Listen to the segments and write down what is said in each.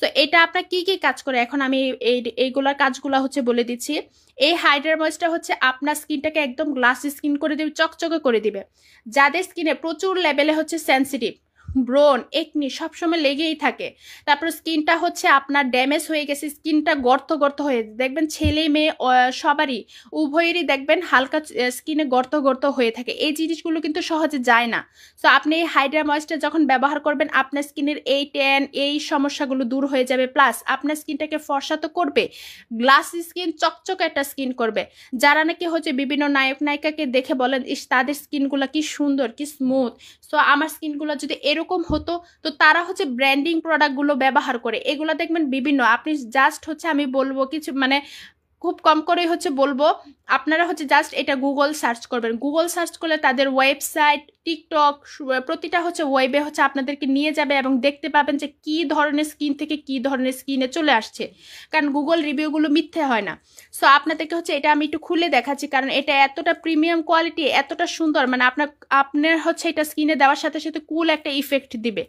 So এটা আপনার কি কি কাজ করে এখন আমি এইগুলার কাজগুলো হচ্ছে বলে দিচ্ছি। এই হাইড্রা ময়েশ্চার হচ্ছে আপনার স্কিনটাকে একদম গ্লাস স্কিন করে দিবে, চকচকে করে দিবে। যাদের স্কিনে প্রচুর লেভেলে হচ্ছে সেন্সিটিভ, ব্রণ, একনি সবসময় লেগেই থাকে, তারপর স্কিনটা হচ্ছে আপনার ড্যামেজ হয়ে গেছে, স্কিনটা গর্ত গর্ত হয়ে, দেখবেন ছেলে মেয়ে সবারই উভয়েরই দেখবেন হালকা স্কিনে গর্ত গর্ত হয়ে থাকে, এই জিনিসগুলো কিন্তু সহজে যায় না। সো আপনি এই হাইড্রা ময়েশ্চার যখন ব্যবহার করবেন আপনার স্কিনের এই ট্যান এই সমস্যাগুলো দূর হয়ে যাবে, প্লাস আপনার স্কিনটাকে ফর্সা তো করবে, গ্লাস স্কিন, চকচকে একটা স্কিন করবে। যারা নাকি হচ্ছে বিভিন্ন নায়ক নায়িকাকে দেখে বলেন ইস তাদের স্কিনগুলো কি সুন্দর কি স্মুথ, সো আমার স্কিনগুলো যদি এরকম হতো, তো তারা হচ্ছে ব্র্যান্ডিং প্রোডাক্টগুলো ব্যবহার করে, এগুলো দেখবেন বিভিন্ন, আপনি জাস্ট হচ্ছে আমি বলবো কিছু মানে খুব কম করেই হচ্ছে বলবো, আপনারা হচ্ছে জাস্ট এটা গুগল সার্চ করবেন, গুগল সার্চ করলে তাদের ওয়েবসাইট, টিকটক, প্রতিটা হচ্ছে ওয়েবে হচ্ছে আপনাদেরকে নিয়ে যাবে এবং দেখতে পাবেন যে কি ধরনের স্কিন থেকে কি ধরনের স্কিনে চলে আসছে, কারণ গুগল রিভিউগুলো মিথ্যে হয় না। সো আপনাদেরকে হচ্ছে এটা আমি একটু খুলে দেখাচ্ছি, কারণ এটা এতটা প্রিমিয়াম কোয়ালিটি, এতটা সুন্দর, মানে আপনার হচ্ছে এটা স্কিনে দেওয়ার সাথে সাথে কুল একটা ইফেক্ট দিবে,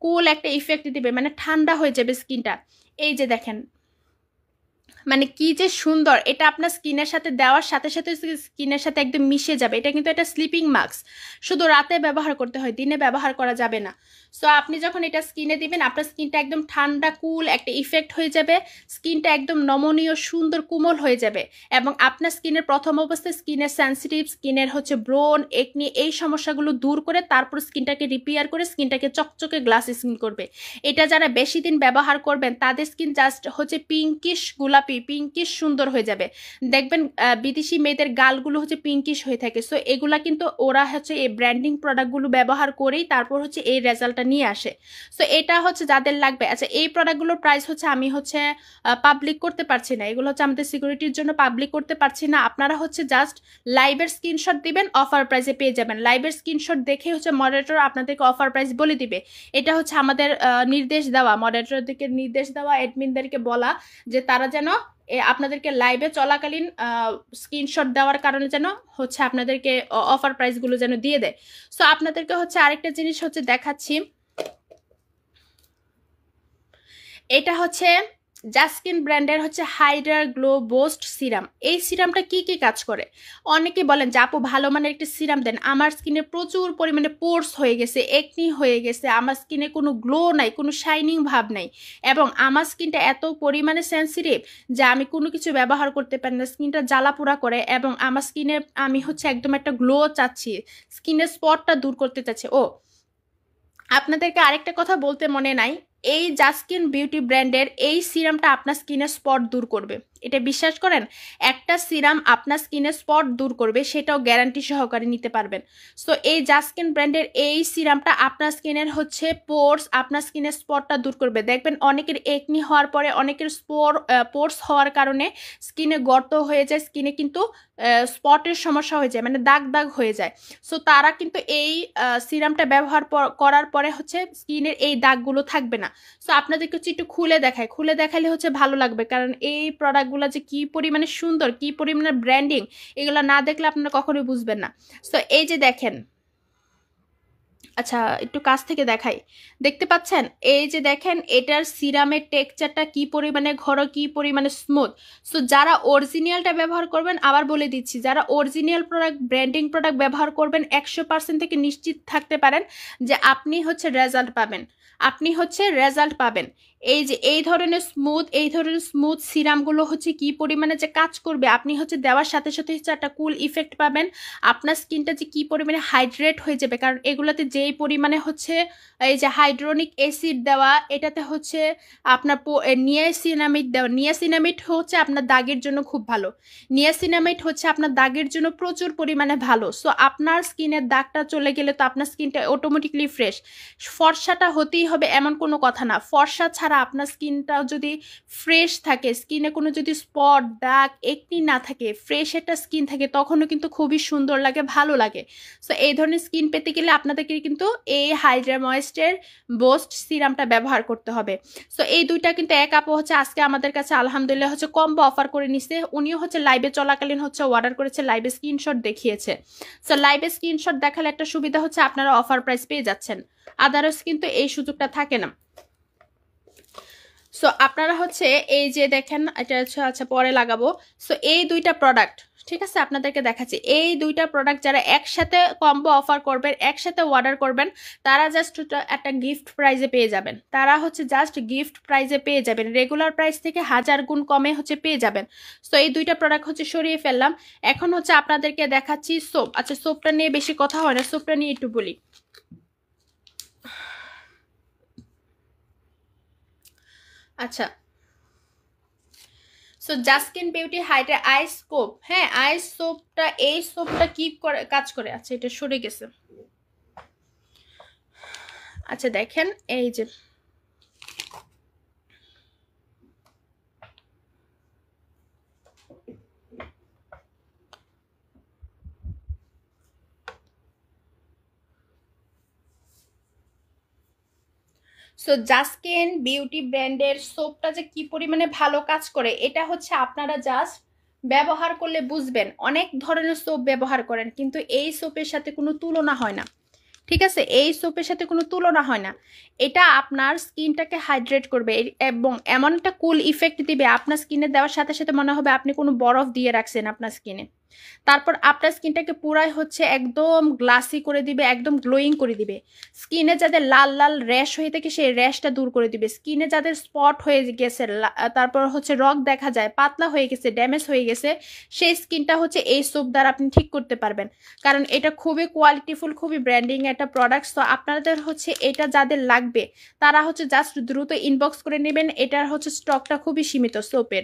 কুল একটা ইফেক্ট দিবে, মানে ঠান্ডা হয়ে যাবে স্কিনটা। এই যে দেখেন মানে কি যে সুন্দর, এটা আপনার স্কিনের সাথে দেওয়ার সাথে সাথে স্কিনের সাথে একদম মিশে যাবে। এটা কিন্তু একটা স্লিপিং মাস্ক, শুধু রাতে ব্যবহার করতে হয়, দিনে ব্যবহার করা যাবে না। সো আপনি যখন এটা স্কিনে দিবেন আপনার স্কিনটা একদম ঠান্ডা কুল একটা ইফেক্ট হয়ে যাবে, স্কিনটা একদম নমনীয় সুন্দর কোমল হয়ে যাবে, এবং আপনার স্কিনের প্রথম অবস্থায় স্কিনের সেন্সিটিভ, স্কিনের হচ্ছে ব্রণ, একনি এই সমস্যাগুলো দূর করে তারপর স্কিনটাকে রিপেয়ার করে স্কিনটাকে চকচকে গ্লাস স্কিন করবে। এটা যারা বেশি দিন ব্যবহার করবেন তাদের স্কিন জাস্ট হচ্ছে পিঙ্কিশ গোলাপি, পিঙ্কিশ সুন্দর হয়ে যাবে। দেখবেন বিদেশি মেয়েদের গালগুলো হচ্ছে পিঙ্কিশ হয়ে থাকে, সো এগুলা কিন্তু ওরা হচ্ছে এই ব্র্যান্ডিং প্রোডাক্টগুলো ব্যবহার করেই তারপর হচ্ছে এই রেজাল্টটা নিয়ে আসে। সো এটা হচ্ছে যাদের লাগবে। আচ্ছা এই প্রোডাক্টগুলোর প্রাইস হচ্ছে আমি হচ্ছে পাবলিক করতে পারছি না, এগুলো হচ্ছে আমাদের সিকিউরিটির জন্য পাবলিক করতে পারছি না। আপনারা হচ্ছে জাস্ট লাইভের স্ক্রিনশট দিবেন, অফার প্রাইসে পেয়ে যাবেন। লাইভের স্ক্রিনশট দেখে হচ্ছে মডারেটর আপনাদেরকে অফার প্রাইস বলে দিবে। এটা হচ্ছে আমাদের নির্দেশ দেওয়া, মডারেটরদেরকে নির্দেশ দেওয়া, অ্যাডমিনদেরকে বলা যে তারা যেন আপনাদেরকে লাইভে চলাকালীন স্ক্রিনশট দেওয়ার কারণে যেন হচ্ছে আপনাদেরকে অফার প্রাইসগুলো যেন দিয়ে দেয়। সো আপনাদেরকে হচ্ছে আরেকটা জিনিস হচ্ছে দেখাচ্ছি, এটা হচ্ছে জাস্কিন ব্র্যান্ডের হচ্ছে হাইড্রা গ্লো বুস্ট সিরাম। এই সিরামটা কি কি কাজ করে? অনেকে বলেন যে আপু ভালো মানের একটা সিরাম দেন, আমার স্কিনে প্রচুর পরিমাণে পোর্স হয়ে গেছে, একনি হয়ে গেছে, আমার স্কিনে কোনো গ্লো নাই, কোনো শাইনিং ভাব নাই, এবং আমার স্কিনটা এত পরিমাণে সেন্সিটিভ যে আমি কোনো কিছু ব্যবহার করতে পারি না, স্কিনটা জ্বালাপোড়া করে, এবং আমার স্কিনে আমি হচ্ছে একদম একটা গ্লো চাচ্ছি, স্কিনের স্পটটা দূর করতে চাচ্ছি। ও আপনাদেরকে আরেকটা কথা বলতে মনে নাই, এই জাস্কিন বিউটি ব্র্যান্ডের এই সিরামটা আপনার স্কিনের স্পট দূর করবে, এটা বিশ্বাস করেন, একটা সিরাম আপনার স্কিনের স্পট দূর করবে, সেটাও গ্যারান্টি সহকারে নিতে পারবেন। সো এই জাস্কিন ব্র্যান্ডের এই সিরামটা আপনার স্কিনের হচ্ছে পোর্স, আপনার স্কিনের স্পটটা দূর করবে। দেখবেন অনেকের একনি হওয়ার পরে অনেকের পোর্স হওয়ার কারণে স্কিনে গর্ত হয়ে যায়, স্কিনে কিন্তু স্পটের সমস্যা হয়ে যায়, মানে দাগ দাগ হয়ে যায়। সো তারা কিন্তু এই সিরামটা ব্যবহার করার পরে হচ্ছে স্কিনের এই দাগগুলো থাকবে না। সো আপনাদেরকে হচ্ছে একটু খুলে দেখায়, খুলে দেখালে হচ্ছে ভালো লাগবে, কারণ এই প্রোডাক্টগুলো যে কি পরিমাণে সুন্দর, কি পরিমাণে ব্র্যান্ডিং, এগুলো না দেখলে আপনারা কখনোই বুঝবেন না। সো এই যে দেখেন, আচ্ছা একটু কাছ থেকে দেখাই, দেখতে পাচ্ছেন এই যে দেখেন এটার সিরামের টেক্সচারটা কি পরিমাণে ঘন, কি পরিমাণে স্মুথ। সো যারা অরিজিনালটা ব্যবহার করবেন, আবার বলে দিচ্ছি, যারা অরিজিনাল প্রোডাক্ট ব্র্যান্ডিং প্রোডাক্ট ব্যবহার করবেন 100% থেকে নিশ্চিত থাকতে পারেন যে আপনি হচ্ছে রেজাল্ট পাবেন, আপনি হচ্ছে রেজাল্ট পাবেন। এই যে এই ধরনের স্মুথ সিরামগুলো হচ্ছে কি পরিমাণে যে কাজ করবে, আপনি হচ্ছে দেওয়ার সাথে সাথে হচ্ছে একটা কুল ইফেক্ট পাবেন, আপনার স্কিনটা যে কি পরিমাণে হাইড্রেট হয়ে যাবে, কারণ এগুলোতে যেই পরিমাণে হচ্ছে এই যে হাইড্রোনিক অ্যাসিড দেওয়া, এটাতে হচ্ছে আপনার নিয়াসিনামিড দেওয়া, নিয়াসিনামিড হচ্ছে আপনার দাগের জন্য খুব ভালো, নিয়াসিনামিড হচ্ছে আপনার দাগের জন্য প্রচুর পরিমাণে ভালো। সো আপনার স্কিনের দাগটা চলে গেলে তো আপনার স্কিনটা অটোমেটিকলি ফ্রেশ, ফর্সাটা হতেই হবে এমন কোনো কথা না, ফর্সা ছাড়া আপনার স্কিনটা যদি ফ্রেশ থাকে, স্কিনে কোনো যদি স্পট দাগ একনি না থাকে, ফ্রেশ একটা স্কিন থাকে, তখনও কিন্তু খুবই সুন্দর লাগে, ভালো লাগে। সো এই ধরনের স্কিন পেতে গেলে আপনাদেরকে কিন্তু এই হাইড্রা ময়েশ্চার বুস্ট সিরামটা ব্যবহার করতে হবে। সো এই দুইটা কিন্তু এক আপু হচ্ছে আজকে আমাদের কাছে আলহামদুলিল্লাহ হচ্ছে কম্বো অফার করে নিছে, উনিও হচ্ছে লাইভে চলাকালীন হচ্ছে অর্ডার করেছে, লাইভে স্ক্রিনশট দেখিয়েছে। সো লাইভে স্ক্রিনশট দেখালে একটা সুবিধা হচ্ছে আপনারা অফার প্রাইস পেয়ে যাচ্ছেন, আদারওয়াইজ কিন্তু এই সুযোগটা থাকে না। সো আপনারা হচ্ছে এই যে দেখেন এটা হচ্ছে আচ্ছা পরে লাগাবো। সো এই দুইটা প্রোডাক্ট ঠিক আছে আপনাদেরকে দেখাচ্ছি, এই দুইটা প্রোডাক্ট যারা একসাথে কম্বো অফার করবেন, একসাথে অর্ডার করবেন, তারা জাস্ট একটা গিফট প্রাইজে পেয়ে যাবেন। তারা হচ্ছে জাস্ট গিফট প্রাইজে পেয়ে যাবেন, রেগুলার প্রাইস থেকে 1000 গুণ কমে হচ্ছে পেয়ে যাবেন। সো এই দুইটা প্রোডাক্ট হচ্ছে সরিয়ে ফেললাম। এখন হচ্ছে আপনাদেরকে দেখাচ্ছি সোপ। আচ্ছা সোপটা নিয়ে বেশি কথা হয় না, সোপটা নিয়ে একটু বলি। আচ্ছা সো জাস্কিন বিউটি হাইড্রা আইস সোপ, হ্যাঁ আইস সোপটা, এই সোপটা কি করে কাজ করে, আচ্ছা এটা সরে গেছে। আচ্ছা দেখেন এই যে সো জাস্কিন বিউটি ব্র্যান্ডের সোপটা যে কি পরিমাণে ভালো কাজ করে এটা হচ্ছে আপনারা জাস্ট ব্যবহার করলে বুঝবেন। অনেক ধরনের সোপ ব্যবহার করেন কিন্তু এই সোপের সাথে কোনো তুলনা হয় না, ঠিক আছে, এই সোপের সাথে কোনো তুলনা হয় না। এটা আপনার স্কিনটাকে হাইড্রেট করবে এবং এমন একটা কুল ইফেক্ট দিবে, আপনার স্কিনে দেওয়ার সাথে সাথে মনে হবে আপনি কোনো বরফ দিয়ে রাখছেন আপনার স্কিনে। তারপর আপনার স্কিনটাকে পুরাই হচ্ছে একদম গ্লাসি করে দিবে, একদম গ্লোয়িং করে দিবে। স্কিনে যাদের লাল লাল র্যাশ হয়ে থাকে সেই র্যাশটা দূর করে দিবে। স্কিনে যাদের স্পট হয়ে গেছে, তারপর হচ্ছে রগ দেখা যায়, পাতলা হয়ে গেছে, ড্যামেজ হয়ে গেছে, সেই স্কিনটা হচ্ছে এই সোপ দ্বারা আপনি ঠিক করতে পারবেন। কারণ এটা খুবই কোয়ালিটিফুল, খুবই ব্র্যান্ডিং একটা প্রোডাক্ট। তো আপনাদের হচ্ছে এটা যাদের লাগবে তারা হচ্ছে জাস্ট দ্রুত ইনবক্স করে নেবেন। এটার হচ্ছে স্টকটা খুবই সীমিত সোপের।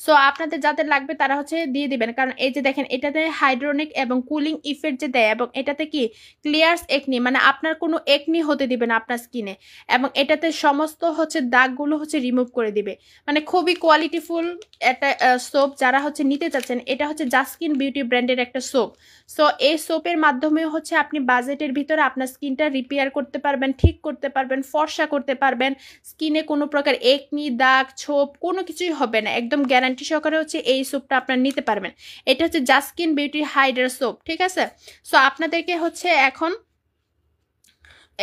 সো আপনাদের যাদের লাগবে তারা হচ্ছে দিয়ে দিবেন। কারণ এই যে দেখেন এটাতে হাইড্রোনিক এবং কুলিং ইফেক্ট যে দেয়, এবং এটাতে কি ক্লিয়ার্স একনি, মানে আপনার কোনো একনি হতে দিবে না আপনার স্কিনে, এবং এটাতে সমস্ত হচ্ছে দাগগুলো হচ্ছে রিমুভ করে দিবে। মানে খুবই কোয়ালিটিফুল একটা সোপ। যারা হচ্ছে নিতে চাচ্ছেন, এটা হচ্ছে জাস্কিন বিউটি ব্র্যান্ডের একটা সোপ। সো এই সোপের মাধ্যমে হচ্ছে আপনি বাজেটের ভিতরে আপনার স্কিনটা রিপেয়ার করতে পারবেন, ঠিক করতে পারবেন, ফর্সা করতে পারবেন। স্কিনে কোনো প্রকার একনি, দাগ, ছোপ কোনো কিছুই হবে না, একদম গ্যারান্টি সহকারে হচ্ছে এই সোপটা আপনার নিতে পারবেন। এটা হচ্ছে জাস্কিন বিউটি হাইড্রা সোপ, ঠিক আছে। সো আপনাদেরকে হচ্ছে এখন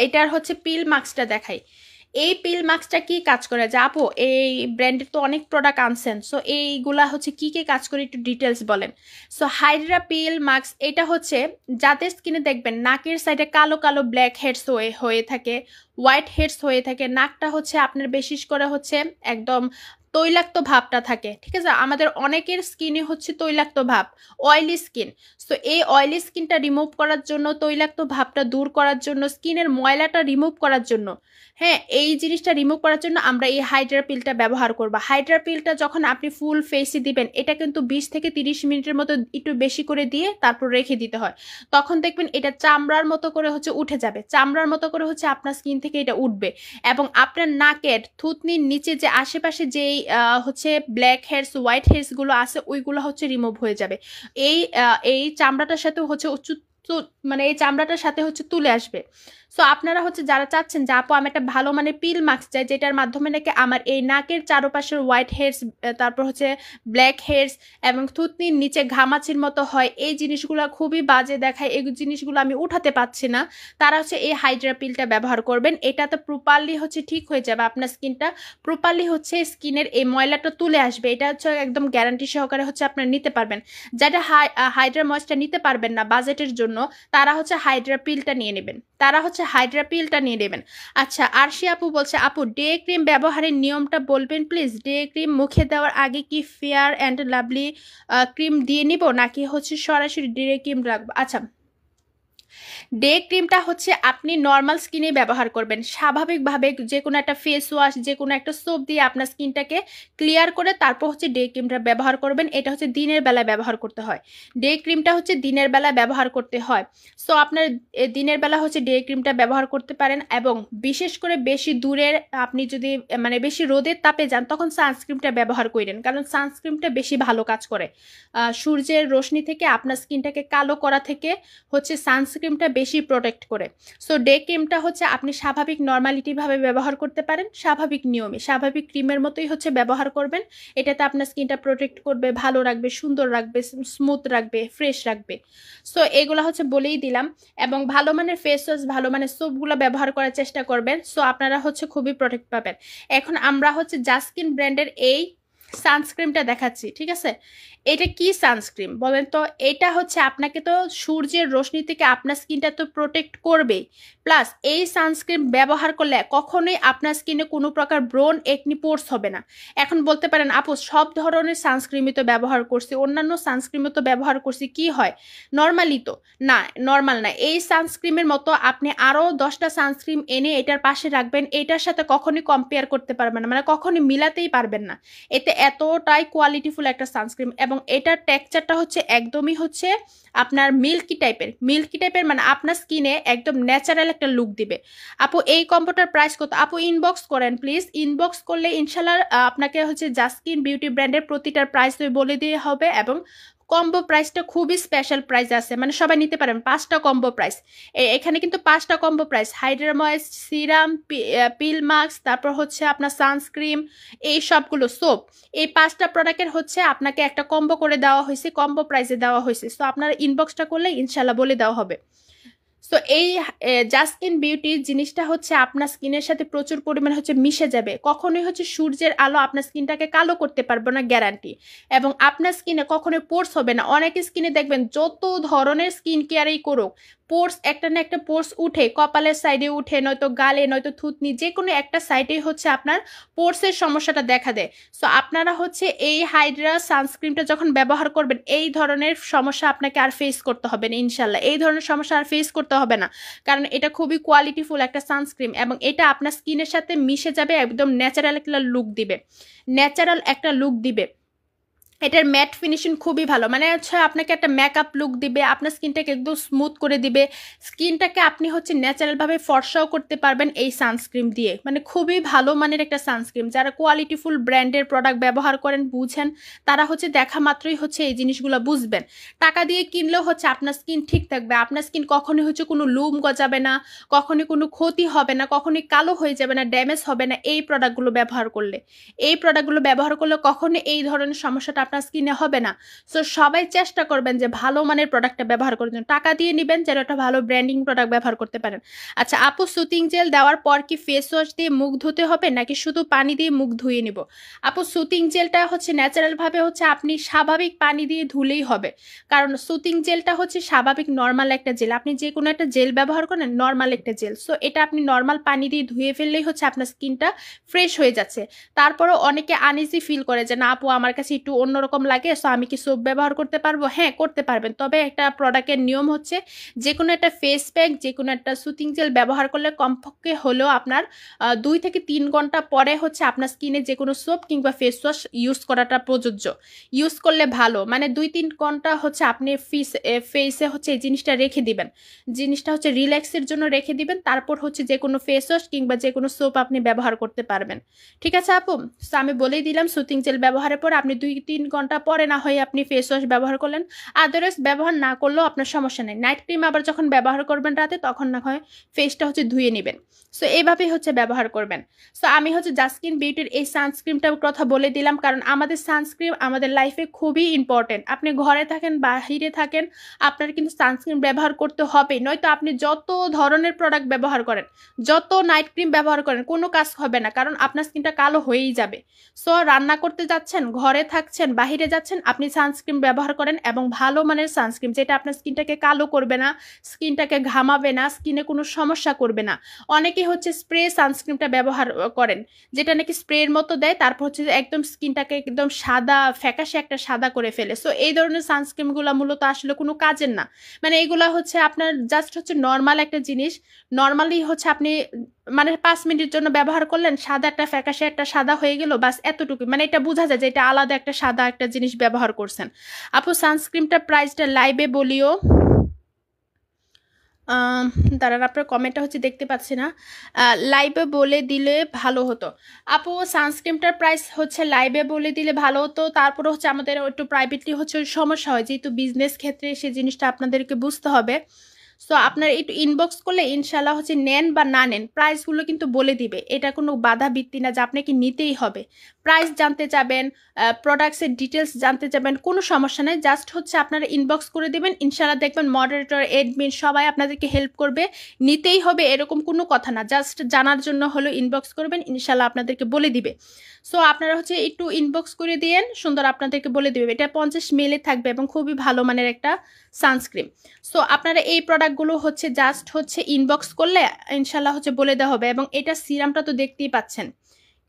এটার হচ্ছে পিল মাস্কটা দেখাই। এই পিল মাস্কটা কি কাজ করে যে আপু এই ব্র্যান্ডের তো অনেক প্রোডাক্ট আনছেন, সো এইগুলা হচ্ছে কি কি কাজ করে একটু ডিটেলস বলেন। সো হাইড্রা পিল মাস্ক এটা হচ্ছে যাদের স্কিনে দেখবেন নাকের সাইডে কালো কালো ব্ল্যাক হেডস হয়ে থাকে, হোয়াইট হেডস হয়ে থাকে, নাকটা হচ্ছে আপনার বিশেষ করে হচ্ছে একদম তৈলাক্ত ভাবটা থাকে, ঠিক আছে। আমাদের অনেকের স্কিনে হচ্ছে তৈলাক্ত ভাব, অয়েলি স্কিন। সো এই অয়েলি স্কিনটা রিমুভ করার জন্য, তৈলাক্ত ভাবটা দূর করার জন্য, স্কিনের ময়লাটা রিমুভ করার জন্য, হ্যাঁ এই জিনিসটা রিমুভ করার জন্য আমরা এই হাইড্রা পিলটা ব্যবহার করব। হাইড্রা পিলটা যখন আপনি ফুল ফেসে দিবেন, এটা কিন্তু 20 থেকে 30 মিনিটের মতো একটু বেশি করে দিয়ে তারপর রেখে দিতে হয়। তখন দেখবেন এটা চামড়ার মতো করে হচ্ছে উঠে যাবে, চামড়ার মতো করে হচ্ছে আপনার স্কিন থেকে এটা উঠবে, এবং আপনার নাকের থুতনির নিচে যে আশেপাশে যেই হচ্ছে ব্ল্যাক হেডস, হোয়াইট হেডস গুলো আছে ওইগুলো হচ্ছে রিমুভ হয়ে যাবে। এই চামড়াটার সাথে হচ্ছে মানে এই চামড়াটার সাথে হচ্ছে তুলে আসবে। সো আপনারা হচ্ছে যারা চাচ্ছেন যে আপু আমি একটা ভালো মানে পিল মাস্ক চাই যেটার মাধ্যমে নাকি আমার এই নাকের চারপাশের হোয়াইট হেডস, তারপর হচ্ছে ব্ল্যাক হেডস এবং থুতনির নিচে ঘামাচির মতো হয়, এই জিনিসগুলো খুবই বাজে দেখায়, এই জিনিসগুলো আমি উঠাতে পারছি না, তারা হচ্ছে এই হাইড্রা পিলটা ব্যবহার করবেন। এটাতে প্রপারলি হচ্ছে ঠিক হয়ে যাবে, আপনার স্কিনটা প্রপারলি হচ্ছে স্কিনের এই ময়লাটা তুলে আসবে। এটা হচ্ছে একদম গ্যারান্টি সহকারে হচ্ছে আপনারা নিতে পারবেন। যারা হাইড্রা ময়েসটা নিতে পারবেন না বাজেটের জন্য, তারা হচ্ছে হাইড্রা পিলটা নিয়ে নেবেন, তারা হচ্ছে হাইড্রা পিলটা নিয়ে নেবেন। আচ্ছা আরশি আপু বলছে আপু ডে ক্রিম ব্যবহারের নিয়মটা বলবেন প্লিজ। ডে ক্রিম মুখে দেওয়ার আগে কি ফেয়ার অ্যান্ড লাভলি ক্রিম দিয়ে নিব নাকি হচ্ছে সরাসরি ডে ক্রিম রাখবো? আচ্ছা ডে ক্রিমটা হচ্ছে আপনি নর্মাল স্কিনে ব্যবহার করবেন, স্বাভাবিকভাবে যে কোনো একটা ফেস ওয়াশ, যে কোনো একটা সোপ দিয়ে আপনার স্কিনটাকে ক্লিয়ার করে তারপর হচ্ছে ডে ক্রিমটা ব্যবহার করবেন। এটা হচ্ছে দিনের বেলায় ব্যবহার করতে হয়, ডে ক্রিমটা হচ্ছে দিনের বেলা ব্যবহার করতে হয়। সো আপনার দিনের বেলা হচ্ছে ডে ক্রিমটা ব্যবহার করতে পারেন, এবং বিশেষ করে বেশি দূরের আপনি যদি মানে বেশি রোদের তাপে যান তখন সানস্ক্রিনটা ব্যবহার করেন, কারণ সানস্ক্রিনটা বেশি ভালো কাজ করে। সূর্যের রোশনি থেকে আপনার স্কিনটাকে কালো করা থেকে হচ্ছে সানস্ক্রিন সানস্ক্রিমটা বেশি প্রোটেক্ট করে। সো ডে ক্রিমটা হচ্ছে আপনি স্বাভাবিক নর্মালিটিভাবে ব্যবহার করতে পারেন, স্বাভাবিক নিয়মে স্বাভাবিক ক্রিমের মতোই হচ্ছে ব্যবহার করবেন। এটাতে আপনার স্কিনটা প্রোটেক্ট করবে, ভালো রাখবে, সুন্দর রাখবে, স্মুথ রাখবে, ফ্রেশ রাখবে। সো এগুলো হচ্ছে বলেই দিলাম। এবং ভালো মানের ফেস ওয়াশ, ভালো মানের সোপগুলো ব্যবহার করার চেষ্টা করবেন। সো আপনারা হচ্ছে খুবই প্রোটেক্ট পাবেন। এখন আমরা হচ্ছে জাস্কিন ব্র্যান্ডের এই সানস্ক্রিমটা দেখাচ্ছি, ঠিক আছে? এটা কি সানস্ক্রিন বলেন তো? এটা হচ্ছে আপনাকে তো সূর্যের রশ্মি থেকে আপনার স্কিনটা তো প্রোটেক্ট করবেই, প্লাস এই সানস্ক্রিন ব্যবহার করলে কখনোই আপনার স্কিনে কোনো প্রকার ব্রণ, একনি, পোর্স হবে না। এখন বলতে পারেন আপু সব ধরনের সানস্ক্রিনই তো ব্যবহার করছি, অন্যান্য সানস্ক্রিনও তো ব্যবহার করছি, কি হয়? নর্মালি তো না, নর্মাল না। এই সানস্ক্রিনের মতো আপনি আরও 10টা সানস্ক্রিন এনে এটার পাশে রাখবেন, এটার সাথে কখনোই কম্পেয়ার করতে পারবেন না, মানে কখনোই মিলাতেই পারবেন না। এতে এতটাই কোয়ালিটিফুল একটা সানস্ক্রিন, এবং এটার টেক্সচারটা হচ্ছে একদমই হচ্ছে আপনার মিল্কি টাইপের, মানে আপনার স্কিনে একদম ন্যাচারাল একটা লুক দিবে। আপু এই কম্বোটার প্রাইস কত? আপু ইনবক্স করেন প্লিজ, ইনবক্স করলে ইনশাল্লাহ আপনাকে হচ্ছে জাস্কিন বিউটি ব্র্যান্ডের প্রতিটার প্রাইস বলে দিয়ে হবে। এবং কম্বো প্রাইসটা খুবই স্পেশাল প্রাইস আছে, মানে সবাই নিতে পারেন। 5টা কম্বো প্রাইস, এখানে কিন্তু 5টা combo price, hydra moist, serum, peel mask, তারপর হচ্ছে আপনার সানস্ক্রিন, এই সবগুলো সোপ, এই 5টা প্রোডাক্টের হচ্ছে আপনাকে একটা কম্বো করে দেওয়া হয়েছে, কম্বো প্রাইসে দেওয়া হয়েছে। সো আপনারা ইনবক্সটা করলে ইনশাল্লাহ বলে দেওয়া হবে। সো এই জাস্কিন বিউটি জিনিসটা হচ্ছে আপনার স্কিনের সাথে প্রচুর পরিমাণে হচ্ছে মিশে যাবে, কখনোই হচ্ছে সূর্যের আলো আপনার স্কিনটাকে কালো করতে পারবে না, গ্যারান্টি। এবং আপনার স্কিনে কখনোই পোর্স হবে না। অনেক স্কিনে দেখবেন যত ধরনের স্কিন কেয়ারই করুক, পোর্স একটা না একটা পোর্স উঠে, কপালের সাইডে উঠে, নয়তো গালে, নয়তো থুতনি, যে কোনো একটা সাইডেই হচ্ছে আপনার পোর্সের সমস্যাটা দেখা দেয়। সো আপনারা হচ্ছে এই হাইড্রা সানস্ক্রিনটা যখন ব্যবহার করবেন, এই ধরনের সমস্যা আপনাকে আর ফেস করতে হবে না ইনশাল্লাহ, এই ধরনের সমস্যা আর ফেস করতে হবে না। কারণ এটা খুবই কোয়ালিটিফুল একটা সানস্ক্রিন, এবং এটা আপনার স্কিনের সাথে মিশে যাবে, একদম ন্যাচারাল একটা লুক দিবে। এটার ম্যাট ফিনিশিং খুবই ভালো, মানে হচ্ছে আপনাকে একটা মেকআপ লুক দিবে, আপনার স্কিনটাকে একদম স্মুথ করে দিবে, স্কিনটাকে আপনি হচ্ছে ন্যাচারালভাবে ফর্সাও করতে পারবেন এই সানস্ক্রিন দিয়ে। মানে খুবই ভালো মানের একটা সানস্ক্রিন। যারা কোয়ালিটিফুল ব্র্যান্ডের প্রোডাক্ট ব্যবহার করেন, বুঝেন, তারা হচ্ছে দেখা মাত্রই হচ্ছে এই জিনিসগুলো বুঝবেন। টাকা দিয়ে কিনলেও হচ্ছে আপনার স্কিন ঠিক থাকবে, আপনার স্কিন কখনোই হচ্ছে কোনো লুম গজাবে না, কখনোই কোনো ক্ষতি হবে না, কখনোই কালো হয়ে যাবে না, ড্যামেজ হবে না এই প্রোডাক্টগুলো ব্যবহার করলে কখনোই এই ধরনের সমস্যাটা আপনার স্কিনে হবে না। সো সবাই চেষ্টা করবেন যে ভালো মানের প্রোডাক্টটা ব্যবহার করার জন্য, টাকা দিয়ে নেবেন যেন একটা ভালো ব্র্যান্ডিং প্রোডাক্ট ব্যবহার করতে পারেন। আচ্ছা আপু, সুতিং জেল দেওয়ার পর কি ফেস ওয়াশ দিয়ে মুখ ধুতে হবে নাকি শুধু পানি দিয়ে মুখ ধুয়ে নিব? আপু সুতিং জেলটা হচ্ছে ন্যাচারাল ভাবে হচ্ছে আপনি স্বাভাবিক পানি দিয়ে ধুলেই হবে, কারণ সুতিং জেলটা হচ্ছে স্বাভাবিক নর্মাল একটা জেল। আপনি যে কোনো একটা জেল ব্যবহার করেন, নর্মাল একটা জেল, সো এটা আপনি নর্মাল পানি দিয়ে ধুয়ে ফেললেই হচ্ছে আপনার স্কিনটা ফ্রেশ হয়ে যাচ্ছে। তারপরও অনেকে আনইজি ফিল করে যে না আপু আমার কাছে একটু অন্যরকম লাগে, সো আমি কি সোপ ব্যবহার করতে পারবো? হ্যাঁ করতে পারবেন, তবে একটা প্রোডাক্টের নিয়ম হচ্ছে যে কোনো একটা ফেস প্যাক, যে কোনো একটা সুতিং জেল ব্যবহার করলে কমপক্ষে হলেও আপনার 2 থেকে 3 ঘন্টা পরে হচ্ছে আপনার স্কিনে যে কোনো সোপ কিংবা ফেস ওয়াশ ইউজ করাটা প্রযোজ্য। ইউজ করলে ভালো, মানে 2-3 ঘন্টা হচ্ছে আপনি ফেসে হচ্ছে এই জিনিসটা রেখে দিবেন, জিনিসটা হচ্ছে রিল্যাক্সের জন্য রেখে দিবেন, তারপর হচ্ছে যে কোনো ফেস ওয়াশ কিংবা যে কোনো সোপ আপনি ব্যবহার করতে পারবেন। ঠিক আছে আপু, তো আমি বলেই দিলাম সুতিং জেল ব্যবহারের পর আপনি 2-3 ঘন্টা পরে না হয় আপনি ফেস ওয়াশ ব্যবহার করলেন, আদারওয়াইজ ব্যবহার না করলেও আপনার সমস্যা নেই। নাইট ক্রিম আবার যখন ব্যবহার করবেন রাতে, তখন না হয় ফেসটা হচ্ছে ধুয়ে নেবেন। সো এইভাবেই হচ্ছে ব্যবহার করবেন। সো আমি হচ্ছে জাস্কিন বিউটির এই সানস্ক্রিনটার কথা বলে দিলাম, কারণ আমাদের সানস্ক্রিন আমাদের লাইফে খুবই ইম্পর্টেন্ট। আপনি ঘরে থাকেন, বাহিরে থাকেন, আপনার কিন্তু সানস্ক্রিন ব্যবহার করতে হবে, নয়তো আপনি যত ধরনের প্রোডাক্ট ব্যবহার করেন, যত নাইট ক্রিম ব্যবহার করেন, কোনো কাজ হবে না, কারণ আপনার স্কিনটা কালো হয়েই যাবে। সো রান্না করতে যাচ্ছেন, ঘরে থাকছেন, বাহিরে যাচ্ছেন, আপনি সানস্ক্রিন ব্যবহার করেন, এবং ভালো মানের সানস্ক্রিন যেটা আপনার স্কিনটাকে কালো করবে না, স্কিনটাকে ঘামাবে না, স্কিনে কোনো সমস্যা করবে না। অনেকেই হচ্ছে স্প্রে সানস্ক্রিনটা ব্যবহার করেন, যেটা নাকি স্প্রের মতো দেয়, তারপর হচ্ছে একদম স্কিনটাকে একদম সাদা, ফ্যাকাশে একটা সাদা করে ফেলে। সো এই ধরনের সানস্ক্রিনগুলো মূলত আসলে কোনো কাজের না, মানে এগুলা হচ্ছে আপনার জাস্ট হচ্ছে নর্মাল একটা জিনিস, নর্মালি হচ্ছে আপনি মানে 5 মিনিটের জন্য ব্যবহার করলেন, সাদা একটা ফ্যাকাশে একটা সাদা হয়ে গেল, বাস এতটুকু, মানে এটা বোঝা যায় যে এটা আলাদা একটা সাদা একটা জিনিস ব্যবহার করছেন। আপু সানস্ক্রিনটা প্রাইসটা লাইভে বলিও। দাঁড়ান, আপনার কমেন্টটা হচ্ছে দেখতে পাচ্ছি না, লাইভে বলে দিলে ভালো হতো। আপু সানস্ক্রিনটার প্রাইস হচ্ছে লাইভে বলে দিলে ভালো হতো, তারপরে হচ্ছে আমাদের একটু প্রাইভেটলি হচ্ছে সমস্যা হয়, যেহেতু বিজনেস ক্ষেত্রে সে জিনিসটা আপনাদেরকে বুঝতে হবে। সো আপনারা একটু ইনবক্স করলে ইনশাল্লাহ হচ্ছে নেন বা না নেন প্রাইসগুলো কিন্তু বলে দিবে। এটা কোনো বাধা ভিত্তি না যে আপনাকে নিতেই হবে। প্রাইস জানতে চাবেন, প্রোডাক্টসের ডিটেলস জানতে চাবেন, কোনো সমস্যা নেই। জাস্ট হচ্ছে আপনারা ইনবক্স করে দেবেন, ইনশাল্লাহ দেখবেন মডারেটর, এডমিন সবাই আপনাদেরকে হেল্প করবে। নিতেই হবে এরকম কোনো কথা না, জাস্ট জানার জন্য হলো ইনবক্স করবেন, ইনশাল্লাহ আপনাদেরকে বলে দিবে। সো আপনারা হচ্ছে একটু ইনবক্স করে দিয়েন, সুন্দর আপনাদেরকে বলে দিবে। এটা 50 ml থাকবে এবং খুবই ভালো মানের একটা সানস্ক্রিন। সো আপনারা এই প্রোডাক্টগুলো হচ্ছে জাস্ট হচ্ছে ইনবক্স করলে ইনশাল্লাহ হচ্ছে বলে দেওয়া হবে। এবং এটা সিরামটা তো দেখতেই পাচ্ছেন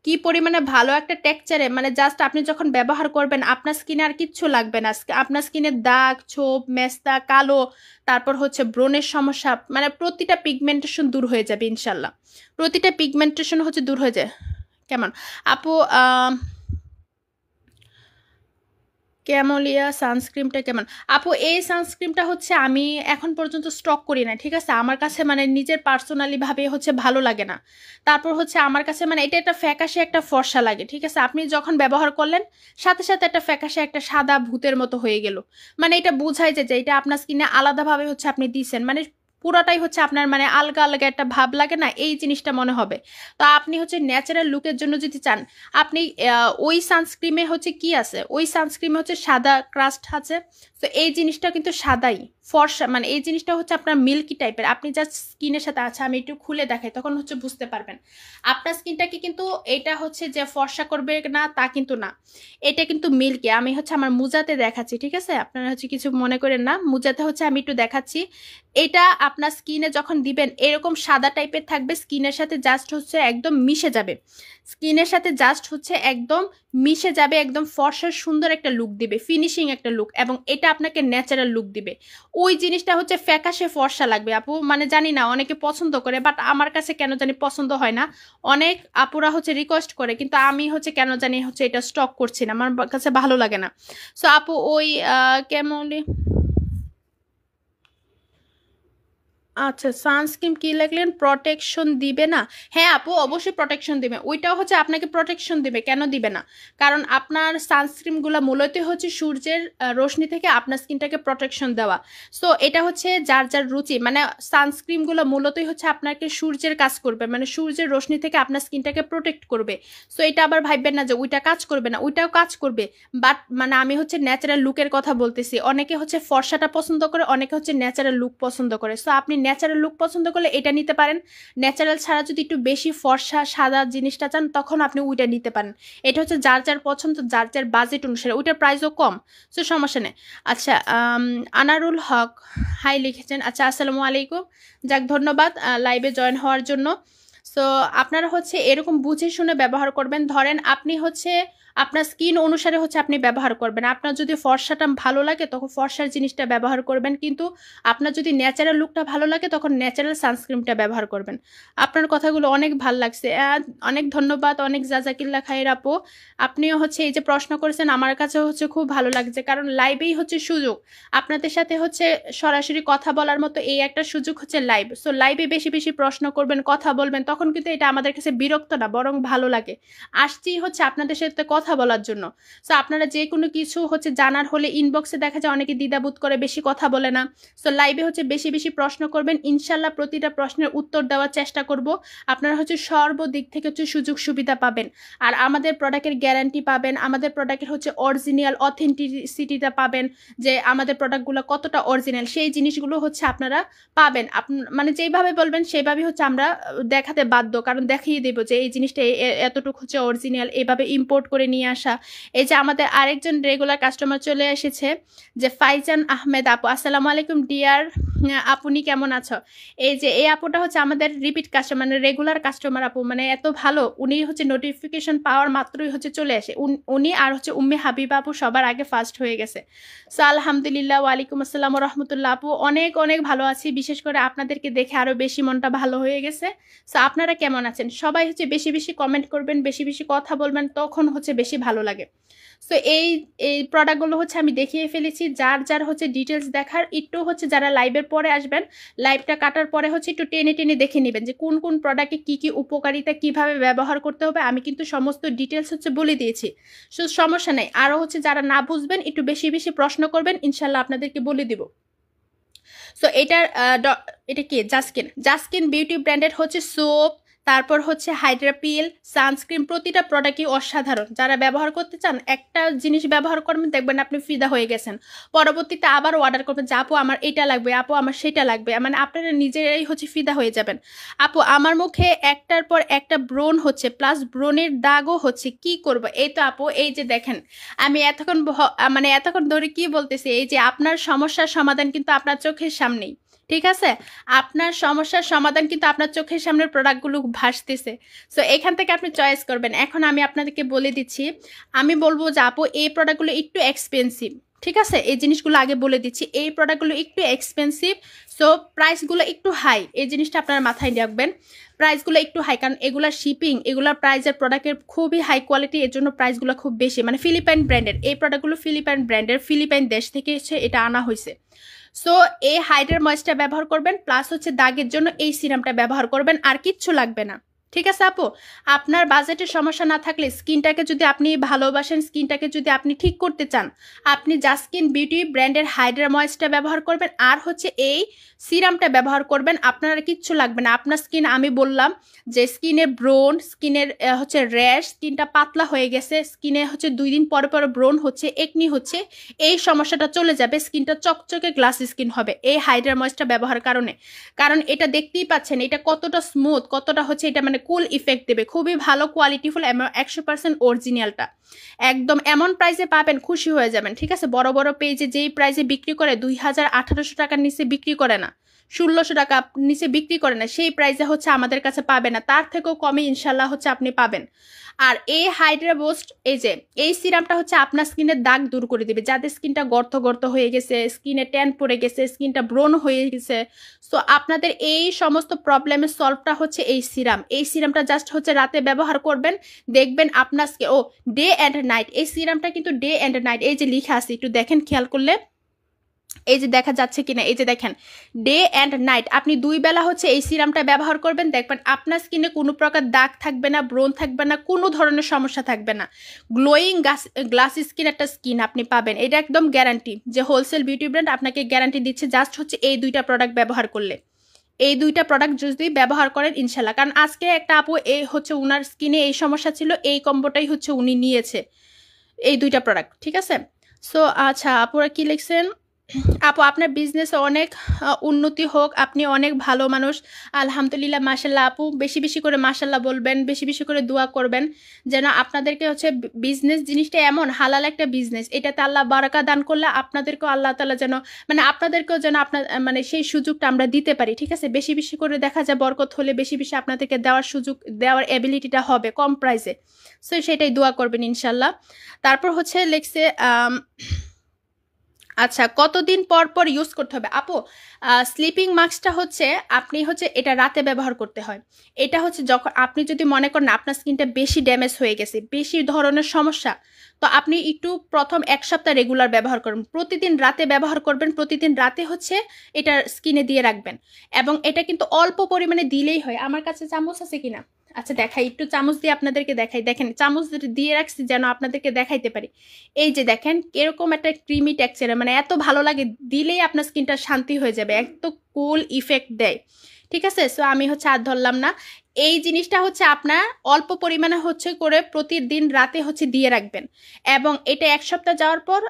কি পরিমাণে ভালো একটা টেক্সচারে, মানে জাস্ট আপনি যখন ব্যবহার করবেন আপনার স্কিনে আর কিচ্ছু লাগবে না। আপনার স্কিনের দাগ, ছোপ, মেস্তা, কালো, তারপর হচ্ছে ব্রণের সমস্যা, মানে প্রতিটা পিগমেন্টেশন দূর হয়ে যাবে ইনশাল্লাহ। প্রতিটা পিগমেন্টেশন হচ্ছে দূর হয়ে যায়। কেমন আপু ক্যামোলিয়া সানস্ক্রিমটা কেমন আপু? এই সানস্ক্রিমটা হচ্ছে আমি এখন পর্যন্ত স্টক করি না, ঠিক আছে? আমার কাছে মানে নিজের পার্সোনালি ভাবে হচ্ছে ভালো লাগে না। তারপর হচ্ছে আমার কাছে মানে এটা একটা ফ্যাকাশে একটা ফর্সা লাগে, ঠিক আছে? আপনি যখন ব্যবহার করলেন সাথে সাথে একটা ফ্যাকাশে একটা সাদা ভূতের মতো হয়ে গেল। মানে এটা বোঝাই যায় যে এটা আপনার স্কিনে আলাদাভাবে হচ্ছে আপনি দিয়েছেন, মানে পুরোটাই হচ্ছে আপনার মানে আলগা আলগা একটা ভাব লাগে না, এই জিনিসটা মনে হবে। তো আপনি হচ্ছে ন্যাচারাল লুকের জন্য যদি চান, আপনি ওই সানস্ক্রিমে হচ্ছে কি আছে, ওই সানস্ক্রিমে হচ্ছে সাদা ক্রাস্ট আছে। তো এই জিনিসটা কিন্তু সাদাই ফর্সা, মানে এই জিনিসটা হচ্ছে আপনার মিল্কি টাইপের। আপনি জাস্ট স্কিনের সাথে, আচ্ছা আমি একটু খুলে দেখাই তখন হচ্ছে বুঝতে পারবেন। আপনার স্কিনটাকে কিন্তু এটা হচ্ছে যে ফর্সা করবে না তা কিন্তু না, এটা কিন্তু মিল্কি। আমি হচ্ছে আমার মুজাতে দেখাচ্ছি, ঠিক আছে? আপনারা হচ্ছে কিছু মনে করেন না, মুজাতে হচ্ছে আমি একটু দেখাচ্ছি। এটা আপনার স্কিনে যখন দিবেন এরকম সাদা টাইপের থাকবে, স্কিনের সাথে জাস্ট হচ্ছে একদম মিশে যাবে, স্কিনের সাথে জাস্ট হচ্ছে একদম মিশে যাবে, একদম ফর্সার সুন্দর একটা লুক দিবে, ফিনিশিং একটা লুক, এবং এটা আপনাকে ন্যাচারাল লুক দিবে। ওই জিনিসটা হচ্ছে ফ্যাকাশে ফর্সা লাগবে আপু, মানে জানি না অনেকে পছন্দ করে, বাট আমার কাছে কেন জানি পছন্দ হয় না। অনেক আপুরা হচ্ছে রিকোয়েস্ট করে, কিন্তু আমি হচ্ছে কেন জানি হচ্ছে এটা স্টক করছি না, আমার কাছে ভালো লাগে না। সো আপু ওই কেমন, আচ্ছা সানস্ক্রিন কি লাগলেন, প্রোটেকশন দিবে না? হ্যাঁ আপু অবশ্যই প্রোটেকশন দিবে, ওইটাও হচ্ছে আপনাকে প্রোটেকশন দিবে, কেন দিবে না? কারণ আপনার সানস্ক্রিনগুলো মূলত হচ্ছে সূর্যের রশ্মি থেকে আপনার স্কিনটাকে প্রোটেকশন দেওয়া। সো এটা হচ্ছে যার যার রুচি, মানে সানস্ক্রিনগুলো মূলতই হচ্ছে আপনাকে সূর্যের কাজ করবে, মানে সূর্যের রশ্মি থেকে আপনার স্কিনটাকে প্রোটেক্ট করবে। সো এটা আবার ভাববেন না যে ওইটা কাজ করবে না, ওইটাও কাজ করবে। বাট মানে আমি হচ্ছে ন্যাচারাল লুকের কথা বলতেছি, অনেকে হচ্ছে ফর্সাটা পছন্দ করে, অনেকে হচ্ছে ন্যাচারাল লুক পছন্দ করে। সো আপনি ন্যাচারাল লুক পছন্দ করলে এটা নিতে পারেন। ন্যাচারাল ছাড়া যদি একটু বেশি ফর্সা সাদা জিনিসটা চান তখন আপনি ওইটা নিতে পারেন। এটা হচ্ছে যার যার পছন্দ, যার যার বাজেট অনুসারে, ওইটার প্রাইসও কম। সো সমস্যা নেই। আচ্ছা আনারুল হক হাই লিখেছেন, আচ্ছা আসসালামু আলাইকুম। যাক ধন্যবাদ লাইভে জয়েন হওয়ার জন্য। সো আপনারা হচ্ছে এরকম বুঝে শুনে ব্যবহার করবেন। ধরেন আপনি হচ্ছে আপনার স্কিন অনুসারে হচ্ছে আপনি ব্যবহার করবেন। আপনার যদি ফর্সাটা ভালো লাগে তখন ফর্সার জিনিসটা ব্যবহার করবেন, কিন্তু আপনার যদি ন্যাচারাল লুকটা ভালো লাগে তখন ন্যাচারাল সানস্ক্রিনটা ব্যবহার করবেন। আপনার কথাগুলো অনেক ভাল লাগছে, অনেক ধন্যবাদ, অনেক জাজাকিল্লা খায়ের আপু। আপনিও হচ্ছে এই যে প্রশ্ন করেছেন আমার কাছে হচ্ছে খুব ভালো লাগছে, কারণ লাইভেই হচ্ছে সুযোগ আপনাদের সাথে হচ্ছে সরাসরি কথা বলার মতো, এই একটা সুযোগ হচ্ছে লাইভ। সো লাইভে বেশি বেশি প্রশ্ন করবেন, কথা বলবেন, তখন কিন্তু এটা আমাদের কাছে বিরক্ত না, বরং ভালো লাগে। আসছি হচ্ছে আপনাদের সাথে কথা বলার জন্য। সো আপনারা যে কোনো কিছু হচ্ছে জানার হলে ইনবক্সে দেখা যায় অনেকে দ্বিধাবোধ করে, বেশি কথা বলে না। সো লাইভে হচ্ছে বেশি বেশি প্রশ্ন করবেন, ইনশাল্লাহ প্রতিটা প্রশ্নের উত্তর দেওয়ার চেষ্টা করব। আপনারা হচ্ছে সর্বদিক থেকে হচ্ছে সুযোগ সুবিধা পাবেন, আর আমাদের প্রোডাক্টের গ্যারান্টি পাবেন, আমাদের প্রোডাক্টের হচ্ছে অরিজিনাল অথেন্টিসিটিটা পাবেন, যে আমাদের প্রোডাক্টগুলো কতটা অরিজিনাল সেই জিনিসগুলো হচ্ছে আপনারা পাবেন। মানে যেইভাবে বলবেন সেইভাবেই হচ্ছে আমরা দেখাতে বাধ্য, কারণ দেখিয়ে দেবো যে এই জিনিসটা এতটুকু হচ্ছে অরিজিনাল, এভাবে ইম্পোর্ট করে নিয়ে আসা। এই যে আমাদের আরেকজন রেগুলার কাস্টমার চলে এসেছে, যে ফাইজান আহমেদ আপু, আসসালামু আলাইকুম ডিয়ার আপনি কেমন আছো? এই যে এই আপুটা হচ্ছে আমাদের রিপিট কাস্টমার, মানে রেগুলার কাস্টমার আপু, মানে এত ভালো, উনি হচ্ছে নোটিফিকেশন পাওয়ার মাত্রই হচ্ছে চলে আসে। উনি আর হচ্ছে উম্মে হাবিবা আপু সবার আগে ফার্স্ট হয়ে গেছে। সো আলহামদুলিল্লাহ, ওয়ালাইকুম আসসালাম রহমতুল্লাহ আপু, অনেক অনেক ভালো আছি, বিশেষ করে আপনাদেরকে দেখে আরো বেশি মনটা ভালো হয়ে গেছে। সো আপনারা কেমন আছেন? সবাই হচ্ছে বেশি বেশি কমেন্ট করবেন, বেশি বেশি কথা বলবেন, তখন হচ্ছে বেশি ভালো লাগে। সো এই এই প্রোডাক্টগুলো হচ্ছে আমি দেখিয়ে ফেলেছি, যার যার হচ্ছে ডিটেলস দেখার একটু হচ্ছে যারা লাইভের পরে আসবেন, লাইভটা কাটার পরে হচ্ছে একটু টেনে টেনে দেখে নেবেন যে কোন কোন প্রোডাক্টে কি কি উপকারিতা, কিভাবে ব্যবহার করতে হবে, আমি কিন্তু সমস্ত ডিটেলস হচ্ছে বলে দিয়েছি। সো সমস্যা নেই, আরও হচ্ছে যারা না বুঝবেন একটু বেশি বেশি প্রশ্ন করবেন, ইনশাল্লাহ আপনাদেরকে বলে দিব। সো এটার এটা কি জাস্কিন, জাস্কিন বিউটি ব্র্যান্ডের হচ্ছে সোপ, তারপর হচ্ছে হাইড্রাপিল, সানস্ক্রিন, প্রতিটা প্রোডাক্টই অসাধারণ। যারা ব্যবহার করতে চান একটা জিনিস ব্যবহার করবেন, দেখবেন আপনি ফিদা হয়ে গেছেন। পরবর্তীতে আবার অর্ডার করবেন যে আপু আমার এটা লাগবে, আপু আমার সেটা লাগবে, মানে আপনারা নিজেরাই হচ্ছে ফিদা হয়ে যাবেন। আপু আমার মুখে একটার পর একটা ব্রণ হচ্ছে, প্লাস ব্রণের দাগও হচ্ছে, কি করব? এই তো আপু, এই যে দেখেন আমি এতক্ষণ মানে এতক্ষণ ধরে কি বলতেছি, এই যে আপনার সমস্যার সমাধান কিন্তু আপনার চোখের সামনেই, ঠিক আছে? আপনার সমস্যার সমাধান কিন্তু আপনার চোখের সামনের প্রোডাক্টগুলো ভাসতেছে। সো এখান থেকে আপনি চয়েস করবেন। এখন আমি আপনাদেরকে বলে দিচ্ছি, আমি বলবো যে আপু এই প্রোডাক্টগুলো একটু এক্সপেন্সিভ, ঠিক আছে? এই জিনিসগুলো আগে বলে দিচ্ছি, এই প্রোডাক্টগুলো একটু এক্সপেন্সিভ, সো প্রাইসগুলো একটু হাই, এই জিনিসটা আপনারা মাথায় রাখবেন। প্রাইসগুলো একটু হাই, কারণ এগুলা শিপিং, এগুলার প্রাইসের প্রোডাক্টের খুবই হাই কোয়ালিটি, এর জন্য প্রাইসগুলো খুব বেশি। মানে ফিলিপাইন ব্র্যান্ডের এই প্রোডাক্টগুলো, ফিলিপাইন ব্র্যান্ডের, ফিলিপাইন দেশ থেকে এসে এটা আনা হয়েছে। সো এই হাইড্রার ময়েশ্চার ব্যবহার করবেন, প্লাস হচ্ছে দাগের জন্য এই সিরামটা ব্যবহার করবেন, আর কিচ্ছু লাগবে না, ঠিক আছে আপু? আপনার বাজেটের সমস্যা না থাকলে, স্কিনটাকে যদি আপনি ভালোবাসেন, স্কিনটাকে যদি আপনি ঠিক করতে চান, আপনি জাস্কিন বিউটি ব্র্যান্ডের হাইড্রা ময়েশ্চার ব্যবহার করবেন, আর হচ্ছে এই সিরামটা ব্যবহার করবেন। আপনার কিচ্ছু লাগবে না। আপনার স্কিন, আমি বললাম যে স্কিনের ব্রণ, স্কিনের হচ্ছে র্যাশ, স্কিনটা পাতলা হয়ে গেছে, স্কিনে হচ্ছে 2 দিন পরে পরে ব্রণ হচ্ছে, একনি হচ্ছে, এই সমস্যাটা চলে যাবে, স্কিনটা চকচকে গ্লাস স্কিন হবে এই হাইড্রা ময়েশ্চার ব্যবহারের কারণে। কারণ এটা দেখতেই পাচ্ছেন এটা কতটা স্মুথ, কতটা হচ্ছে এটা মানে কুল ইফেক্ট দেবে, খুবই ভালো কোয়ালিটিফুল, 100% অরিজিনালটা। একদম এমন প্রাইসে পাবেন, খুশি হয়ে যাবেন, ঠিক আছে? বড় বড় পেজে যেই প্রাইসে বিক্রি করে 2000-1800 টাকার নিচে বিক্রি করে না, 1600 টাকা নিচে বিক্রি করে না, সেই প্রাইসে হচ্ছে আমাদের কাছে পাবে না, তার থেকেও কমে ইনশাল্লাহ হচ্ছে আপনি পাবেন। আর এই হাইড্রা বুস্ট, এই যে এই সিরামটা হচ্ছে আপনার স্কিনের দাগ দূর করে দিবে, যাদের স্কিনটা গর্ত গর্ত হয়ে গেছে, স্কিনে ট্যান পড়ে গেছে, স্কিনটা ব্রণ হয়ে গেছে, সো আপনাদের এই সমস্ত প্রবলেমের সলভটা হচ্ছে এই সিরাম। এই সিরামটা জাস্ট হচ্ছে রাতে ব্যবহার করবেন, দেখবেন আপনার ডে অ্যান্ড নাইট, এই সিরামটা কিন্তু ডে অ্যান্ড নাইট, এই যে লেখা আছে একটু দেখেন খেয়াল করলে, এই যে দেখা যাচ্ছে কিনা, এই যে দেখেন ডে অ্যান্ড নাইট, আপনি 2 বেলা হচ্ছে এই সিরামটা ব্যবহার করবেন, দেখবেন আপনার স্কিনে কোনো প্রকার দাগ থাকবে না, ব্রণ থাকবে না, কোনো ধরনের সমস্যা থাকবে না, গ্লোয়িং গ্লাস স্কিন একটা স্কিন আপনি পাবেন। এটা একদম গ্যারান্টি, যে হোলসেল বিউটি ব্র্যান্ড আপনাকে গ্যারান্টি দিচ্ছে জাস্ট হচ্ছে এই 2টা প্রোডাক্ট ব্যবহার করলে, এই 2টা প্রোডাক্ট যদি ব্যবহার করেন ইনশাল্লাহ। কারণ আজকে একটা আপু এই হচ্ছে উনার স্কিনে এই সমস্যা ছিল, এই কম্বোটাই হচ্ছে উনি নিয়েছে, এই 2টা প্রোডাক্ট, ঠিক আছে? সো আচ্ছা, আপুরা কি লিখছেন? আপু আপনার বিজনেস অনেক উন্নতি হোক, আপনি অনেক ভালো মানুষ, আলহামদুলিল্লাহ, মাশাল্লাহ। আপু বেশি বেশি করে মাশাল্লাহ বলবেন, বেশি বেশি করে দোয়া করবেন, যেন আপনাদেরকে হচ্ছে বিজনেস জিনিসটা এমন হালাল একটা বিজনেস, এটাতে আল্লাহ বারাকা দান করলে আপনাদেরকেও আল্লাহ তাআলা যেন মানে আপনাদেরকেও যেন আপনার মানে সেই সুযোগটা আমরা দিতে পারি, ঠিক আছে? বেশি বেশি করে দেখা যায় বরকত হলে বেশি বেশি আপনাদেরকে দেওয়ার সুযোগ, দেওয়ার এবিলিটিটা হবে কম প্রাইসে, সো সেটাই দোয়া করবেন ইনশাল্লাহ। তারপর হচ্ছে লেখছে আচ্ছা, কতদিন পর পর ইউজ করতে হবে? আপু স্লিপিং মাস্কটা হচ্ছে আপনি হচ্ছে এটা রাতে ব্যবহার করতে হয়। এটা হচ্ছে যখন আপনি যদি মনে করেন আপনার স্কিনটা বেশি ড্যামেজ হয়ে গেছে, বেশি ধরনের সমস্যা, তো আপনি একটু প্রথম 1 সপ্তাহ রেগুলার ব্যবহার করুন, প্রতিদিন রাতে ব্যবহার করবেন, প্রতিদিন রাতে হচ্ছে এটা স্কিনে দিয়ে রাখবেন, এবং এটা কিন্তু অল্প পরিমাণে দিলেই হয়। আমার কাছে চামচ আছে কিনা, আচ্ছা দেখাই, একটু চামচ দিয়ে আপনাদেরকে দেখাই, দেখেন চামচ দিয়ে রাখছি যেন আপনাদেরকে দেখাইতে পারি। এই যে দেখেন এরকম একটা ক্রিমি টেক্সচার, মানে এত ভালো লাগে, দিলেই আপনার স্কিনটা শান্তি হয়ে যাবে, এত কুল ইফেক্ট দেয়, ঠিক আছে? সো আমি হচ্ছে আর ধরলাম না, এই জিনিসটা হচ্ছে আপনার অল্প পরিমাণে হচ্ছে করে প্রতিদিন রাতে হচ্ছে দিয়ে রাখবেন, এবং এটা 1 সপ্তাহ যাওয়ার পর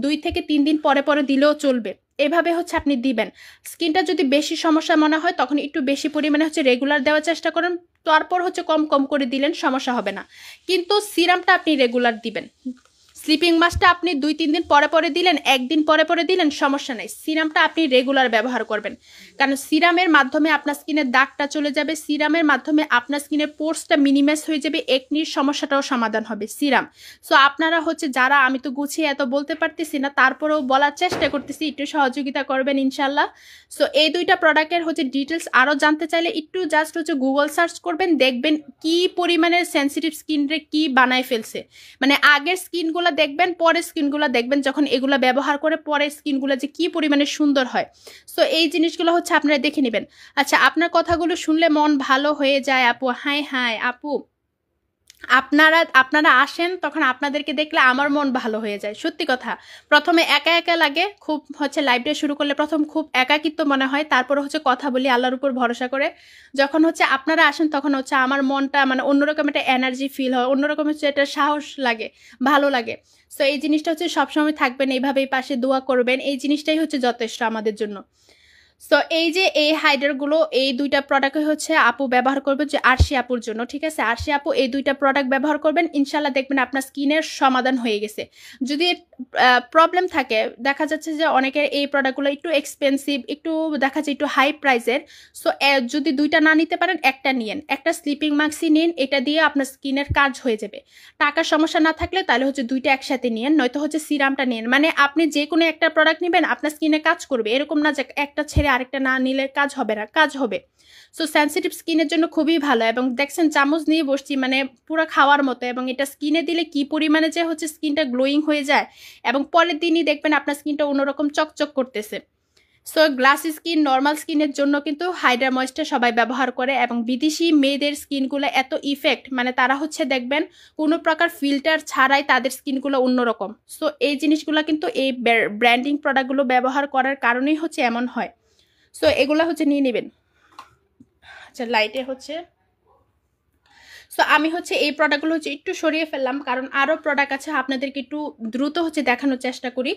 2 থেকে 3 দিন পরে পরে দিলেও চলবে, এভাবে হচ্ছে আপনি দিবেন। স্কিনটা যদি বেশি সমস্যা মনে হয় তখন একটু বেশি পরিমাণে হচ্ছে রেগুলার দেওয়ার চেষ্টা করেন, তারপর হচ্ছে কম কম করে দিলেন, সমস্যা হবে না। কিন্তু সিরামটা আপনি রেগুলার দিবেন, স্লিপিং মাস্কটা আপনি 2-3 দিন পরে পরে দিলেন, 1 দিন পরে পরে দিলেন, সমস্যা নাই। সিরামটা আপনি রেগুলার ব্যবহার করবেন, কারণ সিরামের মাধ্যমে আপনার স্কিনের দাগটা চলে যাবে, সিরামের মাধ্যমে আপনার স্কিনের পোর্সটা মিনিমাইজ হয়ে যাবে, একনির সমস্যাটাও সমাধান হবে সিরাম। সো আপনারা হচ্ছে যারা, আমি তো গুছিয়ে এত বলতে পারতেছি না, তারপরেও বলার চেষ্টা করতেছি, একটু সহযোগিতা করবেন ইনশাল্লাহ। সো এই 2টা প্রোডাক্টের হচ্ছে ডিটেলস আরও জানতে চাইলে একটু জাস্ট হচ্ছে গুগল সার্চ করবেন, দেখবেন কি পরিমাণের সেন্সিটিভ স্কিনরে কি বানায় ফেলছে, মানে আগের স্কিনগুলো দেখবেন, পরের স্কিনগুলো দেখবেন, যখন এগুলো ব্যবহার করে পরের স্কিনগুলো যে কি পরিমাণে সুন্দর হয়। সো এই জিনিসগুলো হচ্ছে আপনারা দেখে নেবেন। আচ্ছা, আপনার কথাগুলো শুনলে মন ভালো হয়ে যায় আপু। হাই হাই আপু, আপনারা আপনারা আসেন, তখন আপনাদেরকে দেখলে আমার মন ভালো হয়ে যায়, সত্যি কথা। প্রথমে একা একা লাগে, খুব হচ্ছে লাইভটা শুরু করলে প্রথম খুব একাকিত্ব মনে হয়, তারপরে হচ্ছে কথা বলি আল্লাহর উপর ভরসা করে। যখন হচ্ছে আপনারা আসেন তখন হচ্ছে আমার মনটা মানে অন্যরকম একটা এনার্জি ফিল হয়, অন্যরকম হচ্ছে একটা সাহস লাগে, ভালো লাগে। সো এই জিনিসটা হচ্ছে সবসময় থাকবেন, এইভাবেই পাশে দোয়া করবেন, এই জিনিসটাই হচ্ছে যথেষ্ট আমাদের জন্য। সো এই যে এই হাইডারগুলো, এই দুইটা প্রোডাক্ট হচ্ছে আপু ব্যবহার করবে যে আরশি আপুর জন্য, ঠিক আছে? আরশি আপু এই দুইটা প্রোডাক্ট ব্যবহার করবেন, ইনশাল্লাহ দেখবেন আপনার স্কিনের সমাধান হয়ে গেছে। যদি প্রবলেম থাকে, দেখা যাচ্ছে যে অনেকের এই প্রোডাক্টগুলো একটু এক্সপেন্সিভ, একটু দেখা যায় একটু হাই প্রাইসের। সো যদি দুইটা না নিতে পারেন, একটা নিয়েন, একটা স্লিপিং মাস্কই নিন, এটা দিয়ে আপনার স্কিনের কাজ হয়ে যাবে। টাকার সমস্যা না থাকলে তাহলে হচ্ছে দুইটা একসাথে নিয়েন, নয়তো হচ্ছে সিরামটা নিন। মানে আপনি যে কোনো একটা প্রোডাক্ট নেবেন, আপনার স্কিনে কাজ করবে, এরকম না যে একটা ছেড়ে আরেকটা না নিলে কাজ হবে না, কাজ হবে। সো সেন্সিটিভ স্কিনের জন্য খুবই ভালো। এবং দেখছেন চামচ নিয়ে বসছি, মানে পুরো খাওয়ার মতো। এবং এটা স্কিনে দিলে কি পরিমাণে যে হচ্ছে স্কিনটা গ্লোয়িং হয়ে যায়, এবং পরের দিনই দেখবেন আপনার স্কিনটা অন্যরকম চকচক করতেছে। সো গ্লাস স্কিন, নর্মাল স্কিনের জন্য কিন্তু হাইড্রা ময়েশ্চার সবাই ব্যবহার করে। এবং বিদেশি মেয়েদের স্কিনগুলো এত ইফেক্ট, মানে তারা হচ্ছে দেখবেন কোনো প্রকার ফিল্টার ছাড়াই তাদের স্কিনগুলো অন্যরকম। সো এই জিনিসগুলো কিন্তু এই ব্র্যান্ডিং প্রোডাক্টগুলো ব্যবহার করার কারণেই হচ্ছে এমন হয়। সো এগুলো হচ্ছে নিয়ে নেবেন। আচ্ছা, লাইটে হচ্ছে, সো আমি হচ্ছে এই প্রোডাক্টগুলো হচ্ছে একটু সরিয়ে ফেললাম, কারণ আরও প্রোডাক্ট আছে, আপনাদেরকে একটু দ্রুত হচ্ছে দেখানোর চেষ্টা করি।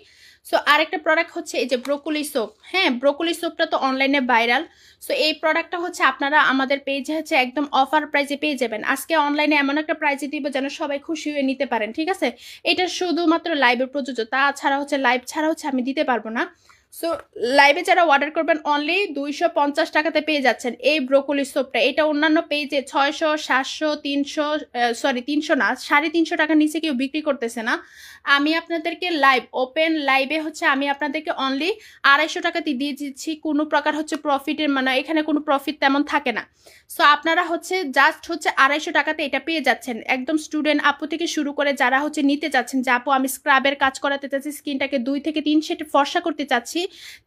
সো আরেকটা প্রোডাক্ট হচ্ছে এই যে ব্রোকলি সোপ। হ্যাঁ, ব্রোকলি সোপটা তো অনলাইনে ভাইরাল। সো এই প্রোডাক্টটা হচ্ছে আপনারা আমাদের পেজে হচ্ছে একদম অফার প্রাইসে পেয়ে যাবেন। আজকে অনলাইনে এমন একটা প্রাইসে দিব যেন সবাই খুশি হয়ে নিতে পারেন, ঠিক আছে? এটা শুধুমাত্র লাইভের প্রযোজ্য, তাছাড়া হচ্ছে লাইভ ছাড়া হচ্ছে আমি দিতে পারবো না। সো লাইভে যারা অর্ডার করবেন অনলি 250 টাকাতে পেয়ে যাচ্ছেন এই ব্রোকলি সোপটা। এটা অন্যান্য পেজে 600, 700, 300, সরি 300 না, 350 টাকার নিচে কেউ বিক্রি করতেছে না। আমি আপনাদেরকে লাইভ ওপেন লাইভে হচ্ছে আমি আপনাদেরকে অনলি 250 টাকাতে দিয়ে দিচ্ছি। কোনো প্রকার হচ্ছে প্রফিটের, মানে এখানে কোনো প্রফিট তেমন থাকে না। সো আপনারা হচ্ছে জাস্ট হচ্ছে 250 টাকাতে এটা পেয়ে যাচ্ছেন। একদম স্টুডেন্ট আপু থেকে শুরু করে যারা হচ্ছে নিতে চাচ্ছেন যে আপু আমি স্ক্রাবের কাজ করাতে চাচ্ছি, স্কিনটাকে 2 থেকে 3 শেড ফর্সা করতে চাচ্ছি,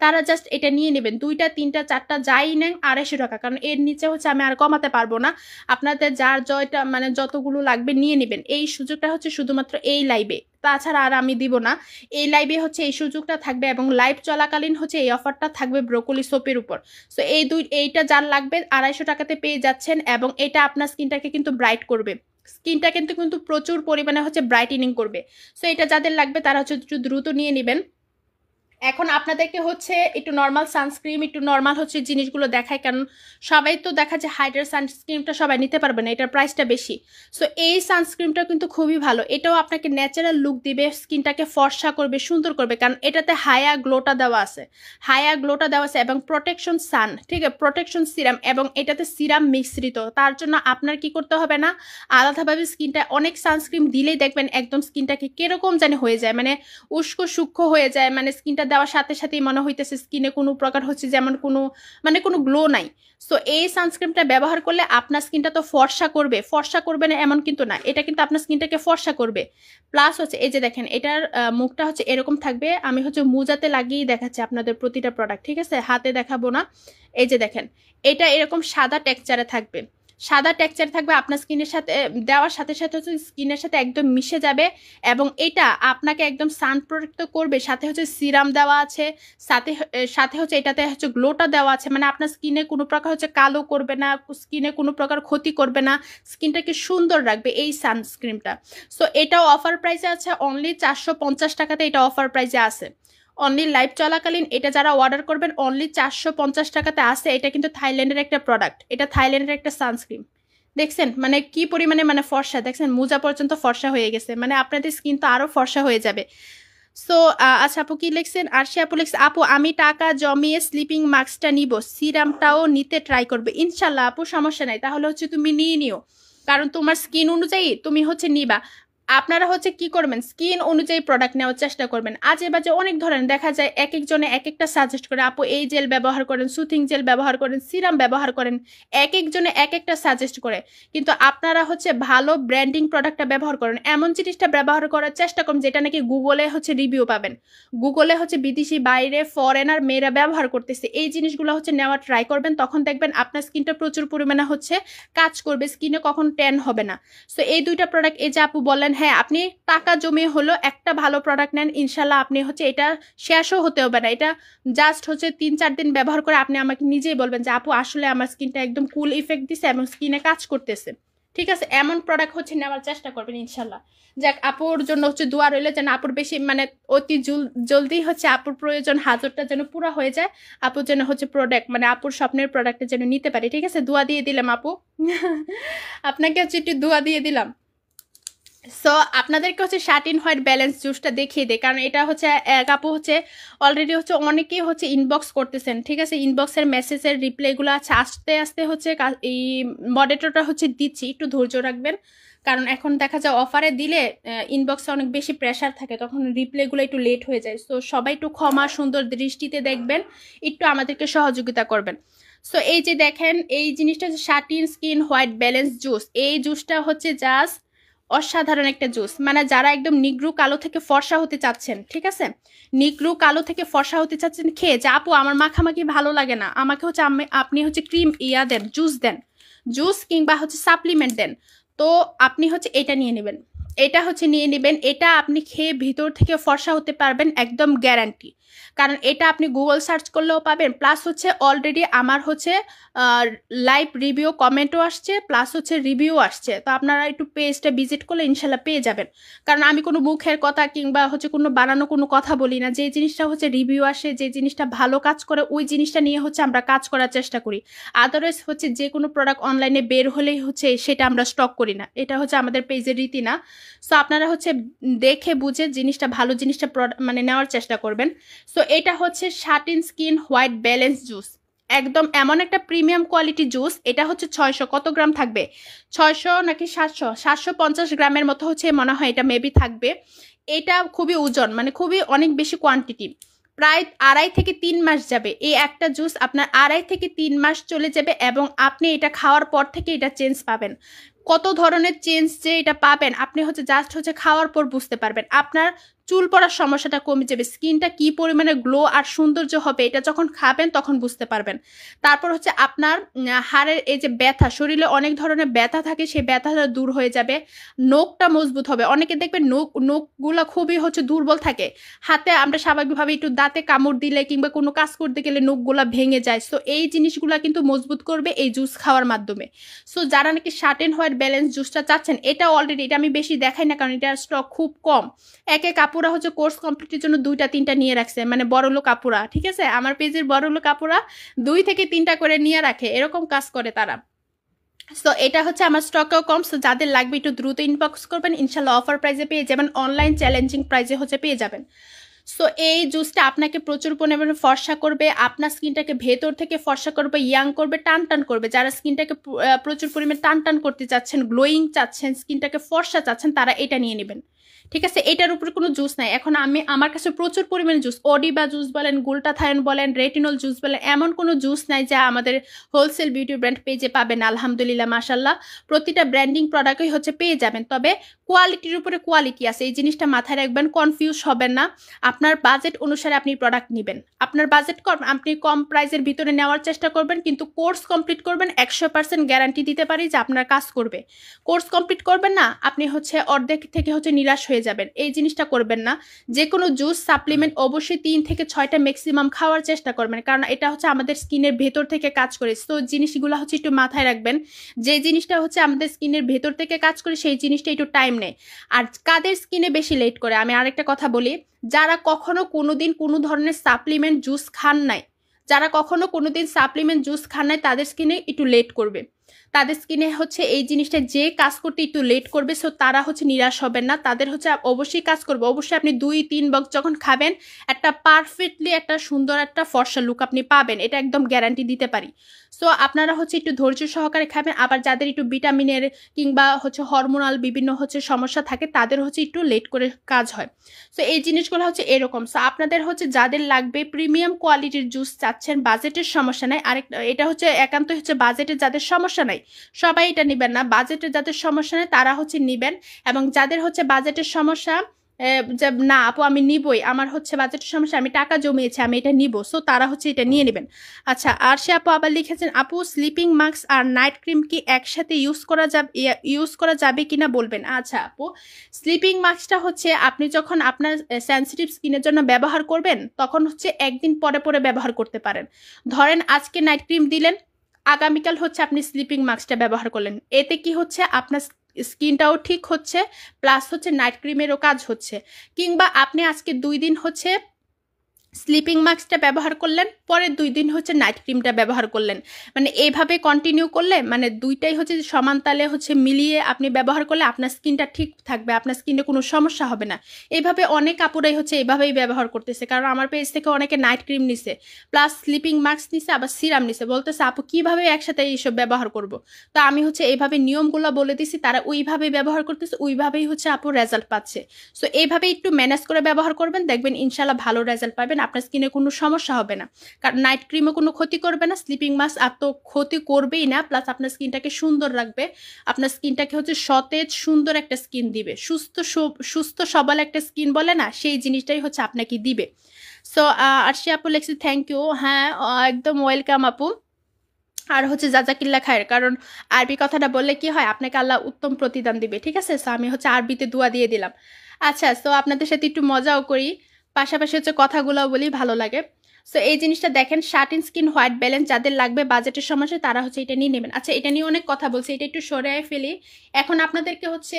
তারা জাস্ট এটা নিয়ে নেবেন। 2টা 3টা 4টা যাই নেন 250 টাকা, কারণ এর নিচে হচ্ছে আমি আর কমাতে পারবো না। আপনাদের যার জয়টা মানে যতগুলো লাগবে নিয়ে নেবেন। এই সুযোগটা হচ্ছে শুধুমাত্র এই লাইভে, তাছাড়া আর আমি দিব না। এই লাইভে হচ্ছে এই সুযোগটা থাকবে, এবং লাইভ চলাকালীন হচ্ছে এই অফারটা থাকবে ব্রোকলি সোপের উপর। সো এইটা যার লাগবে 250 টাকাতে পেয়ে যাচ্ছেন। এবং এটা আপনার স্কিনটাকে কিন্তু ব্রাইট করবে, স্কিনটা কিন্তু প্রচুর পরিমাণে হচ্ছে ব্রাইটেনিং করবে। সো এটা যাদের লাগবে তারা হচ্ছে একটু দ্রুত নিয়ে নেবেন। এখন আপনাদেরকে হচ্ছে একটু নর্মাল সানস্ক্রিন, একটু নর্মাল হচ্ছে জিনিসগুলো দেখায়, কারণ সবাই তো দেখা যায় হাইড্রা সানস্ক্রিনটা সবাই নিতে পারবে না, এটার প্রাইসটা বেশি। সো এই সানস্ক্রিনটা কিন্তু খুবই ভালো, এটাও আপনাকে ন্যাচারাল লুক দিবে, স্কিনটাকে ফর্সা করবে, সুন্দর করবে, কারণ এটাতে হায়া গ্লোটা দেওয়া আছে, এবং প্রোটেকশন সান, ঠিক আছে, প্রোটেকশন সিরাম, এবং এটাতে সিরাম মিশ্রিত। তার জন্য আপনার কি করতে হবে না, আলাদাভাবে স্কিনটা, অনেক সানস্ক্রিন দিলেই দেখবেন একদম স্কিনটাকে কিরকম জানি হয়ে যায়, মানে উস্কো সূক্ষ্ম হয়ে যায়, মানে স্কিনটা দেওয়ার সাথে সাথেই মনে হইতেছে স্কিনে কোনো প্রকার হচ্ছে যেমন কোনো মানে কোনো গ্লো নাই। সো এই সানস্ক্রিনটা ব্যবহার করলে আপনার স্কিনটা তো ফর্সা করবে না এমন কিন্তু না, এটা কিন্তু আপনার স্কিনটাকে ফর্সা করবে। প্লাস হচ্ছে এই যে দেখেন, এটার মুখটা হচ্ছে এরকম থাকবে। আমি হচ্ছে মুজাতে লাগিয়েই দেখাচ্ছি আপনাদের প্রতিটা প্রোডাক্ট, ঠিক আছে, হাতে দেখাবো না। এই যে দেখেন, এটা এরকম সাদা টেক্সচারে থাকবে, আপনার স্কিনের সাথে দেওয়ার সাথে সাথে হচ্ছে স্কিনের সাথে একদম মিশে যাবে। এবং এটা আপনাকে একদম সান প্রোটেক্ট করবে, সাথে হচ্ছে সিরাম দেওয়া আছে, সাথে সাথে হচ্ছে এটাতে হচ্ছে গ্লোটা দেওয়া আছে, মানে আপনার স্কিনে কোনো প্রকার হচ্ছে কালো করবে না, স্কিনে কোনো প্রকার ক্ষতি করবে না, স্কিনটাকে সুন্দর রাখবে এই সানস্ক্রিনটা। সো এটাও অফার প্রাইসে আছে, অনলি 450 টাকাতে এটা অফার প্রাইসে আছে। অনলি লাইভ চলাকালীন এটা যারা অর্ডার করবেন অনলি 450 টাকাতে আসে। এটা কিন্তু থাইল্যান্ডের একটা প্রোডাক্ট, এটা থাইল্যান্ডের একটা সানস্ক্রিন। দেখছেন মানে কি পরিমাণে মানে ফর্সা, দেখছেন মোজা পর্যন্ত ফর্সা হয়ে গেছে, মানে আপনাদের স্কিন তো আরো ফর্সা হয়ে যাবে। সো আচ্ছা আপু কি লিখছেন, আরশি আপু লিখছে আপু আমি টাকা জমিয়ে স্লিপিং মাস্কটা নিব, সিরামটাও নিতে ট্রাই করবে ইনশাল্লাহ। আপু সমস্যা নাই, তাহলে হচ্ছে তুমি নিয়ে নিও, কারণ তোমার স্কিন অনুযায়ী তুমি হচ্ছে নিবা। আপনারা হচ্ছে কি করবেন, স্কিন অনুযায়ী প্রোডাক্ট নেওয়ার চেষ্টা করবেন। আজে বাজে অনেক ধরনের দেখা যায়, এক একজনে এক একটা সাজেস্ট করে, আপু এই জেল ব্যবহার করেন, সুথিং জেল ব্যবহার করেন, সিরাম ব্যবহার করেন, এক একজনে এক একটা সাজেস্ট করে। কিন্তু আপনারা হচ্ছে ভালো ব্র্যান্ডিং প্রোডাক্টটা ব্যবহার করেন, এমন জিনিসটা ব্যবহার করার চেষ্টা করুন যেটা নাকি গুগলে হচ্ছে রিভিউ পাবেন, গুগলে হচ্ছে বিদেশি বাইরে ফরেনার মেয়েরা ব্যবহার করতেছে, এই জিনিসগুলো হচ্ছে নেওয়ার ট্রাই করবেন। তখন দেখবেন আপনার স্কিনটা প্রচুর পরিমাণে হচ্ছে কাজ করবে, স্কিনে কখন ট্যান হবে না। সো এই দুইটা প্রোডাক্ট, এই যে আপু বললেন হ্যাঁ আপনি টাকা জমিয়ে হলো একটা ভালো প্রোডাক্ট নেন, ইনশাল্লাহ আপনি হচ্ছে এটা শেষও হতে হবে না, এটা জাস্ট হচ্ছে 3-4 দিন ব্যবহার করে আপনি আমাকে নিজেই বলবেন যে আপু আসলে আমার স্কিনটা একদম কুল ইফেক্ট দিছে এবং স্কিনে কাজ করতেছে। ঠিক আছে, এমন প্রোডাক্ট হচ্ছে নেওয়ার চেষ্টা করবেন ইনশাল্লাহ। যাক, আপুর জন্য হচ্ছে দোয়া রইলে যেন আপুর বেশি মানে অতি জলদি হচ্ছে আপুর প্রয়োজন হাজারটা যেন পুরো হয়ে যায়, আপুর যেন হচ্ছে প্রোডাক্ট মানে আপুর স্বপ্নের প্রোডাক্টটা যেন নিতে পারি। ঠিক আছে, দোয়া দিয়ে দিলাম আপু। আপনাকে হচ্ছে একটু দোয়া দিয়ে দিলাম। সো আপনাদেরকে হচ্ছে শার্টিন হোয়াইট ব্যালেন্স জুসটা দেখিয়ে দেয়, কারণ এটা হচ্ছে এক আপু হচ্ছে অলরেডি হচ্ছে অনেকেই হচ্ছে ইনবক্স করতেছেন। ঠিক আছে, ইনবক্সের মেসেজের রিপ্লাইগুলো আছে আস্তে আস্তে হচ্ছে এই মডারেটরটা হচ্ছে দিচ্ছি, একটু ধৈর্য রাখবেন। কারণ এখন দেখা যায় অফারে দিলে ইনবক্সে অনেক বেশি প্রেশার থাকে, তখন রিপ্লাইগুলো একটু লেট হয়ে যায়। সো সবাই একটু ক্ষমা সুন্দর দৃষ্টিতে দেখবেন, একটু আমাদেরকে সহযোগিতা করবেন। সো এই যে দেখেন এই জিনিসটা হচ্ছে satin skin white balance juice, এই জুসটা হচ্ছে জাস্ট অসাধারণ একটা জুস। মানে যারা একদম নিগ্রু কালো থেকে ফর্সা হতে চাচ্ছেন, ঠিক আছে, নিগ্রু কালো থেকে ফর্সা হতে চাচ্ছেন, খেয়ে যে আপু আমার মাখামাখি ভালো লাগে না, আমাকে হচ্ছে আপনি হচ্ছে ক্রিম দেন, জুস দেন, জুস কিংবা হচ্ছে সাপ্লিমেন্ট দেন, তো আপনি হচ্ছে এটা নিয়ে নেবেন, এটা হচ্ছে নিয়ে নেবেন। এটা আপনি খেয়ে ভিতর থেকে ফর্সা হতে পারবেন, একদম গ্যারান্টি। কারণ এটা আপনি গুগল সার্চ করলেও পাবেন, প্লাস হচ্ছে অলরেডি আমার হচ্ছে লাইভ রিভিউ কমেন্টও আসছে, প্লাস হচ্ছে রিভিউ আসছে। তো আপনারা একটু পেজটা ভিজিট করলে ইনশাল্লাহ পেয়ে যাবেন। কারণ আমি কোনো মুখের কথা কিংবা হচ্ছে কোনো বানানো কোনো কথা বলি না, যে জিনিসটা হচ্ছে রিভিউ আসে, যে জিনিসটা ভালো কাজ করে ওই জিনিসটা নিয়ে হচ্ছে আমরা কাজ করার চেষ্টা করি। আদারওয়াইজ হচ্ছে যে কোনো প্রোডাক্ট অনলাইনে বের হলেই হচ্ছে সেটা আমরা স্টক করি না, এটা হচ্ছে আমাদের পেজের রীতি না। সো আপনারা হচ্ছে দেখে বুঝে জিনিসটা ভালো জিনিসটা মানে নেওয়ার চেষ্টা করবেন। সো এটা হচ্ছে satin skin white balance juice, একদম এমন একটা প্রিমিয়াম কোয়ালিটি জুস। এটা হচ্ছে 600 কত গ্রাম থাকবে, 600 নাকি 750 গ্রামের মতো হচ্ছে মনে হয় এটা মেবি থাকবে। এটা খুবই ওজন, মানে খুবই অনেক বেশি কোয়ান্টিটি, প্রায় 2.5 থেকে 3 মাস যাবে এই একটা জুস, আপনার 2.5 থেকে 3 মাস চলে যাবে এবং আপনি এটা খাওয়ার পর থেকে এটা চেঞ্জ পাবেন। কত ধরনের চেঞ্জ যে এটা পাবেন আপনি হচ্ছে জাস্ট হচ্ছে খাওয়ার পর বুঝতে পারবেন। আপনার চুল পড়ার সমস্যাটা কমে যাবে, স্কিনটা কি পরিমাণে গ্লো আর সৌন্দর্য হবে এটা যখন খাবেন তখন বুঝতে পারবেন। তারপর হচ্ছে আপনার হাড়ের এই যে ব্যথা, শরীরে অনেক ধরনের ব্যথা থাকে, সেই ব্যথাটা দূর হয়ে যাবে, নখটা মজবুত হবে। অনেকে দেখবেন নখগুলো খুবই হচ্ছে দুর্বল থাকে, হাতে আমরা স্বাভাবিকভাবে একটু দাঁতে কামড় দিলে কিংবা কোনো কাজ করতে গেলে নখগুলা ভেঙে যায়। সো এই জিনিসগুলা কিন্তু মজবুত করবে এই জুস খাওয়ার মাধ্যমে। সো যারা নাকি শার্টিন হোয়াইট ব্যালেন্স জুসটা চাচ্ছেন, এটা অলরেডি, এটা আমি বেশি দেখাই না কারণ এটার স্টক খুব কম। আপুরা হচ্ছে কোর্স কমপ্লিটের জন্য 2-3টা নিয়ে রাখছে, মানে বড়লোক আপুরা, ঠিক আছে, আমার পেজের বড়লোক আপুরা 2 থেকে 3টা করে নিয়ে রাখে, এরকম কাজ করে তারা। সো এটা হচ্ছে আমার স্টকেও কম, সো যাদের লাগবে একটু দ্রুত ইনবক্স করবেন, ইনশাল্লাহ অফার প্রাইসে পেয়ে যাবেন, অনলাইন চ্যালেঞ্জিং প্রাইসে হচ্ছে পেয়ে যাবেন। সো এই জুসটা আপনাকে প্রচুর পরিমাণে ফর্সা করবে, আপনার স্কিনটাকে ভেতর থেকে ফর্সা করবে, ইয়াং করবে, টান টান করবে। যারা স্কিনটাকে প্রচুর পরিমাণে টান টান করতে চাচ্ছেন, গ্লোয়িং চাচ্ছেন, স্কিনটাকে ফর্সা চাচ্ছেন, তারা এটা নিয়ে নেবেন। ঠিক আছে, এটার উপরে কোনো জুস নাই। এখন আমার কাছে প্রচুর পরিমাণে জুস, অডিবা জুস বলেন, গ্লুটাথায়ন বলেন, রেটিনল জুস বলেন, এমন কোনো জুস নাই যা আমাদের হোলসেল বিউটি ব্র্যান্ড পেজে পাবেন। আলহামদুলিল্লাহ মাশাল্লাহ প্রতিটা ব্র্যান্ডিং প্রোডাক্টই হচ্ছে পেয়ে যাবেন, তবে কোয়ালিটির উপরে কোয়ালিটি আছে, এই জিনিসটা মাথায় রাখবেন, কনফিউজ হবেন না। আপনার বাজেট অনুসারে আপনি প্রোডাক্ট নেবেন, আপনার বাজেট কম, আপনি কম প্রাইসের ভিতরে নেওয়ার চেষ্টা করবেন, কিন্তু কোর্স কমপ্লিট করবেন, 100% গ্যারান্টি দিতে পারি যে আপনার কাজ করবে। কোর্স কমপ্লিট করবেন না, আপনি হচ্ছে অর্ধেক থেকে হচ্ছে নিরাশ হয়ে যাবেন, এই জিনিসটা করবেন না। যে কোনো জুস সাপ্লিমেন্ট অবশ্যই 3 থেকে 6টা ম্যাক্সিমাম খাওয়ার চেষ্টা করবেন, কারণ এটা হচ্ছে আমাদের স্কিনের ভেতর থেকে কাজ করে। তো জিনিসগুলো হচ্ছে একটু মাথায় রাখবেন, যে জিনিসটা হচ্ছে আমাদের স্কিনের ভেতর থেকে কাজ করে সেই জিনিসটা একটু টাইম নেয়। আর কাদের স্কিনে বেশি লেট করে, আমি আরেকটা কথা বলি, যারা কখনো কোনোদিন কোনো ধরনের সাপ্লিমেন্ট জুস খান নাই, যারা কখনো কোনোদিন সাপ্লিমেন্ট জুস খান নাই তাদের স্কিনে একটু লেট করবে। তাদের স্কিনে হচ্ছে এই জিনিসটা যে কাজ করতে একটু লেট করবে, সো তারা হচ্ছে নিরাশ হবেন না, তাদের হচ্ছে অবশ্যই কাজ করবে। অবশ্যই আপনি 2-3 বক্স যখন খাবেন একটা পারফেক্টলি একটা সুন্দর একটা ফর্সা লুক আপনি পাবেন, এটা একদম গ্যারান্টি দিতে পারি। সো আপনারা হচ্ছে একটু ধৈর্য সহকারে খাবেন। আবার যাদের একটু ভিটামিনের কিংবা হচ্ছে হরমোনাল বিভিন্ন হচ্ছে সমস্যা থাকে তাদের হচ্ছে একটু লেট করে কাজ হয়। সো এই জিনিসগুলো হচ্ছে এরকম। সো আপনাদের হচ্ছে যাদের লাগবে প্রিমিয়াম কোয়ালিটির জুস চাচ্ছেন, বাজেটের সমস্যা নাই, আরেকটা এটা হচ্ছে একান্ত হচ্ছে বাজেটের যাদের সমস্যা নাই সবাই এটা নেবেন না, বাজেটের যাদের সমস্যা নেই তারা হচ্ছে নেবেন। এবং যাদের হচ্ছে বাজেটের সমস্যা না আপু আমি নিবই, আমার হচ্ছে বাজেটের সমস্যা, আমি টাকা জমিয়েছি আমি এটা নিব, সো তারা হচ্ছে এটা নিয়ে নেবেন। আচ্ছা, আর সে আপু আবার লিখেছেন, আপু স্লিপিং মাস্ক আর নাইট ক্রিম কি একসাথে ইউজ করা যাবে কিনা বলবেন। আচ্ছা আপু, স্লিপিং মাস্কটা হচ্ছে আপনি যখন আপনার সেন্সিটিভ স্কিনের জন্য ব্যবহার করবেন তখন হচ্ছে একদিন পরে পরে ব্যবহার করতে পারেন। ধরেন আজকে নাইট ক্রিম দিলেন, আগামীকাল হচ্ছে আপনি স্লিপিং মাস্কটা ব্যবহার করলেন, এতে কি হচ্ছে আপনার স্কিনটাও ঠিক হচ্ছে, প্লাস হচ্ছে নাইট ক্রিমেরও কাজ হচ্ছে। কিংবা আপনি আজকে 2 দিন হচ্ছে স্লিপিং মাস্কটা ব্যবহার করলেন, পরের 2 দিন হচ্ছে নাইট ক্রিমটা ব্যবহার করলেন, মানে এইভাবে কন্টিনিউ করলে মানে দুইটাই হচ্ছে সমান তালে হচ্ছে মিলিয়ে আপনি ব্যবহার করলে আপনার স্কিনটা ঠিক থাকবে, আপনার স্কিনে কোনো সমস্যা হবে না। এইভাবে অনেক আপুরাই হচ্ছে এইভাবেই ব্যবহার করতেছে, কারণ আমার পেজ থেকে অনেকে নাইট ক্রিম নিছে, প্লাস স্লিপিং মাস্ক নিছে, আবার সিরাম নিছে, বলতেছে আপু কিভাবে একসাথে এইসব ব্যবহার করব। তো আমি হচ্ছে এইভাবে নিয়মগুলো বলে দিছি, তারা ওইভাবে ব্যবহার করতেছে, ওইভাবেই হচ্ছে আপু রেজাল্ট পাচ্ছে। সো এইভাবে একটু ম্যানেজ করে ব্যবহার করবেন, দেখবেন ইনশাল্লাহ ভালো রেজাল্ট পাবেন, আপনার স্কিনে কোনো সমস্যা হবে না। কারণ নাইট ক্রিমও কোনো ক্ষতি করবে না, স্লিপিং মাস্ক আর তো ক্ষতি করবেই না, প্লাস আপনার স্কিনটাকে সুন্দর রাখবে, আপনার স্কিনটাকে হচ্ছে সতেজ সুন্দর একটা স্কিন দিবে, সুস্থ সবল একটা স্কিন বলে না, সেই জিনিসটাই হচ্ছে আপনাকে দিবে। সো আরশি আপু লেখছি থ্যাংক ইউ, হ্যাঁ একদম ওয়েলকাম আপু। আর হচ্ছে জাজাকিল্লা খায়ের, কারণ আরবি কথাটা বললে কি হয় আপনাকে আল্লাহ উত্তম প্রতিদান দিবে, ঠিক আছে। সো আমি হচ্ছে আরবিতে দোয়া দিয়ে দিলাম। আচ্ছা, সো আপনাদের সাথে একটু মজাও করি, পাশাপাশি হচ্ছে কথাগুলো বলি, ভালো লাগে। সো এই জিনিসটা দেখেন, শার্টিন স্কিন হোয়াইট ব্যালেন্স যাদের লাগবে বাজেটের সমস্যা তারা হচ্ছে এটা নিয়ে নেবেন। আচ্ছা, এটা নিয়ে অনেক কথা বলছি, এটা একটু সরে ফেলি। এখন আপনাদেরকে হচ্ছে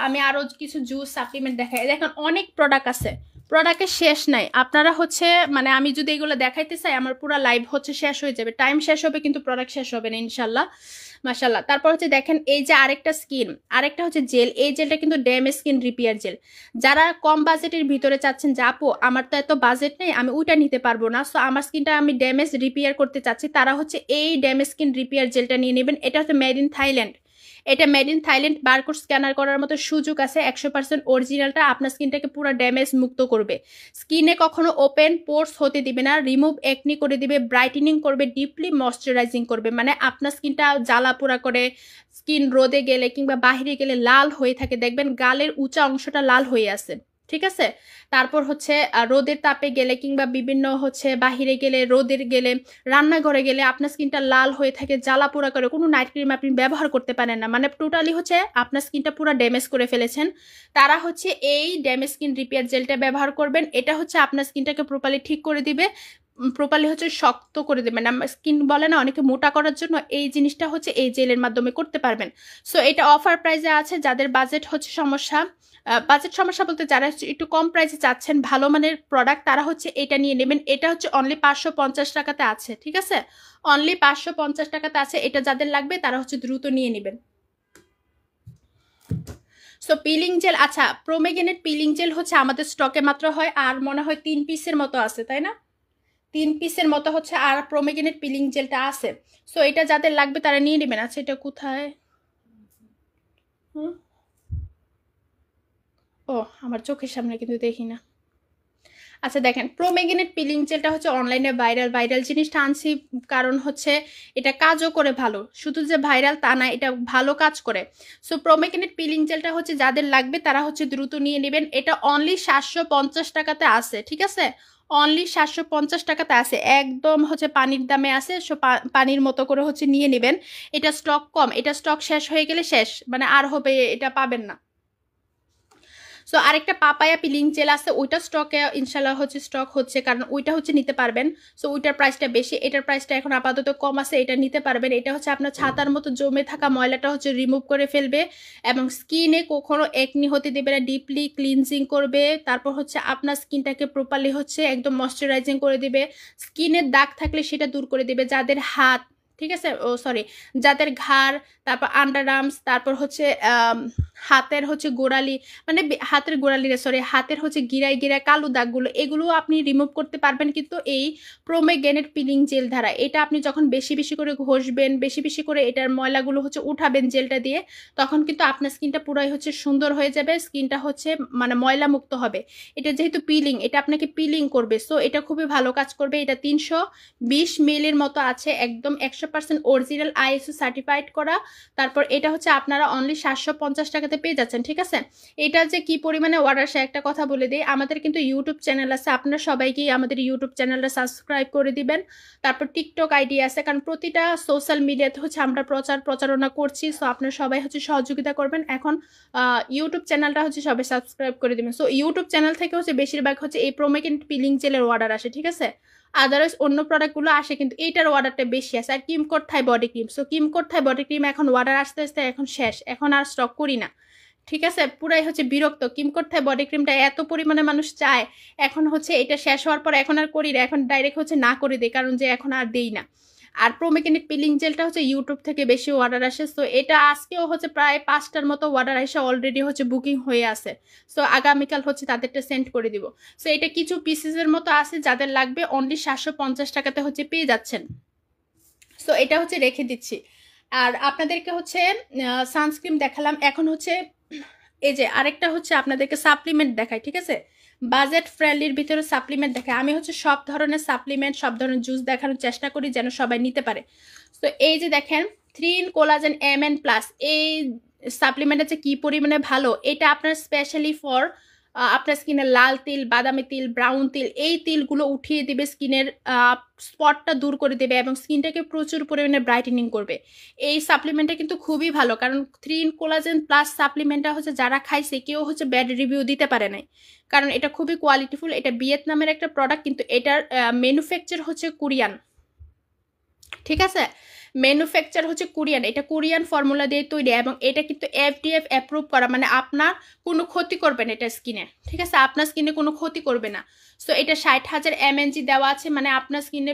আমি আরও কিছু জুস সাপ্লিমেন্ট দেখাই। দেখেন অনেক প্রোডাক্ট আছে, প্রোডাক্টের শেষ নাই। আপনারা হচ্ছে মানে আমি যদি এগুলো দেখাইতে চাই আমার পুরো লাইভ হচ্ছে শেষ হয়ে যাবে, টাইম শেষ হবে কিন্তু প্রোডাক্ট শেষ হবে না ইনশাল্লাহ, মাশাল্লাহ। তারপর হচ্ছে দেখেন এই যে আরেকটা হচ্ছে জেল, এই জেলটা কিন্তু ড্যামেজ স্কিন রিপেয়ার জেল। যারা কম বাজেটের ভিতরে চাচ্ছেন যে আপু আমার তো এত বাজেট নেই আমি ওইটা নিতে পারবো না, সো আমার স্কিনটা আমি ড্যামেজ রিপেয়ার করতে চাচ্ছি, তারা হচ্ছে এই ড্যামেজ স্কিন রিপেয়ার জেলটা নিয়ে নেবেন। এটা হচ্ছে মেড ইন থাইল্যান্ড, এটা made in Thailand, barcode scanner করার মতো সুযোগ আছে, 100% অরিজিনালটা আপনার স্কিনটাকে পুরো ড্যামেজ মুক্ত করবে, স্কিনে কখনো ওপেন পোর্স হতে দিবে না, রিমুভ একনি করে দিবে, ব্রাইটেনিং করবে, ডিপলি ময়শ্চারাইজিং করবে, মানে আপনার স্কিনটা জ্বালা পোড়া করে, স্কিন রোদে গেলে কিংবা বাহিরে গেলে লাল হয়ে থাকে, দেখবেন গালের উঁচা অংশটা লাল হয়ে আছে, ঠিক আছে। তারপর হচ্ছে রোদের তাপে গেলে কিংবা বিভিন্ন হচ্ছে বাহিরে গেলে, রোদের গেলে, রান্নাঘরে গেলে আপনার স্কিনটা লাল হয়ে থাকে, জ্বালা পোড়া করে, কোনো নাইট ক্রিম আপনি ব্যবহার করতে পারেন না, মানে টোটালি হচ্ছে আপনার স্কিনটা পুরো ড্যামেজ করে ফেলেছেন, তারা হচ্ছে এই ড্যামেজ স্কিন রিপেয়ার জেলটা ব্যবহার করবেন। এটা হচ্ছে আপনার স্কিনটাকে প্রপারলি ঠিক করে দিবে, প্রপারলি হচ্ছে শক্ত করে দেবেন, আমরা স্কিন বলে না অনেকে মোটা করার জন্য, এই জিনিসটা হচ্ছে এই জেলের মাধ্যমে করতে পারবেন। সো এটা অফার প্রাইসে আছে, যাদের বাজেট হচ্ছে সমস্যা, বাজেট সমস্যা বলতে যারা একটু কম প্রাইসে চাচ্ছেন ভালো মানের প্রোডাক্ট তারা হচ্ছে এটা নিয়ে নেবেন। এটা হচ্ছে অনলি 550 টাকাতে আছে, ঠিক আছে, অনলি 550 টাকাতে আছে। এটা যাদের লাগবে তারা হচ্ছে দ্রুত নিয়ে নেবেন। সো পিলিং জেল, আচ্ছা প্রোমেগেনেট পিলিং জেল হচ্ছে আমাদের স্টকে মাত্র হয় আর মনে হয় 3 পিসের মতো আছে, তাই না, 3 পিসের মতো হচ্ছে আর প্রোমেগেনেট পিলিং জেলটা আছে। সো এটা যাদের লাগবে তারা নিয়ে নেবেন। আচ্ছা এটা কোথায়, ও আমার চোখের সামনে কিন্তু দেখি না। আচ্ছা দেখেন, প্রোমেগেনেট পিলিং জেলটা হচ্ছে অনলাইনে ভাইরাল জিনিসটা আনছি, কারণ হচ্ছে এটা কাজও করে ভালো, শুধু যে ভাইরাল তা না, এটা ভালো কাজ করে। সো প্রোমেগেনেট পিলিং জেলটা হচ্ছে যাদের লাগবে তারা হচ্ছে দ্রুত নিয়ে নেবেন। এটা অনলি 750 টাকাতে আছে, ঠিক আছে, অনলি 750 টাকাতে আছে, একদম হচ্ছে পানির দামে আছে। সো পানির মতো করে হচ্ছে নিয়ে নেবেন। এটা স্টক কম, এটা স্টক শেষ হয়ে গেলে শেষ, মানে আর হবে এটা পাবেন না। সো আরেকটা পাপায়া পিলিং জেল আছে, ওইটা স্টকে ইনশাল্লাহ হচ্ছে স্টক হচ্ছে, কারণ ওইটা হচ্ছে নিতে পারবেন। সো ওইটার প্রাইসটা বেশি, এটার প্রাইসটা এখন আপাতত কম আছে, এটা নিতে পারবেন। এটা হচ্ছে আপনার ছাতার মতো জমে থাকা ময়লাটা হচ্ছে রিমুভ করে ফেলবে এবং স্কিনে কখনো একনি হতে দেবে না, ডিপলি ক্লিনজিং করবে। তারপর হচ্ছে আপনার স্কিনটাকে প্রপারলি হচ্ছে একদম ময়শ্চারাইজিং করে দেবে, স্কিনের দাগ থাকলে সেটা দূর করে দেবে। যাদের হাত ঠিক আছে, ও সরি, যাদের ঘাড়, তারপর আন্ডার আর্মস, তারপর হচ্ছে হাতের হচ্ছে গোড়ালি, মানে হাতের গোড়ালি সরি, হাতের হচ্ছে গিরায় গিরায় কালো দাগগুলো, এগুলো আপনি রিমুভ করতে পারবেন কিন্তু এই প্রোমেগ্রেনেট পিলিং জেল দ্বারা। এটা আপনি যখন বেশি বেশি করে ঘষবেন, বেশি বেশি করে এটার ময়লাগুলো হচ্ছে উঠাবেন জেলটা দিয়ে, তখন কিন্তু আপনার স্কিনটা পুরাই হচ্ছে সুন্দর হয়ে যাবে, স্কিনটা হচ্ছে মানে ময়লা মুক্ত হবে। এটা যেহেতু পিলিং, এটা আপনাকে পিলিং করবে, সো এটা খুবই ভালো কাজ করবে। এটা 320 মিলির মতো আছে, একদম 100% অরিজিনাল আইএসও সার্টিফাইড করা। তারপর এটা হচ্ছে আপনারা অনলি 750 টাকাতে পেয়ে যাচ্ছেন। ঠিক আছে, এটা যে কি পরিমাণে অর্ডার, সে একটা কথা বলে দিই, আমাদের কিন্তু ইউটিউব চ্যানেল আছে, আপনারা সবাইকেই আমাদের ইউটিউব চ্যানেলটা সাবস্ক্রাইব করে দিবেন। তারপর টিকটক আইডি আছে, কারণ প্রতিটা সোশ্যাল মিডিয়াতে হচ্ছে আমরা প্রচারণা করছি, সো আপনারা সবাই হচ্ছে সহযোগিতা করবেন। এখন ইউটিউব চ্যানেলটা হচ্ছে সবাই সাবস্ক্রাইব করে দিবেন। সো ইউটিউব চ্যানেল থেকে হচ্ছে বেশিরভাগ হচ্ছে এই প্রোমেগ্রেনেট পিলিং জেলের অর্ডার আসে। ঠিক আছে, আদারওয়াইজ অন্য প্রোডাক্টগুলো আসে, কিন্তু এইটার অর্ডারটা বেশি আছে। আর কিমকোট থাই বডি ক্রিম, সো কিমকোট থাই বডি ক্রিম এখন অর্ডার আসতে আসতে এখন শেষ, এখন আর স্টক করি না। ঠিক আছে, পুরাই হচ্ছে বিরক্ত। কিমকোট থাই বডি ক্রিমটা এত পরিমাণে মানুষ চায়, এখন হচ্ছে এটা শেষ হওয়ার পর এখন আর করি না, এখন ডাইরেক্ট হচ্ছে না করে দিই, কারণ যে এখন আর দেই না। আর প্রোমেগ্রেনেট পিলিং জেলটা হচ্ছে ইউটিউব থেকে বেশি অর্ডার আসে, সো এটা আজকেও হচ্ছে প্রায় 5টার মতো অর্ডার এসে অলরেডি হচ্ছে বুকিং হয়ে আছে, সো আগামীকাল হচ্ছে তাদেরটা সেন্ড করে দিব। সো এটা কিছু পিসেসের মতো আছে, যাদের লাগবে অনলি 750 টাকাতে হচ্ছে পেয়ে যাচ্ছেন। সো এটা হচ্ছে রেখে দিচ্ছি। আর আপনাদেরকে হচ্ছে সানস্ক্রিন দেখালাম, এখন হচ্ছে এই যে আরেকটা হচ্ছে আপনাদেরকে সাপ্লিমেন্ট দেখাই। ঠিক আছে, বাজেট ফ্রেন্ডলির ভিতরে সাপ্লিমেন্ট দেখাই। আমি হচ্ছে সব ধরনের সাপ্লিমেন্ট, সব ধরনের জুস দেখানোর চেষ্টা করি যেন সবাই নিতে পারে। তো এই যে দেখেন 3 in কোলাজেন MN+, এই সাপ্লিমেন্টটা যে কি পরিমাণে ভালো, এটা আপনার স্পেশালি ফর আপনার স্কিনের লাল তিল, বাদামি তিল, ব্রাউন তিল, এই তিলগুলো উঠিয়ে দিবে, স্কিনের স্পটটা দূর করে দেবে এবং স্কিনটাকে প্রচুর পরিমাণে ব্রাইটেনিং করবে। এই সাপ্লিমেন্টটা কিন্তু খুবই ভালো, কারণ 3 in কোলাজেন প্লাস সাপ্লিমেন্টটা হচ্ছে যারা খাইছে কেউ হচ্ছে ব্যাড রিভিউ দিতে পারে নাই, কারণ এটা খুবই কোয়ালিটিফুল। এটা ভিয়েতনামের একটা প্রোডাক্ট, কিন্তু এটার ম্যানুফ্যাকচার হচ্ছে কোরিয়ান। ঠিক আছে, ম্যানুফ্যাকচার হচ্ছে কোরিয়ান, এটা কোরিয়ান ফর্মুলা দিয়ে তৈরি এবং এটা কিন্তু FDF অ্যাপ্রুভ করা, মানে আপনার কোনো ক্ষতি করবে না এটা স্কিনে। ঠিক আছে, আপনার স্কিনে কোনো ক্ষতি করবে না। সো এটা 60,000 mg দেওয়া আছে, মানে আপনার স্কিনে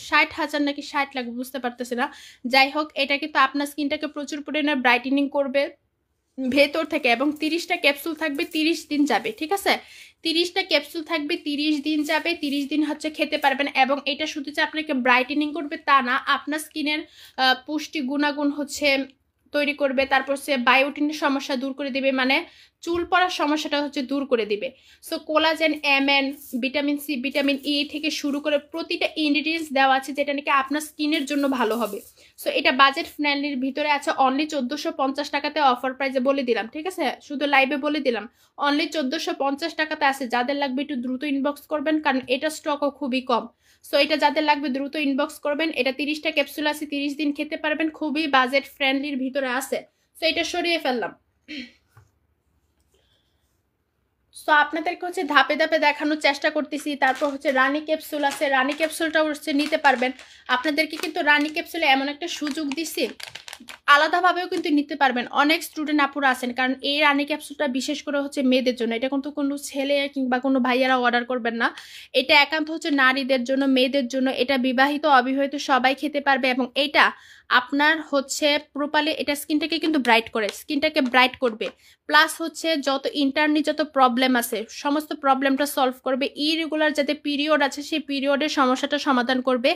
60,000 নাকি 60 লাগবে বুঝতে পারতেছি না, যাই হোক এটা কিন্তু আপনার স্কিনটাকে প্রচুর পরিমাণে ব্রাইটেনিং করবে ভেতর থেকে, এবং 30টা ক্যাপসুল থাকবে, 30 দিন যাবে। ঠিক আছে, 30টা ক্যাপসুল থাকবে, 30 দিন যাবে, 30 দিন হচ্ছে খেতে পারবেন। এবং এটা শুধু যে আপনাকে ব্রাইটেনিং করবে তা না, আপনার স্কিনের পুষ্টি গুণাগুণ হচ্ছে তৈরি করবে, তারপর সে বায়োটিনের সমস্যা দূর করে দিবে, মানে চুল পড়ার সমস্যাটা হচ্ছে দূর করে দিবে। So collagen MN, vitamin C, vitamin E থেকে শুরু করে প্রতিটা ইনগ্রিডিয়েন্টস দেওয়া আছে যেটা নাকি আপনার স্কিনের জন্য ভালো হবে। সো এটা বাজেট ফ্রেন্ডলির ভিতরে আছে, অনলি 1450 টাকাতে অফার প্রাইসে বলে দিলাম। ঠিক আছে, শুধু লাইভে বলে দিলাম অনলি 1450 টাকাতে আছে। যাদের লাগবে একটু দ্রুত ইনবক্স করবেন, কারণ এটা স্টকও খুবই কম। সো এটা যাদের লাগবে দ্রুত ইনবক্স করবেন। এটা 30টা ক্যাপসুল আছে, 30 দিন খেতে পারবেন, খুবই বাজেট ফ্রেন্ডলির ভিতরে আছে। সো এটা সরিয়ে ফেললাম। সো আপনাদেরকে হচ্ছে ধাপে ধাপে দেখানোর চেষ্টা করতেছি। তারপর হচ্ছে রানী ক্যাপসুল আছে, রানী ক্যাপসুলটাও হচ্ছে নিতে পারবেন। আপনাদেরকে কিন্তু রানী ক্যাপসুলে এমন একটা সুযোগ দিছি, আলাদাভাবেও কিন্তু নিতে পারবেন। অনেক স্টুডেন্ট আপুরা আছেন, কারণ এই রানী ক্যাপসুলটা বিশেষ করে হচ্ছে মেয়েদের জন্য, এটা কিন্তু কোনো ছেলে কিংবা কোনো ভাইয়ারা অর্ডার করবেন না, এটা একান্ত হচ্ছে নারীদের জন্য, মেয়েদের জন্য। এটা বিবাহিত অবিবাহিত সবাই খেতে পারবে, এবং এটা আপনার হচ্ছে প্রপারলি এটা স্কিনটাকে কিন্তু ব্রাইট করে, স্কিনটাকে ব্রাইট করবে, প্লাস হচ্ছে যত ইন্টারনি যত প্রবলেম আছে সমস্ত প্রবলেমটা সলভ করবে। ইরেগুলার যাতে পিরিয়ড আছে সেই পিরিয়ডের সমস্যাটা সমাধান করবে।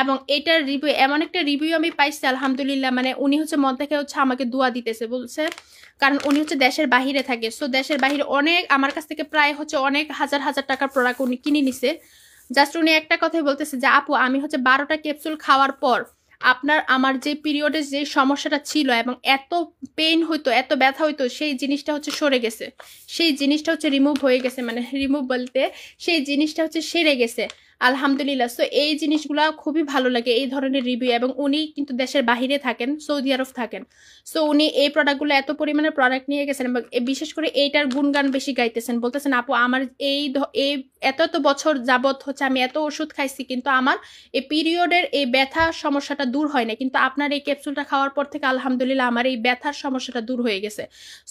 এবং এটার রিভিউ, এমন একটা রিভিউ আমি পাইছি আলহামদুলিল্লাহ, মানে উনি হচ্ছে মন থেকে হচ্ছে আমাকে দোয়া দিতেছে, বলছে কারণ উনি হচ্ছে দেশের বাহিরে থাকে। সো দেশের বাহিরে অনেক আমার কাছ থেকে প্রায় হচ্ছে অনেক হাজার হাজার টাকার প্রোডাক্ট উনি কিনে নিছে। জাস্ট উনি একটা কথাই বলতেছে যে আপু আমি হচ্ছে 12টা ক্যাপসুল খাওয়ার পর আমার যে পিরিয়ডের যে সমস্যাটা ছিল এবং এত পেইন হইতো, এত ব্যথা হইতো, সেই জিনিসটা হচ্ছে সরে গেছে, সেই জিনিসটা হচ্ছে রিমুভ হয়ে গেছে, মানে রিমুভ বলতে সেই জিনিসটা হচ্ছে সেরে গেছে আলহামদুলিল্লাহ। সো এই জিনিসগুলো খুবই ভালো লাগে, এই ধরনের রিভিউ। এবং উনি কিন্তু দেশের বাহিরে থাকেন, সৌদি আরব থাকেন। সো উনি এই প্রোডাক্টগুলো এত পরিমাণে প্রোডাক্ট নিয়ে গেছেন এবং বিশেষ করে এইটার গুণগান বেশি গাইতেছেন, বলতেছেন আপু আমার এই এত এত বছর যাবত হচ্ছে আমি এত ওষুধ খাইছি, কিন্তু আমার এই পিরিয়ডের এই ব্যথা সমস্যাটা দূর হয় না, কিন্তু আপনার এই ক্যাপসুলটা খাওয়ার পর থেকে আলহামদুলিল্লাহ আমার এই ব্যথার সমস্যাটা দূর হয়ে গেছে।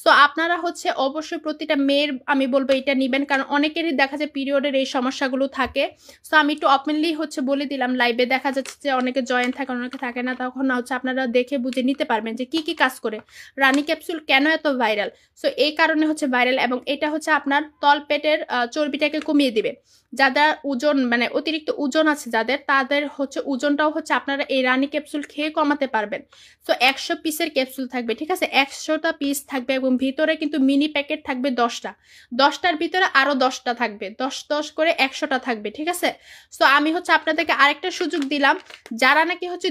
সো আপনারা হচ্ছে অবশ্যই প্রতিটা মেয়ের আমি বলবো এটা নেবেন, কারণ অনেকেরই দেখা যায় পিরিয়ডের এই সমস্যাগুলো থাকে। সো সো আমি একটু ওপেনলি হচ্ছে বলে দিলাম, লাইভে দেখা যাচ্ছে যে অনেকে জয়েন থাকে অনেকে থাকে না, তখন হচ্ছে আপনারা দেখে বুঝে নিতে পারবেন যে কি কি কাজ করে, রানী ক্যাপসুল কেন এত ভাইরাল। সো এই কারণে হচ্ছে ভাইরাল, এবং এটা হচ্ছে আপনার তলপেটের চর্বিটাকে কমিয়ে দিবে। যাদের ওজন মানে অতিরিক্ত ওজন আছে যাদের, তাদের হচ্ছে ওজনটাও হচ্ছে আপনারা এই রানী ক্যাপসুল খেয়ে কমাতে পারবেন। সো 100 পিসের ক্যাপসুল থাকবে, ঠিক আছে, 100টা পিস থাকবে, এবং ভিতরে কিন্তু মিনি প্যাকেট থাকবে 10টা, 10টার ভিতরে আরো 10টা থাকবে, 10 করে 100টা থাকবে, ঠিক আছে। সো আমি হচ্ছে আপনাদেরকে আরেকটা সুযোগ দিলাম, যারা নাকি হচ্ছে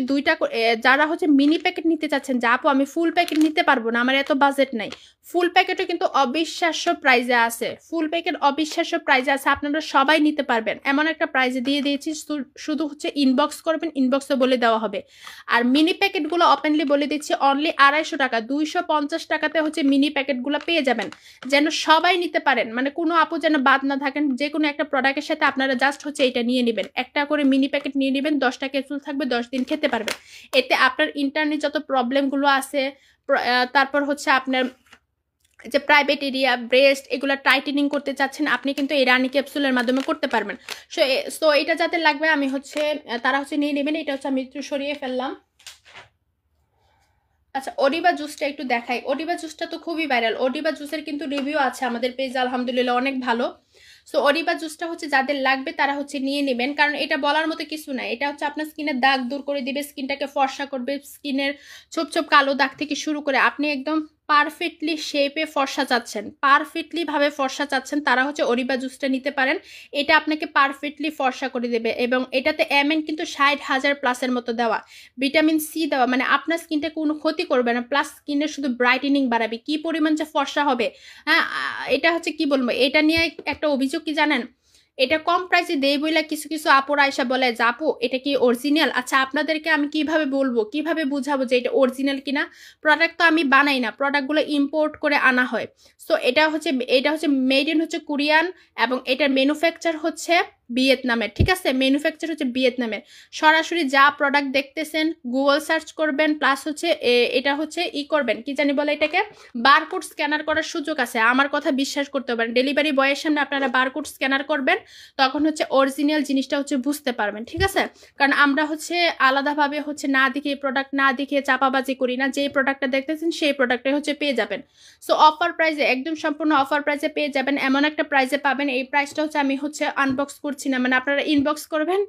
যারা হচ্ছে মিনি প্যাকেট নিতে চাচ্ছেন, যে আপু আমি ফুল প্যাকেট নিতে পারবো না, আমার এত বাজেট নাই, ফুল প্যাকেটও কিন্তু অবিশ্বাস্য প্রাইজে আছে, ফুল প্যাকেট অবিশ্বাস্য প্রাইজে আছে, আপনারা সবাই নিতে পারবেন, এমন একটা প্রাইজে দিয়ে দিয়েছি। শুধু হচ্ছে ইনবক্স করবেন, ইনবক্সে বলে দেওয়া হবে। আর মিনি প্যাকেটগুলো ওপেনলি বলে দিচ্ছি, অনলি 250 টাকা, 250 টাকাতে হচ্ছে মিনি প্যাকেটগুলো পেয়ে যাবেন, যেন সবাই নিতে পারেন, মানে কোনো আপু যেন বাদ না থাকেন। যে কোনো একটা প্রোডাক্টের সাথে আপনারা জাস্ট হচ্ছে এটা নিয়ে নেবেন, একটা করে মিনি প্যাকেট নিয়ে নেবেন, 10টা ক্যাপসুল থাকবে, 10 দিন খেতে পারবেন। এতে আপনার ইন্টারনেট যত প্রবলেমগুলো আছে, তারপর হচ্ছে আপনার যে প্রাইভেট এরিয়া, ব্রেস্ট, এগুলো টাইটেনিং করতে চাচ্ছেন, আপনি কিন্তু এই রানী ক্যাপসুলের মাধ্যমে করতে পারবেন। সো এটা যাতে লাগবে আমি হচ্ছে তারা হচ্ছে নিয়ে নেবেন। এটা হচ্ছে আমি একটু সরিয়ে ফেললাম। আচ্ছা, অডিবা জুসটা একটু দেখাই। অডিবা জুসটা তো খুবই ভাইরাল, অডিবা জুসের কিন্তু রিভিউ আছে আমাদের পেজে, আলহামদুলিল্লাহ অনেক ভালো। সো অডিবা জুসটা হচ্ছে যাদের লাগবে তারা হচ্ছে নিয়ে নেবেন, কারণ এটা বলার মতো কিছু নাই, এটা হচ্ছে আপনার স্কিনের দাগ দূর করে দিবে, স্কিনটাকে ফর্সা করবে, স্কিনের ছোপ ছোপ কালো দাগ থেকে শুরু করে আপনি একদম পারফেক্টলি শেপে ফর্সা চাচ্ছেন, পারফেক্টলি ভাবে ফর্সা চাচ্ছেন, তারা হচ্ছে অরিবা জুসটা নিতে পারেন। এটা আপনাকে পারফেক্টলি ফর্সা করে দেবে, এবং এটাতে এমএন কিন্তু 60,000 প্লাসের মতো দেওয়া, ভিটামিন সি দেওয়া, মানে আপনার স্কিনটা কোনো ক্ষতি করবে না, প্লাস স্কিনের শুধু ব্রাইটেনিং বাড়াবে। কি পরিমাণ যে ফর্সা হবে, হ্যাঁ, এটা হচ্ছে কি বলবো, এটা নিয়ে একটা অভিযোগ কি জানেন, এটা কম প্রাইসে দেই বইলা কিছু কিছু আপুর আয়সা বলে যে আপু এটা কি অরিজিনাল। আচ্ছা, আপনাদেরকে আমি কিভাবে বলবো, কিভাবে বুঝাবো যে এটা অরিজিনাল কিনা? প্রোডাক্ট তো আমি বানাই না, প্রোডাক্টগুলো ইম্পোর্ট করে আনা হয়। সো এটা হচ্ছে মেড ইন হচ্ছে কোরিয়ান, এবং এটার ম্যানুফ্যাকচার হচ্ছে ভিয়েতনামের, ঠিক আছে, ম্যানুফ্যাকচার হচ্ছে ভিয়েতনামের। সরাসরি যা প্রোডাক্ট দেখতেছেন গুগল সার্চ করবেন, প্লাস হচ্ছে এটা হচ্ছে করবেন, কি জানি বলে এটাকে, বারকোড স্ক্যানার করার সুযোগ আছে, আমার কথা বিশ্বাস করতে পারেন। ডেলিভারি বয়ের সামনে আপনারা বারকোড স্ক্যানার করবেন, তখন হচ্ছে অরিজিনাল জিনিসটা হচ্ছে বুঝতে পারবেন, ঠিক আছে। কারণ আমরা হচ্ছে আলাদাভাবে হচ্ছে না দেখে, প্রোডাক্ট না দেখে চাপাবাজি করি না, যে প্রোডাক্টটা দেখতেছেন সেই প্রোডাক্টে হচ্ছে পেয়ে যাবেন। সো অফার প্রাইসে, একদম সম্পূর্ণ অফার প্রাইসে পেয়ে যাবেন, এমন একটা প্রাইসে পাবেন। এই প্রাইসটা হচ্ছে আমি হচ্ছে আনবক্স করছি না, মানে আপনারা ইনবক্স করবেন,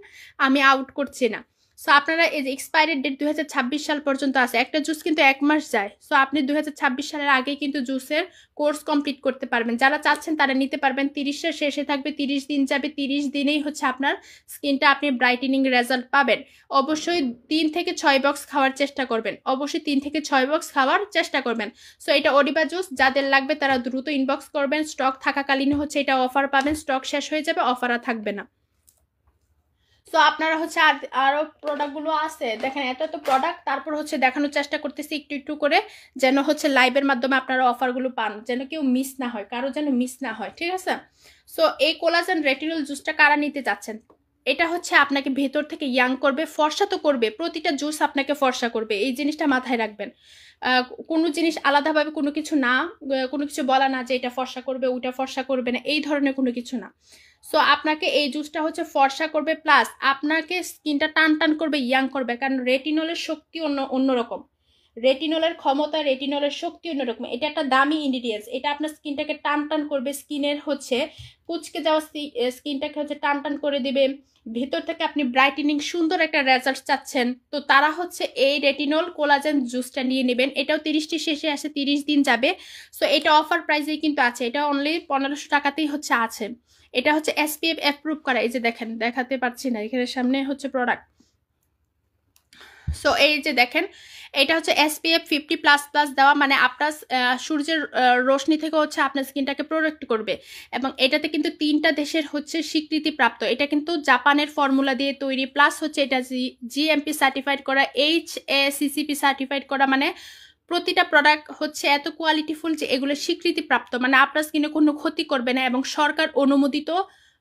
আমি আউট করছি না। সো আপনারা এই যে এক্সপায়ারি ডেট 2026 সাল পর্যন্ত আছে, একটা জুস কিন্তু 1 মাস যায়। সো আপনি 2026 সালের আগে কিন্তু জুসের কোর্স কমপ্লিট করতে পারবেন, যারা চাচ্ছেন তারা নিতে পারবেন। 30-এর শেষে থাকবে, 30 দিন যাবে, 30 দিনেই হচ্ছে আপনার স্কিনটা আপনি ব্রাইটেনিং রেজাল্ট পাবেন। অবশ্যই 3 থেকে 6 বক্স খাওয়ার চেষ্টা করবেন, অবশ্যই 3 থেকে 6 বক্স খাওয়ার চেষ্টা করবেন। সো এটা অডিবা জুস যাদের লাগবে তারা দ্রুত ইনবক্স করবেন, স্টক থাকাকালীন হচ্ছে এটা অফার পাবেন, স্টক শেষ হয়ে যাবে, অফার আর থাকবে না। তো আপনারা হচ্ছে আরো প্রোডাক্টগুলো আছে, দেখেন এত এত প্রোডাক্ট, তারপর হচ্ছে দেখানোর চেষ্টা করতেছি একটু একটু করে, যেন হচ্ছে লাইভের মাধ্যমে আপনারা অফারগুলো পান, যেন কেউ মিস না হয়, কারো যেন মিস না হয়, ঠিক আছে। সো এই কোলাজেন রেটিনল জুসটা কারা নিতে চাচ্ছেন, এটা হচ্ছে আপনাকে ভেতর থেকে ইয়াং করবে, ফর্সা তো করবে, প্রতিটা জুস আপনাকে ফর্সা করবে, এই জিনিসটা মাথায় রাখবেন। কোনো জিনিস আলাদাভাবে কোনো কিছু না, কোনো কিছু বলা না যে এটা ফর্সা করবে ওটা ফর্সা করবে না, এই ধরনের কোনো কিছু না। সো আপনাকে এই জুসটা হচ্ছে ফর্সা করবে, প্লাস আপনাকে স্কিনটা টান টান করবে, ইয়াং করবে, কারণ রেটিনলের শক্তি অন্যরকম, রেটিনলের ক্ষমতা, রেটিনলের শক্তি অন্যরকম, এটা একটা দামি ইনগ্রিডিয়েন্টস, এটা আপনার স্কিনটাকে টান টান করবে, স্কিনের হচ্ছে কুচকে যাওয়া স্কিনটাকে হচ্ছে টান টান করে দিবে, ভেতর থেকে আপনি ব্রাইটেনিং সুন্দর একটা রেজাল্ট চাচ্ছেন, তো তারা হচ্ছে এই রেটিনল কোলাজেন জুসটা নিয়ে নেবেন। এটাও 30টি শেষে আসে, 30 দিন যাবে। সো এটা অফার প্রাইসেই কিন্তু আছে, এটা অনলি 1500 টাকাতেই হচ্ছে আছে। এটা হচ্ছে SPF অ্যাপ্রুভ করা, এই যে দেখেন, দেখাতে পারছি না, এখানে সামনে হচ্ছে প্রোডাক্ট। সো এই যে দেখেন, এটা হচ্ছে SPF 50++ দেওয়া, মানে আপনার সূর্যের রোশনি থেকে হচ্ছে আপনার স্কিনটাকে প্রোটেক্ট করবে, এবং এটাতে কিন্তু 3টা দেশের হচ্ছে স্বীকৃতি প্রাপ্ত, এটা কিন্তু জাপানের ফর্মুলা দিয়ে তৈরি, প্লাস হচ্ছে এটা GMP সার্টিফাইড করা, HACCP সার্টিফাইড করা, মানে প্রতিটা প্রোডাক্ট হচ্ছে এত কোয়ালিটিফুল যে এগুলো স্বীকৃতি প্রাপ্ত, মানে আপনার স্কিনে কোনো ক্ষতি করবে না, এবং সরকার অনুমোদিত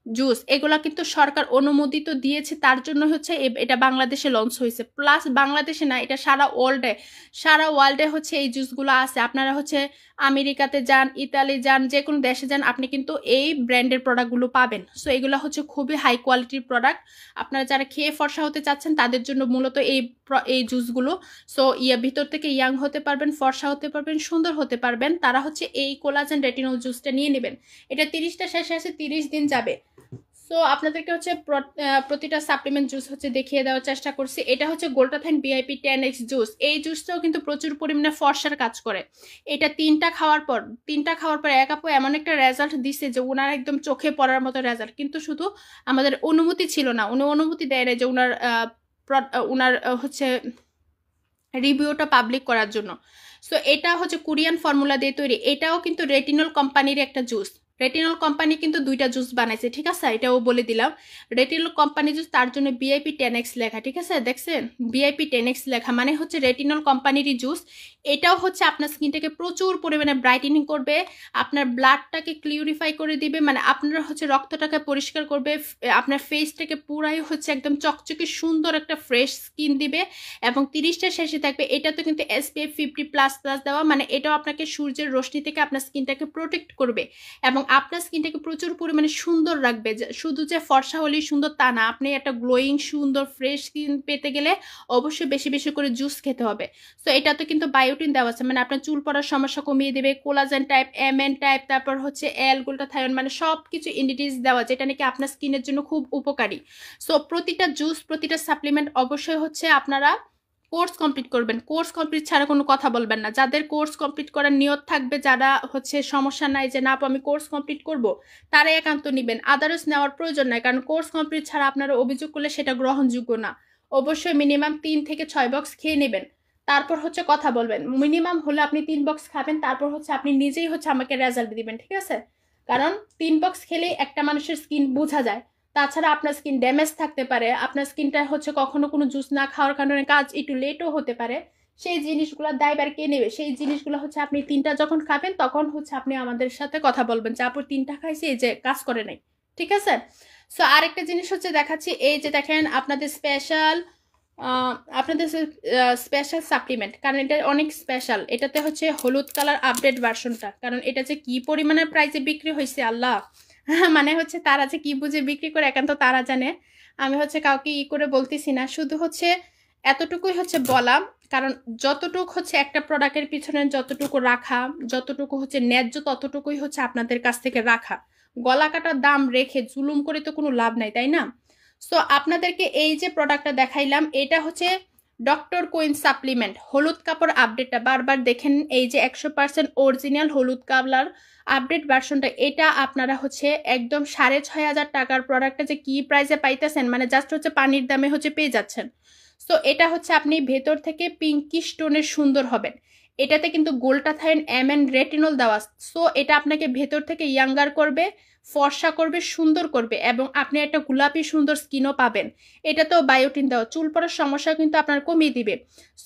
জুস এগুলা কিন্তু সরকার অনুমোদিত দিয়েছে, তার জন্য হচ্ছে এটা বাংলাদেশে লঞ্চ হয়েছে। প্লাস বাংলাদেশে না, এটা সারা ওয়ার্ল্ডে হচ্ছে এই জুসগুলো আছে। আপনারা হচ্ছে আমেরিকাতে যান, ইতালি যান, যে কোনো দেশে যান, আপনি কিন্তু এই ব্র্যান্ডের প্রোডাক্টগুলো পাবেন। সো এগুলো হচ্ছে খুবই হাই কোয়ালিটির প্রোডাক্ট। আপনারা যারা খেয়ে ফর্সা হতে চাচ্ছেন তাদের জন্য মূলত এই জুসগুলো। সো ভিতর থেকে ইয়াং হতে পারবেন, ফর্সা হতে পারবেন, সুন্দর হতে পারবেন, তারা হচ্ছে এই কোলাজেন রেটিনল জুসটা নিয়ে নেবেন। এটা 30টা শেষে আছে, 30 দিন যাবে। সো আপনাদেরকে হচ্ছে প্রতিটা সাপ্লিমেন্ট জুস হচ্ছে দেখিয়ে দেওয়ার চেষ্টা করছি। এটা হচ্ছে গোল্টাথাইন VIP 10X জুস। এই জুসটাও কিন্তু প্রচুর পরিমাণে ফর্সার কাজ করে। এটা তিনটা খাওয়ার পর এক আপু এমন একটা রেজাল্ট দিচ্ছে যে ওনার একদম চোখে পড়ার মতো রেজাল্ট, কিন্তু শুধু আমাদের অনুমতি ছিল না, উনি অনুমতি দেয় না যে ওনার হচ্ছে রিভিউটা পাবলিক করার জন্য। সো এটা হচ্ছে কোরিয়ান ফর্মুলা দিয়ে তৈরি। এটাও কিন্তু রেটিনল কোম্পানির একটা জুস। রেটিনল কোম্পানি কিন্তু 2টা জুস বানাইছে, ঠিক আছে, এটাও বলে দিলাম। রেটিনল কোম্পানি জুস, তার জন্য VIP 10X লেখা, ঠিক আছে, দেখছেন VIP 10X লেখা মানে হচ্ছে রেটিনল কোম্পানিরই জুস। এটাও হচ্ছে আপনার স্কিনটাকে প্রচুর পরিমাণে ব্রাইটেনিং করবে, আপনার ব্লাডটাকে ক্লিউরিফাই করে দিবে, মানে আপনার হচ্ছে রক্তটাকে পরিষ্কার করবে, আপনার ফেসটাকে পুরাই হচ্ছে একদম চকচকে সুন্দর একটা ফ্রেশ স্কিন দিবে। এবং 30টা শেষে থাকবে। এটা তো কিন্তু SPF 50++ দেওয়া, মানে এটাও আপনাকে সূর্যের রশ্মি থেকে আপনার স্কিনটাকে প্রোটেক্ট করবে এবং আপনার স্কিনটাকে প্রচুর পরিমাণে সুন্দর রাখবে। শুধু যে ফর্সা হলেই সুন্দর তা না, আপনি একটা গ্লোয়িং সুন্দর ফ্রেশ স্কিন পেতে গেলে অবশ্যই বেশি বেশি করে জুস খেতে হবে। সো এটাতে কিন্তু বায়োটিন দেওয়া আছে, মানে আপনার চুল পড়ার সমস্যা কমিয়ে দেবে, কোলাজেন টাইপ, MN টাইপ, তারপর হচ্ছে গোল্টাথাইন, মানে সব কিছু ইনগ্রিডিয়েন্টস দেওয়া, যেটা নাকি আপনার স্কিনের জন্য খুব উপকারী। সো প্রতিটা জুস, প্রতিটা সাপ্লিমেন্ট অবশ্যই হচ্ছে আপনারা কোর্স কমপ্লিট করবেন। কোর্স কমপ্লিট ছাড়া কোনো কথা বলবেন না। যাদের কোর্স কমপ্লিট করার নিয়ত থাকবে, যারা হচ্ছে সমস্যা নাই যে না আমি কোর্স কমপ্লিট করব, তারাই একান্ত নেবেন, আদারস নেওয়ার প্রয়োজন নাই। কারণ কোর্স কমপ্লিট ছাড়া আপনারা অভিযোগ করলে সেটা গ্রহণযোগ্য না। অবশ্যই মিনিমাম 3 থেকে 6 বক্স খেয়ে নেবেন, তারপর হচ্ছে কথা বলবেন। মিনিমাম হলে আপনি 3 বক্স খাবেন, তারপর হচ্ছে আপনি নিজেই হচ্ছে আমাকে রেজাল্ট দিবেন, ঠিক আছে। কারণ 3 বক্স খেলেই একটা মানুষের স্কিন বোঝা যায়। তাছাড়া আপনার স্কিন ড্যামেজ থাকতে পারে, আপনার স্কিনটা হচ্ছে কখনো কোনো জুস না খাওয়ার কারণে কাজ একটু লেটও হতে পারে। সেই জিনিসগুলো দায়বার কে নেবে? সেই জিনিসগুলো হচ্ছে আপনি 3টা যখন খাবেন তখন হচ্ছে আপনি আমাদের সাথে কথা বলবেন যে আপু 3টা খাইছি, এই যে কাজ করে নাই, ঠিক আছে। সো আরেকটা জিনিস হচ্ছে দেখাচ্ছি, এই যে দেখেন আপনাদের স্পেশাল সাপ্লিমেন্ট, কারণ এটা অনেক স্পেশাল। এটাতে হচ্ছে হলুদ কালার আপডেট ভার্সনটা, কারণ এটা যে কি পরিমাণের প্রাইসে বিক্রি হয়েছে আল্লাহ, মানে হচ্ছে তারা যে কি বুঝে বিক্রি করে একান্ত তারা জানে। আমি হচ্ছে কাউকে করে বলতেছি না, শুধু হচ্ছে এতটুকুই হচ্ছে বলা। কারণ যতটুকু হচ্ছে একটা প্রোডাক্টের পিছনে যতটুকু রাখা, যতটুকু হচ্ছে ন্যায্য, ততটুকুই হচ্ছে আপনাদের কাছ থেকে রাখা। গলা কাটার দাম রেখে জুলুম করে তো কোনো লাভ নাই, তাই না? সো আপনাদেরকে এই যে প্রোডাক্টটা দেখাইলাম, এটা হচ্ছে ডক্টর কুইন সাপ্লিমেন্ট হলুদ কাপড় আপডেটটা বারবার দেখেন। এই যে 100% অরিজিনাল হলুদ কালার আপডেট ভার্সনটা, এটা আপনারা হচ্ছে একদম 6,500 টাকার প্রোডাক্টটা যে কি প্রাইসে পাইতেছেন, মানে জাস্ট হচ্ছে পানির দামে হচ্ছে পেয়ে যাচ্ছেন। সো এটা হচ্ছে আপনি ভেতর থেকে পিঙ্কি স্টোনের সুন্দর হবেন। এটাতে কিন্তু গোল্টাথাইন MN রেটিনল দেওয়া। সো এটা আপনাকে ভেতর থেকে ইয়াঙ্গার করবে, ফর্সা করবে, সুন্দর করবে এবং আপনি একটা গোলাপি সুন্দর স্কিনও পাবেন। এটাতেও বায়োটিন দেওয়া, চুল পড়ার সমস্যা কিন্তু আপনার কমিয়ে দিবে।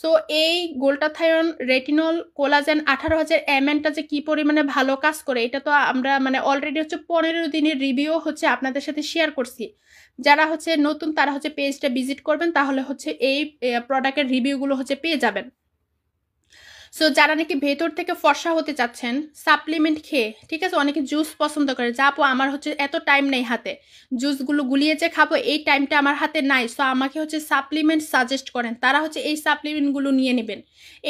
সো এই গোল্টাথাইন রেটিনল কোলাজেন 18,000 mnটা যে কি পরিমাণে ভালো কাজ করে, এটা তো আমরা মানে অলরেডি হচ্ছে 15 দিনের রিভিউ হচ্ছে আপনাদের সাথে শেয়ার করছি। যারা হচ্ছে নতুন তারা হচ্ছে পেজটা ভিজিট করবেন, তাহলে হচ্ছে এই প্রোডাক্টের রিভিউগুলো হচ্ছে পেয়ে যাবেন। সো যারা নাকি ভেতর থেকে ফর্সা হতে চাচ্ছেন সাপ্লিমেন্ট খেয়ে, ঠিক আছে, অনেকে জুস পছন্দ করে, যা আপু আমার হচ্ছে এত টাইম নেই হাতে, জুসগুলো গুলিয়ে যে খাবো এই টাইমটা আমার হাতে নাই, সো আমাকে হচ্ছে সাপ্লিমেন্ট সাজেস্ট করেন, তারা হচ্ছে এই সাপ্লিমেন্টগুলো নিয়ে নেবেন।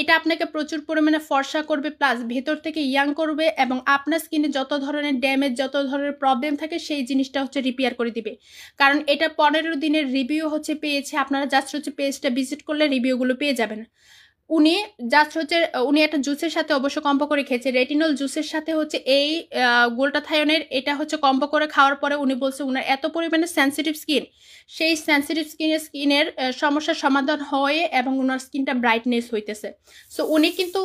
এটা আপনাকে প্রচুর পরিমাণে ফর্সা করবে, প্লাস ভেতর থেকে ইয়াং করবে এবং আপনার স্কিনে যত ধরনের ড্যামেজ, যত ধরনের প্রবলেম থাকে সেই জিনিসটা হচ্ছে রিপেয়ার করে দিবে। কারণ এটা 15 দিনের রিভিউ হচ্ছে পেয়েছে, আপনারা জাস্ট হচ্ছে পেজটা ভিজিট করলে রিভিউগুলো পেয়ে যাবেন। উনি জাস্ট হচ্ছে উনি একটা জুসের সাথে অবশ্য কম্বো করে খেয়েছে, রেটিনল জুসের সাথে হচ্ছে এই গোল্টাথাইনের, এটা হচ্ছে কম্বো করে খাওয়ার পরে উনি বলছে উনার এত পরিমাণে সেন্সিটিভ স্কিন, সেই সেন্সিটিভ স্কিনের সমস্যার সমাধান হয়ে এবং ওনার স্কিনটা ব্রাইটনেস হইতেছে। সো উনি কিন্তু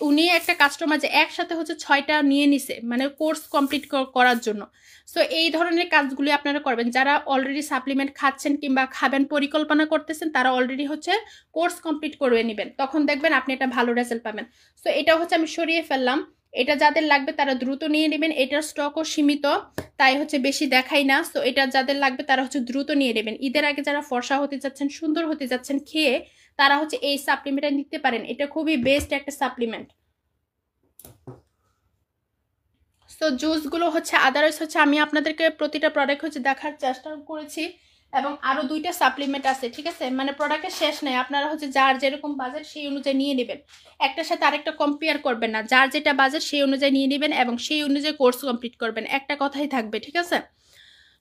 উনি একটা কাস্টমার যে একসাথে হচ্ছে 6টা নিয়ে নিছে, মানে কোর্স কমপ্লিট করার জন্য। সো এই ধরনের কাজগুলি আপনারা করবেন, যারা অলরেডি সাপ্লিমেন্ট খাচ্ছেন কিংবা খাবেন পরিকল্পনা করতেছেন, তারা অলরেডি হচ্ছে কোর্স কমপ্লিট করে নেবেন, তখন দেখবেন আপনি একটা ভালো রেজাল্ট পাবেন। সো এটা হচ্ছে আমি সরিয়ে ফেললাম। এটা যাদের লাগবে তারা দ্রুত নিয়ে নেবেন, এটার স্টকও সীমিত, তাই হচ্ছে বেশি দেখাই না। সো এটা যাদের লাগবে তারা হচ্ছে দ্রুত নিয়ে নেবেন। ঈদের আগে যারা ফর্সা হতে যাচ্ছেন, সুন্দর হতে যাচ্ছেন খেয়ে, তারা হচ্ছে এই সাপ্লিমেন্টটা নিতে পারেন। এটা খুবই বেস্ট একটা সাপ্লিমেন্ট। সো জুসগুলো হচ্ছে আদারওয়াইজ হচ্ছে আমি আপনাদেরকে প্রতিটা প্রোডাক্ট হচ্ছে দেখার চেষ্টা করেছি, এবং আরও 2টা সাপ্লিমেন্ট আছে, ঠিক আছে? মানে প্রোডাক্টের শেষ নেই, আপনারা হচ্ছে যার যেরকম বাজেট সেই অনুযায়ী নিয়ে নেবেন। একটার সাথে আরেকটা কম্পেয়ার করবেন না, যার যেটা বাজেট সেই অনুযায়ী নিয়ে নেবেন এবং সেই অনুযায়ী কোর্স কমপ্লিট করবেন, একটা কথাই থাকবে, ঠিক আছে?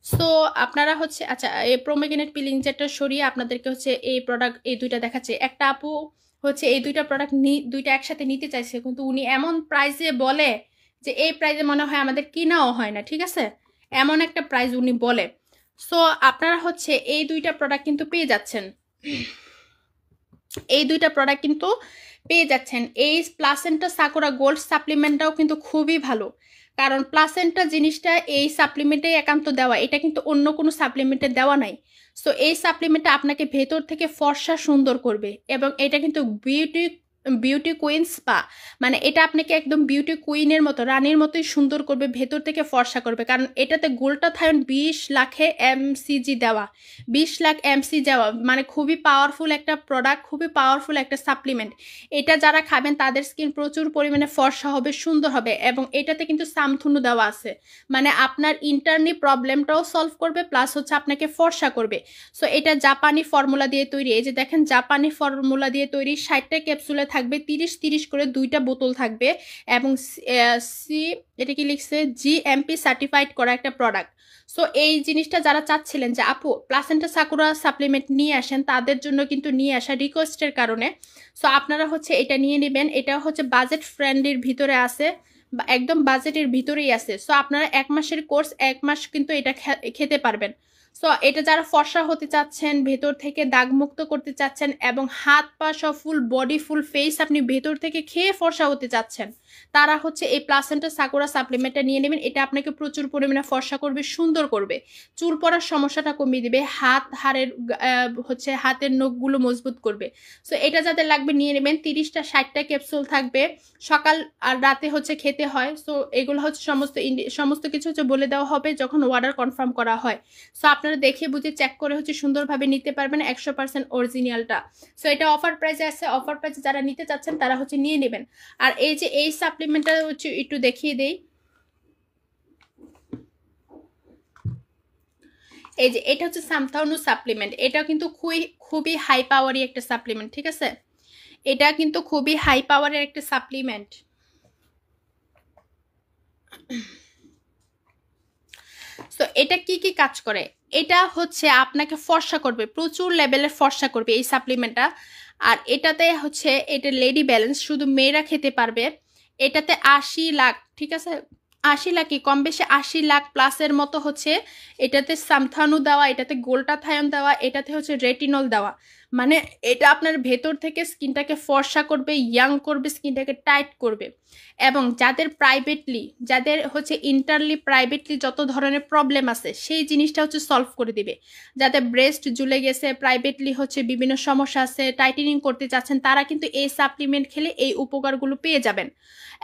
সো আপনারা হচ্ছে আচ্ছা, এই প্রোমেগ্রেনেট পিলিং যেটা সরিয়ে আপনাদেরকে হচ্ছে এই প্রোডাক্ট এই 2টা দেখাচ্ছে। একটা আপু হচ্ছে এই 2টা প্রোডাক্ট 2টা একসাথে নিতে চাইছে, কিন্তু উনি এমন প্রাইসে বলে যে এই প্রাইসে মনে হয় আমাদের কিনাও হয় না, ঠিক আছে? এমন একটা প্রাইস উনি বলে। সো আপনারা হচ্ছে এই 2টা প্রোডাক্ট কিন্তু পেয়ে যাচ্ছেন, এই 2টা প্রোডাক্ট কিন্তু পেয়ে যাচ্ছেন। এই প্লাসেন্টা সাকুরা গোল্ড সাপ্লিমেন্টটাও কিন্তু খুবই ভালো, কারণ প্লাসেন্টা জিনিসটা এই সাপ্লিমেন্টে একান্ত দেওয়া, এটা কিন্তু অন্য কোনো সাপ্লিমেন্টে দেওয়া নাই। সো এই সাপ্লিমেন্টটা আপনাকে ভেতর থেকে ফর্সা সুন্দর করবে, এবং এটা কিন্তু বিউটি কুইন স্পা, মানে এটা আপনাকে একদম বিউটি কুইনের মতো, রানীর মতোই সুন্দর করবে, ভেতর থেকে ফর্সা করবে। কারণ এটাতে গ্লুটাথায়ন 20 লাখে এমসিজি দেওয়া, 20 লাখ এমসি দেওয়া, মানে খুবই পাওয়ারফুল একটা প্রোডাক্ট, খুবই পাওয়ারফুল একটা সাপ্লিমেন্ট। এটা যারা খাবেন তাদের স্কিন প্রচুর পরিমাণে ফর্সা হবে, সুন্দর হবে, এবং এটাতে কিন্তু সামথুনু দেওয়া আছে, মানে আপনার ইন্টারনি প্রবলেমটাও সলভ করবে, প্লাস হচ্ছে আপনাকে ফর্সা করবে। সো এটা জাপানি ফর্মুলা দিয়ে তৈরি, এই যে দেখেন জাপানি ফর্মুলা দিয়ে তৈরি, 60টা ক্যাপসুলে থাকবে 30-30 করে 2টা বোতল থাকবে, এবং সি এটা কি লিখছে জিএমপি সার্টিফাইড করা একটা প্রোডাক্ট। সো এই জিনিসটা যারা চাচ্ছিলেন যে আপু প্লাসেন্টা সাকুরা সাপ্লিমেন্ট নিয়ে আসেন, তাদের জন্য কিন্তু নিয়ে আসা রিকোয়েস্টের কারণে। সো আপনারা হচ্ছে এটা নিয়ে নেবেন, এটা হচ্ছে বাজেট ফ্রেন্ডলির ভিতরে আছে, একদম বাজেটের ভিতরেই আছে। সো আপনারা 1 মাসের কোর্স 1 মাস কিন্তু এটা খেতে পারবেন। সো এটা যারা ফর্সা হতে চাচ্ছেন, ভেতর থেকে দাগ মুক্ত করতে চাচ্ছেন, এবং হাত পা সব ফুল বডি ফুল ফেস আপনি ভেতর থেকে খেয়ে ফর্সা হতে চাচ্ছেন, তারা হচ্ছে এই প্লাসেন্টা সাকুরা সাপ্লিমেন্টটা নিয়ে নেবেন। এটা আপনাকে প্রচুর পরিমাণে ফর্সা করবে, সুন্দর করবে, চুল পড়ার সমস্যাটা কমিয়ে দিবে, হাড়ের হচ্ছে হাতের নখগুলো মজবুত করবে। সো এটা যাদের লাগবে নিয়ে নেবেন। 30টা 60টা ক্যাপসুল থাকবে, সকাল আর রাতে হচ্ছে খেতে হয়। সো এগুলো হচ্ছে সমস্ত কিছু হচ্ছে বলে দেওয়া হবে যখন অর্ডার কনফার্ম করা হয়। সো আপনারা দেখে বুঝে চেক করে হচ্ছে সুন্দরভাবে নিতে পারবেন 100% অরিজিনালটা। সো এটা অফার প্রাইসে আছে, অফার প্রাইসে যারা নিতে চাচ্ছেন তারা হচ্ছে নিয়ে নেবেন। আর এই যে এই সাপ্লিমেন্টটা হচ্ছে একটু দেখিয়ে দেই, এই যে এটা হচ্ছে সামথাউনু সাপ্লিমেন্ট, এটা কিন্তু খুবই হাই পাওয়ারি একটা সাপ্লিমেন্ট, ঠিক আছে? এটা কিন্তু খুবই হাই পাওয়ারের একটা সাপ্লিমেন্ট। সো এটা কি কি কাজ করে? এটা হচ্ছে আপনাকে ফর্সা করবে, প্রচুর লেভেলের ফর্সা করবে এই সাপ্লিমেন্টটা। আর এটাতে হচ্ছে এটা লেডি ব্যালেন্স, শুধু মেয়েরা খেতে পারবে। এটাতে 80 লাখ, ঠিক আছে, 80 লাখ কি কম বেশি 80 লাখ প্লাসের মতো হচ্ছে এটাতে সামথানু দেওয়া, এটাতে গোল্টাথায়ন দেওয়া, এটাতে হচ্ছে রেটিনল দেওয়া। মানে এটা আপনার ভেতর থেকে স্কিনটাকে ফর্সা করবে, ইয়াং করবে, স্কিনটাকে টাইট করবে। এবং যাদের হচ্ছে ইন্টারলি প্রাইভেটলি যত ধরনের প্রবলেম আছে সেই জিনিসটা হচ্ছে সলভ করে দিবে। যাদের ব্রেস্ট ঝুলে গেছে, প্রাইভেটলি হচ্ছে বিভিন্ন সমস্যা আছে, টাইটেনিং করতে চাচ্ছেন, তারা কিন্তু এই সাপ্লিমেন্ট খেলে এই উপকারগুলো পেয়ে যাবেন।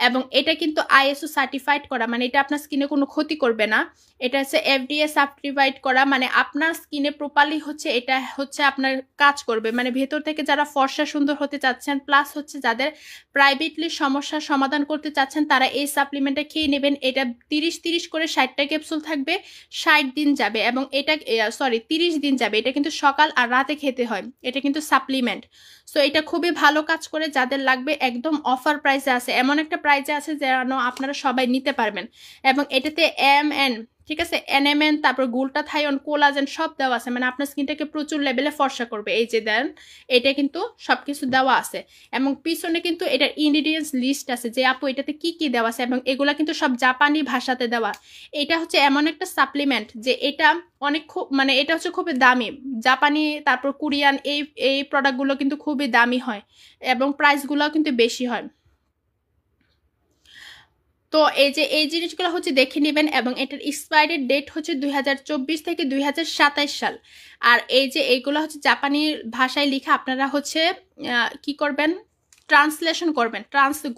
এবং এটা কিন্তু আইএসও সার্টিফাইড করা, মানে এটা আপনার স্কিনে কোনো ক্ষতি করবে না। এটা হচ্ছে এফডিএ সার্টিফাইড করা, মানে আপনার স্কিনে প্রপারলি হচ্ছে এটা হচ্ছে আপনার কাজ করবে, মানে ভেতর থেকে যারা ফর্সা সুন্দর হতে চাচ্ছেন, প্লাস হচ্ছে যাদের প্রাইভেটলি সমস্যার সমাধান করতে চাচ্ছেন, তারা এই সাপ্লিমেন্টটা খেয়ে নেবেন। এটা 30-30 করে 60টা ক্যাপসুল থাকবে, 60 দিন যাবে, এবং এটা 30 দিন যাবে। এটা কিন্তু সকাল আর রাতে খেতে হয়, এটা কিন্তু সাপ্লিমেন্ট। সো এটা খুবই ভালো কাজ করে, যাদের লাগবে একদম অফার প্রাইসে আছে, এমন একটা প্রাইসে আছে যেন আপনারা সবাই নিতে পারবেন। এবং এটাতে MN, ঠিক আছে, NMN, তারপর গ্লুটাথায়ন, কোলাজেন সব দেওয়া আছে, মানে আপনার স্কিনটাকে প্রচুর লেভেলে ফর্সা করবে। এই যে দেন এটা কিন্তু সবকিছু দেওয়া আছে, এবং পিছনে কিন্তু এটার ইনগ্রিডিয়েন্টস লিস্ট আছে যে আপু এটাতে কি কি দেওয়া আছে, এবং এগুলা কিন্তু সব জাপানি ভাষাতে দেওয়া। এটা হচ্ছে এমন একটা সাপ্লিমেন্ট যে এটা অনেক মানে এটা হচ্ছে খুবই দামি, জাপানি তারপর কোরিয়ান এই প্রোডাক্টগুলো কিন্তু খুবই দামি হয়, এবং প্রাইসগুলোও কিন্তু বেশি হয়। তো এই যে এই জিনিসগুলো হচ্ছে দেখে নেবেন, এবং এটার এক্সপায়ারি ডেট হচ্ছে 2024 থেকে 2027 সাল। আর এই যে এইগুলো হচ্ছে জাপানি ভাষায় লেখা, আপনারা হচ্ছে কি করবেন, ট্রান্সলেশন করবেন,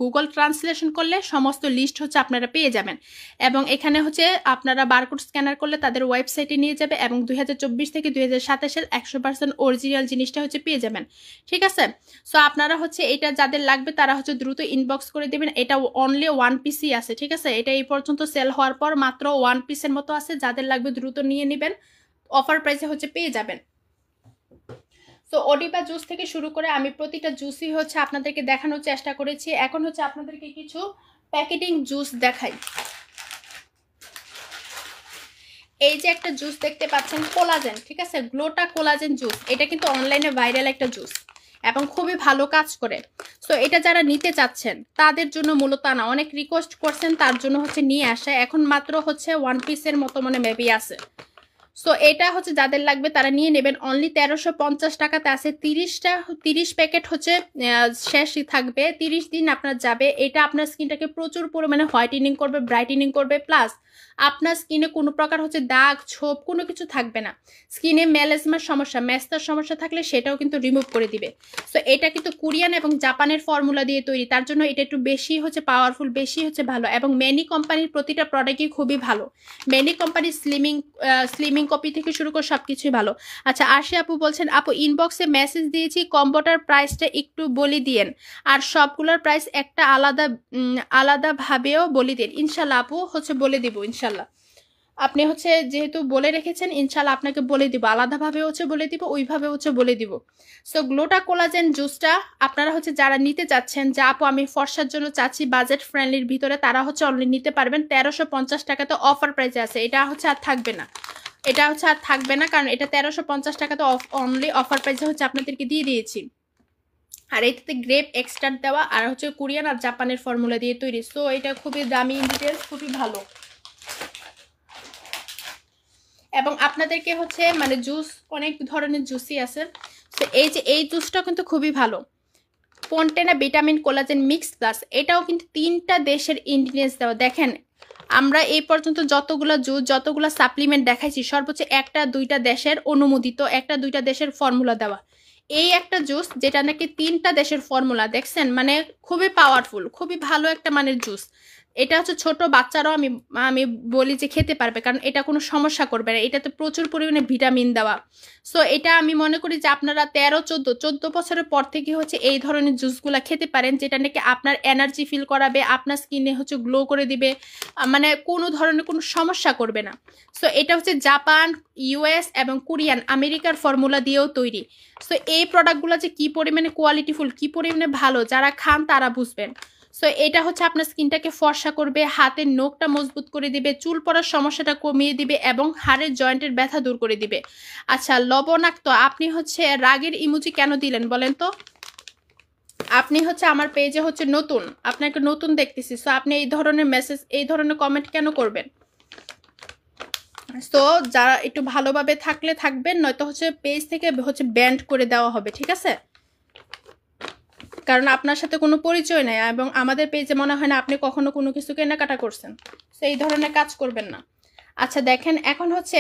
গুগল ট্রান্সলেশন করলে সমস্ত লিস্ট হচ্ছে আপনারা পেয়ে যাবেন। এবং এখানে হচ্ছে আপনারা বারকোড স্ক্যানার করলে তাদের ওয়েবসাইটে নিয়ে যাবে এবং 2024 থেকে 2027-এর 100% অরিজিনাল জিনিসটা হচ্ছে পেয়ে যাবেন। ঠিক আছে, সো আপনারা হচ্ছে এটা যাদের লাগবে তারা হচ্ছে দ্রুত ইনবক্স করে দেবেন। এটা অনলি 1 পিসই আছে। ঠিক আছে, এটা এই পর্যন্ত সেল হওয়ার পর মাত্র 1 পিসের মতো আছে। যাদের লাগবে দ্রুত নিয়ে নেবেন, অফার প্রাইসে হচ্ছে পেয়ে যাবেন। সো ওডিবা জুস থেকে শুরু করে আমি প্রতিটা জুসই হচ্ছে আপনাদেরকে দেখানোর চেষ্টা করেছি। এখন হচ্ছে আপনাদেরকে কিছু প্যাকেটিং জুস দেখাই। এই যে একটা জুস দেখতে পাচ্ছেন কোলাজেন, ঠিক আছে, গ্লোটা কোলাজেন জুস। এটা কিন্তু অনলাইনে ভাইরাল একটা জুস এবং খুবই ভালো কাজ করে। সো এটা যারা নিতে চাচ্ছেন তাদের জন্য মূলত আনা, অনেক রিকোয়েস্ট করছেন তার জন্য হচ্ছে নিয়ে আসা। এখন মাত্র হচ্ছে 1 পিসের মতো মানে মেবি আছে। সো এটা হচ্ছে যাদের লাগবে তারা নিয়ে নেবেন। অনলি 1350 টাকাতে আছে। 30 প্যাকেট হচ্ছে শেষই থাকবে, 30 দিন আপনার যাবে। এটা আপনার স্কিনটাকে প্রচুর পরিমাণে হোয়াইটেনিং করবে, ব্রাইটেনিং করবে, প্লাস আপনার স্কিনে কোনো প্রকার হচ্ছে দাগ ছোপ কোনো কিছু থাকবে না। স্কিনে মেলাজমার সমস্যা, মেস্তার সমস্যা থাকলে সেটাও কিন্তু রিমুভ করে দিবে। সো এটা কিন্তু কোরিয়ান এবং জাপানের ফর্মুলা দিয়ে তৈরি, তার জন্য এটা একটু বেশি হচ্ছে পাওয়ারফুল, বেশি হচ্ছে ভালো। এবং মেনি কোম্পানির প্রতিটা প্রোডাক্টই খুবই ভালো। মেনি কোম্পানির স্লিমিং কপি থেকে শুরু করে সবকিছুই ভালো। আচ্ছা, আশি আপু বলছেন আপু ইনবক্সে মেসেজ দিয়েছি, কম্বোটার প্রাইসটা একটু বলে দিয়েন, আর সবগুলোর প্রাইস একটা আলাদা ভাবেও বলে দিন। ইনশাল্লাহ আপু হচ্ছে বলে দিব ইনশাল্লাহ। আপনি হচ্ছে যেহেতু বলে রেখেছেন ইনশাল্লাহ আপনাকে বলে দিব, আলাদাভাবে হচ্ছে বলে দিব, ওইভাবে হচ্ছে বলে দিব। সো গ্লোটা কোলাজেন জুসটা আপনারা হচ্ছে যারা নিতে চাচ্ছেন যে আপু আমি ফর্সার জন্য চাচ্ছি বাজেট ফ্রেন্ডলির ভিতরে, তারা হচ্ছে অনলি নিতে পারবেন 1350 টাকাতে অফার প্রাইসে আছে। এটা হচ্ছে আর থাকবে না, এটা হচ্ছে আর থাকবে না, কারণ এটা 1350 টাকাতে অনলি অফার প্রাইসে হচ্ছে আপনাদেরকে দিয়ে দিয়েছি। আর এটাতে গ্রেপ এক্সট্রাক্ট দেওয়া আর হচ্ছে কোরিয়ান আর জাপানের ফর্মুলা দিয়ে তৈরি। সো এটা খুবই দামি ইনগ্রিডিয়েন্টস, খুবই ভালো। এবং আপনাদেরকে হচ্ছে মানে জুস অনেক ধরনের জুসই আছে। তো এই যে এই জুসটা কিন্তু খুবই ভালো, পন্টেনা ভিটামিন কোলাজেন মিক্স প্লাস। এটাও কিন্তু 3টা দেশের ইনগ্রিডিয়েন্টস দেওয়া। দেখেন আমরা এই পর্যন্ত যতগুলো জুস যতগুলো সাপ্লিমেন্ট দেখাইছি সর্বোচ্চ 1-2টা দেশের অনুমোদিত, 1-2টা দেশের ফর্মুলা দেওয়া। এই একটা জুস যেটা নাকি 3টা দেশের ফর্মুলা, দেখছেন মানে খুবই পাওয়ারফুল, খুবই ভালো একটা মানের জুস। এটা হচ্ছে ছোট বাচ্চারাও আমি বলি যে খেতে পারবে, কারণ এটা কোনো সমস্যা করবে না। এটাতে প্রচুর পরিমাণে ভিটামিন দেওয়া। সো এটা আমি মনে করি যে আপনারা 13-14 বছরের পর থেকে হচ্ছে এই ধরনের জুসগুলা খেতে পারেন, যেটা নাকি আপনার এনার্জি ফিল করাবে, আপনার স্কিনে হচ্ছে গ্লো করে দিবে, মানে কোনো ধরনের কোনো সমস্যা করবে না। সো এটা হচ্ছে জাপান, ইউএস এবং কোরিয়ান, আমেরিকার ফর্মুলা দিয়েও তৈরি। সো এই প্রোডাক্টগুলো যে কি পরিমাণে কোয়ালিটিফুল, কি পরিমাণে ভালো, যারা খান তারা বুঝবেন। সো এটা হচ্ছে আপনার স্কিনটাকে ফর্সা করবে, হাতের নখটা মজবুত করে দিবে, চুল পড়ার সমস্যাটা কমিয়ে দিবে এবং হাড়ের জয়েন্টের ব্যথা দূর করে দিবে। আচ্ছা লবণাক্ত, আপনি হচ্ছে রাগের ইমোজি কেন দিলেন বলেন তো? আপনি হচ্ছে আমার পেজে হচ্ছে নতুন, আপনাকে নতুন দেখতেছি। সো আপনি এই ধরনের মেসেজ, এই ধরনের কমেন্ট কেন করবেন? সো যারা একটু ভালোভাবে থাকলে থাকবেন, নয়তো হচ্ছে পেজ থেকে হচ্ছে ব্যান্ড করে দেওয়া হবে, ঠিক আছে? কারণ আপনার সাথে কোনো পরিচয় নেই এবং আমাদের পেজে মনে হয় না আপনি কখনো কোনো কিছু কেনাকাটা করছেন। সো এই ধরনের কাজ করবেন না। আচ্ছা দেখেন এখন হচ্ছে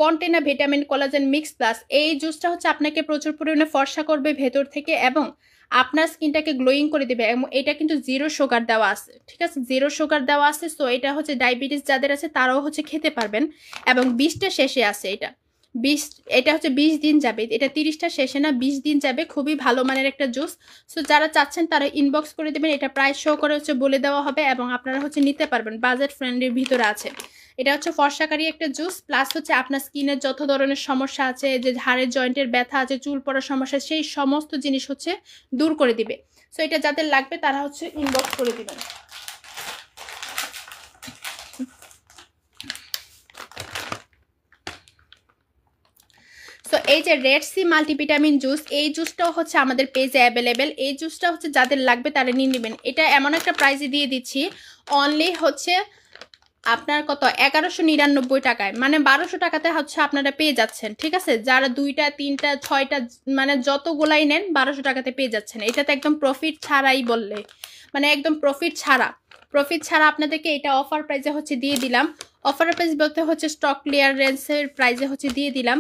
পন্টেনা ভিটামিন কোলাজেন মিক্স প্লাস। এই জুসটা হচ্ছে আপনাকে প্রচুর পরিমাণে ফর্সা করবে ভেতর থেকে এবং আপনার স্কিনটাকে গ্লোয়িং করে দেবে। এবং এটা কিন্তু 0 সুগার দেওয়া আছে, ঠিক আছে, 0 সুগার দেওয়া আছে। সো এটা হচ্ছে ডায়াবেটিস যাদের আছে তারাও হচ্ছে খেতে পারবেন। এবং 20টা শেষে আছে এটা হচ্ছে 20 দিন যাবে, এটা 30টা শেষে না, 20 দিন যাবে। খুবই ভালো মানের একটা জুস। সো যারা চাচ্ছেন তারা ইনবক্স করে দেবেন, এটা প্রাইস শো করে হচ্ছে বলে দেওয়া হবে এবং আপনারা হচ্ছে নিতে পারবেন, বাজেট ফ্রেন্ডলির ভিতরে আছে। এটা হচ্ছে ফর্সাকারী একটা জুস, প্লাস হচ্ছে আপনার স্কিনের যত ধরনের সমস্যা আছে, যে হাড়ের জয়েন্টের ব্যথা আছে, চুল পড়ার সমস্যা, সেই সমস্ত জিনিস হচ্ছে দূর করে দিবে। সো এটা যাদের লাগবে তারা হচ্ছে ইনবক্স করে দিবেন। সো এই যে রেড সি মাল্টিভিটামিন জুস, এই জুসটাও হচ্ছে আমাদের পেজে অ্যাভেলেবেল। এই জুসটা হচ্ছে যাদের লাগবে তারা নিয়ে নেবেন। এটা এমন একটা প্রাইসে দিয়ে দিচ্ছি, অনলি হচ্ছে আপনার কত 1199 টাকায়, মানে 1200 টাকাতে হচ্ছে আপনারা পেয়ে যাচ্ছেন, ঠিক আছে? যারা 2টা 3টা 6টা মানে যতগুলাই নেন 1200 টাকাতে পেয়ে যাচ্ছেন। এটাতে একদম প্রফিট ছাড়াই বললে, মানে একদম প্রফিট ছাড়া আপনাদেরকে এটা অফার প্রাইসে হচ্ছে দিয়ে দিলাম। অফার প্রাইস বলতে হচ্ছে স্টক ক্লিয়ারেন্সের প্রাইসে হচ্ছে দিয়ে দিলাম।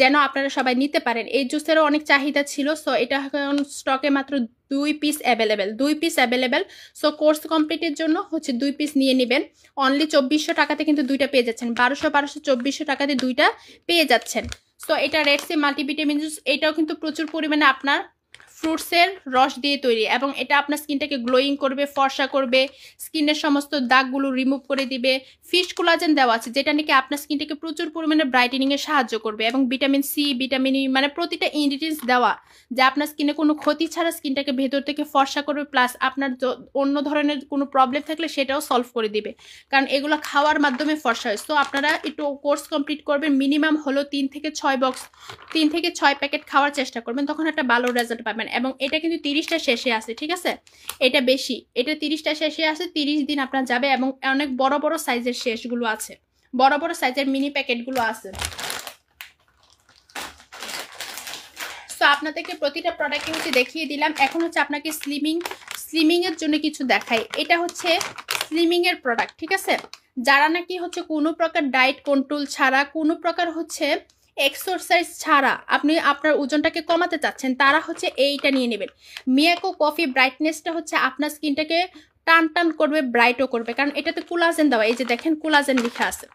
যেন আপনারা সবাই নিতে পারেন। এই জুসেরও অনেক চাহিদা ছিল, সো এটা এখন স্টকে মাত্র 2 piece available, 2 piece available. So course কমপ্লিটের জন্য হচ্ছে 2 পিস নিয়ে নেবেন। অনলি 2400 টাকাতে কিন্তু দুইটা পেয়ে যাচ্ছেন, 1200 2400 টাকাতে দুইটা পেয়ে যাচ্ছেন। সো এটা রেড সি মাল্টিভিটামিন জুস, এটাও কিন্তু প্রচুর পরিমাণে আপনার ফ্রুটসের রস দিয়ে তৈরি, এবং এটা আপনার স্কিনটাকে গ্লোয়িং করবে, ফর্সা করবে, স্কিনের সমস্ত দাগগুলো রিমুভ করে দিবে। ফিশ কোলাজেন দেওয়া আছে, যেটা নাকি আপনার স্কিনটাকে প্রচুর পরিমাণে ব্রাইটেনিংয়ে সাহায্য করবে, এবং ভিটামিন সি, ভিটামিন ই, মানে প্রতিটা ইনগ্রিডিয়েন্টস দেওয়া, যা আপনার স্কিনে কোনো ক্ষতি ছাড়া স্কিনটাকে ভেতর থেকে ফর্সা করবে, প্লাস আপনার অন্য ধরনের কোনো প্রবলেম থাকলে সেটাও সলভ করে দিবে, কারণ এগুলো খাওয়ার মাধ্যমে ফর্সা হয়। সো আপনারা একটু কোর্স কমপ্লিট করবেন, মিনিমাম হলো 3 থেকে 6 প্যাকেট খাওয়ার চেষ্টা করবেন, তখন একটা ভালো রেজাল্ট পাবেন। এবং এটা কিন্তু 30টা শেষে আছে, ঠিক আছে, এটা বেশি, এটা 30টা শেষে আছে, 30 দিন আপনার যাবে, এবং অনেক বড় বড় সাইজের শেষগুলো আছে, বড় বড় সাইজের মিনি প্যাকেটগুলো আছে। সো আপনাদেরকে প্রতিটা প্রোডাক্ট হচ্ছে দেখিয়ে দিলাম। এখন হচ্ছে আপনাকে স্লিমিং এর জন্য কিছু দেখাই। এটা হচ্ছে স্লিমিং এর প্রোডাক্ট, ঠিক আছে, যারা নাকি হচ্ছে কোনো প্রকার ডায়েট কন্ট্রোল ছাড়া, কোনো প্রকার হচ্ছে এক্সারসাইজ ছাড়া আপনি আপনার ওজনটাকে কমাতে চাচ্ছেন, তারা হচ্ছে এইটা নিয়ে নেবেন। মিয়াকো কফি ব্রাইটনেসটা হচ্ছে আপনার স্কিনটাকে টান টান করবে, ব্রাইটও করবে, কারণ এটাতে কোলাজেন দেওয়া, এই যে দেখেন কোলাজেন লেখা আছে,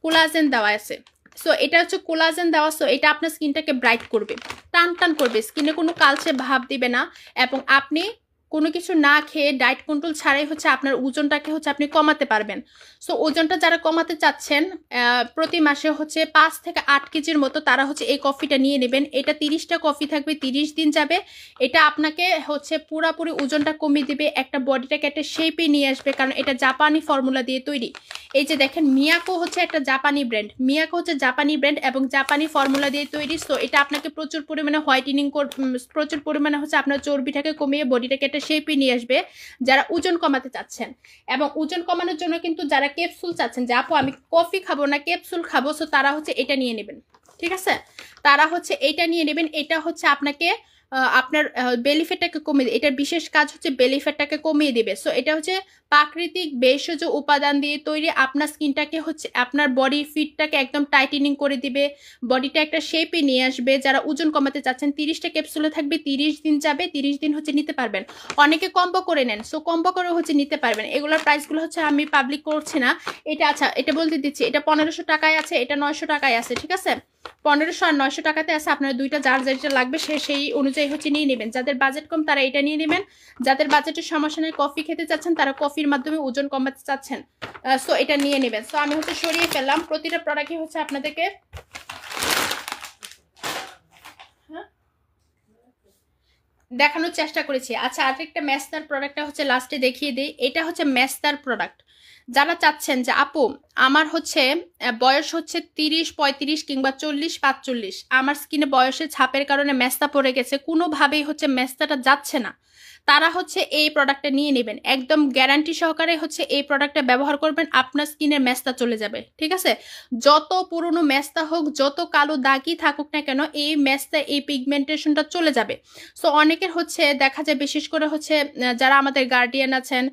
কোলাজেন দেওয়া আছে। সো এটা হচ্ছে কোলাজেন দেওয়া, সো এটা আপনার স্কিনটাকে ব্রাইট করবে, টান টান করবে, স্কিনে কোনো কালচে ভাব দিবে না, এবং আপনি কোনো কিছু না খেয়ে ডায়েট কন্ট্রোল ছাড়াই হচ্ছে আপনার ওজনটাকে হচ্ছে আপনি কমাতে পারবেন। সো ওজনটা যারা কমাতে চাচ্ছেন, প্রতি মাসে হচ্ছে 5 থেকে 8 কেজির মতো, তারা হচ্ছে এই কফিটা নিয়ে নেবেন। এটা 30টা কফি থাকবে, 30 দিন যাবে। এটা আপনাকে হচ্ছে পুরাপুরি ওজনটা কমিয়ে দিবে, একটা বডিটাকে একটা শেপে নিয়ে আসবে, কারণ এটা জাপানি ফর্মুলা দিয়ে তৈরি। এই যে দেখেন, মিয়াকো হচ্ছে একটা জাপানি ব্র্যান্ড, মিয়াকো হচ্ছে জাপানি ব্র্যান্ড এবং জাপানি ফর্মুলা দিয়ে তৈরি। সো এটা আপনাকে প্রচুর পরিমাণে হোয়াইটেনিং প্রচুর পরিমাণে হচ্ছে আপনার চর্বিটাকে কমিয়ে বডিটাকে একটা শেপে নিয়ে আসবে, যারা ওজন কমাতে চাচ্ছেন। এবং ওজন কমানোর জন্য কিন্তু যারা ক্যাপসুল চাচ্ছেন, যে আপু আমি কফি খাবো না ক্যাপসুল খাবো, সো তারা হচ্ছে এটা নিয়ে নেবেন, ঠিক আছে, তারা হচ্ছে এটা নিয়ে নেবেন। এটা হচ্ছে আপনাকে আপনার বেলি ফ্যাটটাকে কমিয়ে দেবে, এটার বিশেষ কাজ হচ্ছে বেলি ফ্যাটটাকে কমিয়ে দিবে। সো এটা হচ্ছে প্রাকৃতিক ভেষজ উপাদান দিয়ে তৈরি, আপনার স্কিনটাকে হচ্ছে আপনার বডি ফিটটাকে একদম টাইটেনিং করে দিবে, বডিটা একটা শেপে নিয়ে আসবে। যারা ওজন কমাতে চাচ্ছেন, 30টা ক্যাপসুলে থাকবে, 30 দিন যাবে, 30 দিন হচ্ছে নিতে পারবেন। অনেকে কম্বো করে নেন, সো কম্বো করে হচ্ছে নিতে পারবেন। এগুলোর প্রাইসগুলো হচ্ছে আমি পাবলিক করছি না, এটা আচ্ছা এটা বলতে দিচ্ছি, এটা 1500 টাকায় আছে, এটা 900 টাকায় আছে, ঠিক আছে, 1500 আর 900 টাকাতে আছে। আপনার দুইটা যার যেটা লাগবে সেই অনুযায়ী হচ্ছে নিয়ে নেবেন। যাদের বাজেট কম তারা এটা নিয়ে নেবেন, যাদের বাজেটের সমস্যা নেই, কফি খেতে চাচ্ছেন, তারা কফির মাধ্যমে ওজন কমাতে চাচ্ছেন, সো এটা নিয়ে নেবেন। সো আমি হচ্ছে সরিয়ে ফেললাম, প্রতিটা প্রোডাক্টই হচ্ছে আপনাদেরকে দেখানোর চেষ্টা করেছি। আচ্ছা, আরেকটা মেস্তার প্রোডাক্টটা হচ্ছে লাস্টে দেখিয়ে দিই। এটা হচ্ছে মেস্তার প্রোডাক্ট, যারা চাচ্ছেন যে আপু আমার হচ্ছে বয়স হচ্ছে 30 35 কিংবা 40 45, আমার স্কিনে বয়সের ছাপের কারণে মেস্তা পড়ে গেছে, কোনোভাবেই হচ্ছে মেস্তাটা যাচ্ছে না, তারা হচ্ছে এই প্রোডাক্টটা নিয়ে নেবেন। একদম গ্যারান্টি সহকারে হচ্ছে এই প্রোডাক্টটা ব্যবহার করবেন, আপনার স্কিনের মেস্তা চলে যাবে, ঠিক আছে, যত পুরনো মেস্তা হোক, যত কালো দাগই থাকুক না কেন, এই মেস্তা এই পিগমেন্টেশনটা চলে যাবে। সো অনেকের হচ্ছে দেখা যায়, বিশেষ করে হচ্ছে যারা আমাদের গার্ডিয়ান আছেন,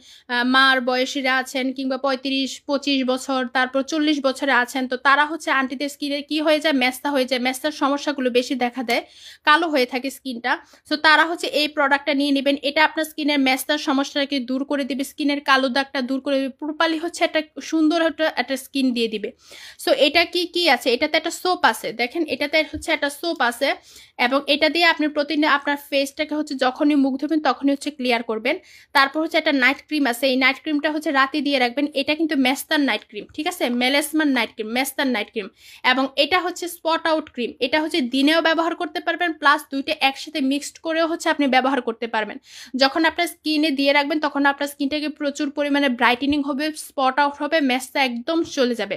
মার বয়সীরা আছেন, কিংবা 35 25 বছর, তারপর 40 বছরে আছেন, তো তারা হচ্ছে আন্টিদের স্কিনে কি হয়ে যায়, মেস্তা হয়ে যায়, মেস্তার সমস্যাগুলো বেশি দেখা দেয়, কালো হয়ে থাকে স্কিনটা। সো তারা হচ্ছে এই প্রোডাক্টটা নিয়ে নেবেন। এটা আপনার স্কিনের মেস্তার সমস্যাটাকে দূর করে দিবে, স্কিনের কালো দাগটা দূর করে দিবে, প্রপারলি হচ্ছে একটা সুন্দর একটা স্কিন দিয়ে দিবে। সো এটা কি আছে, এটাতে একটা সোপ আছে, দেখেন এটাতে হচ্ছে একটা সোপ আছে, এবং এটা দিয়ে আপনি প্রতিদিন আপনার ফেসটাকে হচ্ছে যখনই মুখ ধুবেন তখনই হচ্ছে ক্লিয়ার করবেন। তারপর হচ্ছে একটা নাইট ক্রিম আছে, এই নাইট ক্রিমটা হচ্ছে রাতে দিয়ে রাখবেন। এটা কিন্তু মেস্তার নাইট ক্রিম, ঠিক আছে, মেলেসমান নাইট ক্রিম, মেস্তার নাইট ক্রিম। এবং এটা হচ্ছে স্পট আউট ক্রিম, এটা হচ্ছে দিনেও ব্যবহার করতে পারবেন, প্লাস দুইটা একসাথে মিক্সড করেও হচ্ছে আপনি ব্যবহার করতে পারবেন। যখন আপনার স্কিনে দিয়ে রাখবেন তখন আপনার স্কিনটাকে প্রচুর পরিমাণে ব্রাইটেনিং হবে, স্পট আউট হবে, মেস্তা একদম চলে যাবে।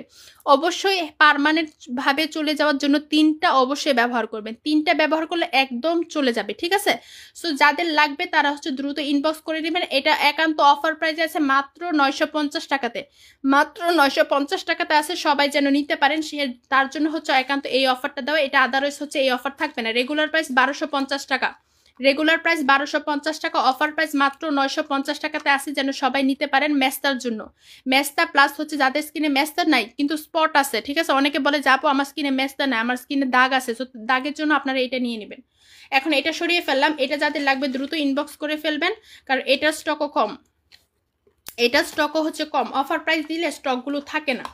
অবশ্যই পার্মানেন্ট ভাবে চলে যাওয়ার জন্য 3টা অবশ্যই ব্যবহার করবেন, 3টা ব্যবহার করলে একদম চলে যাবে, ঠিক আছে। সো যাদের লাগবে তারা হচ্ছে দ্রুত ইনবক্স করে নেবেন। এটা একান্ত অফার প্রাইসে আছে মাত্র 950 টাকাতে, মাত্র 950 টাকাতে আছে, সবাই যেন নিতে পারেন, সে তার জন্য হচ্ছে একান্ত এই অফারটা দেওয়া। এটা আদারওয়াইজ হচ্ছে এই অফার থাকবে না, রেগুলার প্রাইস 1250 টাকা, রেগুলার প্রাইস 1250 টাকা, অফার প্রাইস মাত্র 950 টাকাতে আছে, যেন সবাই নিতে পারেন মেস্তার জন্য। মেস্তা প্লাস হচ্ছে যাদের স্কিনে মেস্তা নাই কিন্তু স্পট আছে, ঠিক আছে, অনেকে বলে যাবো আমার স্কিনে মেস্তা নাই, আমার স্কিনে দাগ আছে, তো দাগের জন্য আপনারা এটা নিয়ে নেবেন। এখন এটা সরিয়ে ফেললাম, এটা যাদের লাগবে দ্রুত ইনবক্স করে ফেলবেন, কারণ এটার স্টকও কম, এটা স্টকও হচ্ছে কম, অফার প্রাইস দিলে স্টকগুলো থাকে না।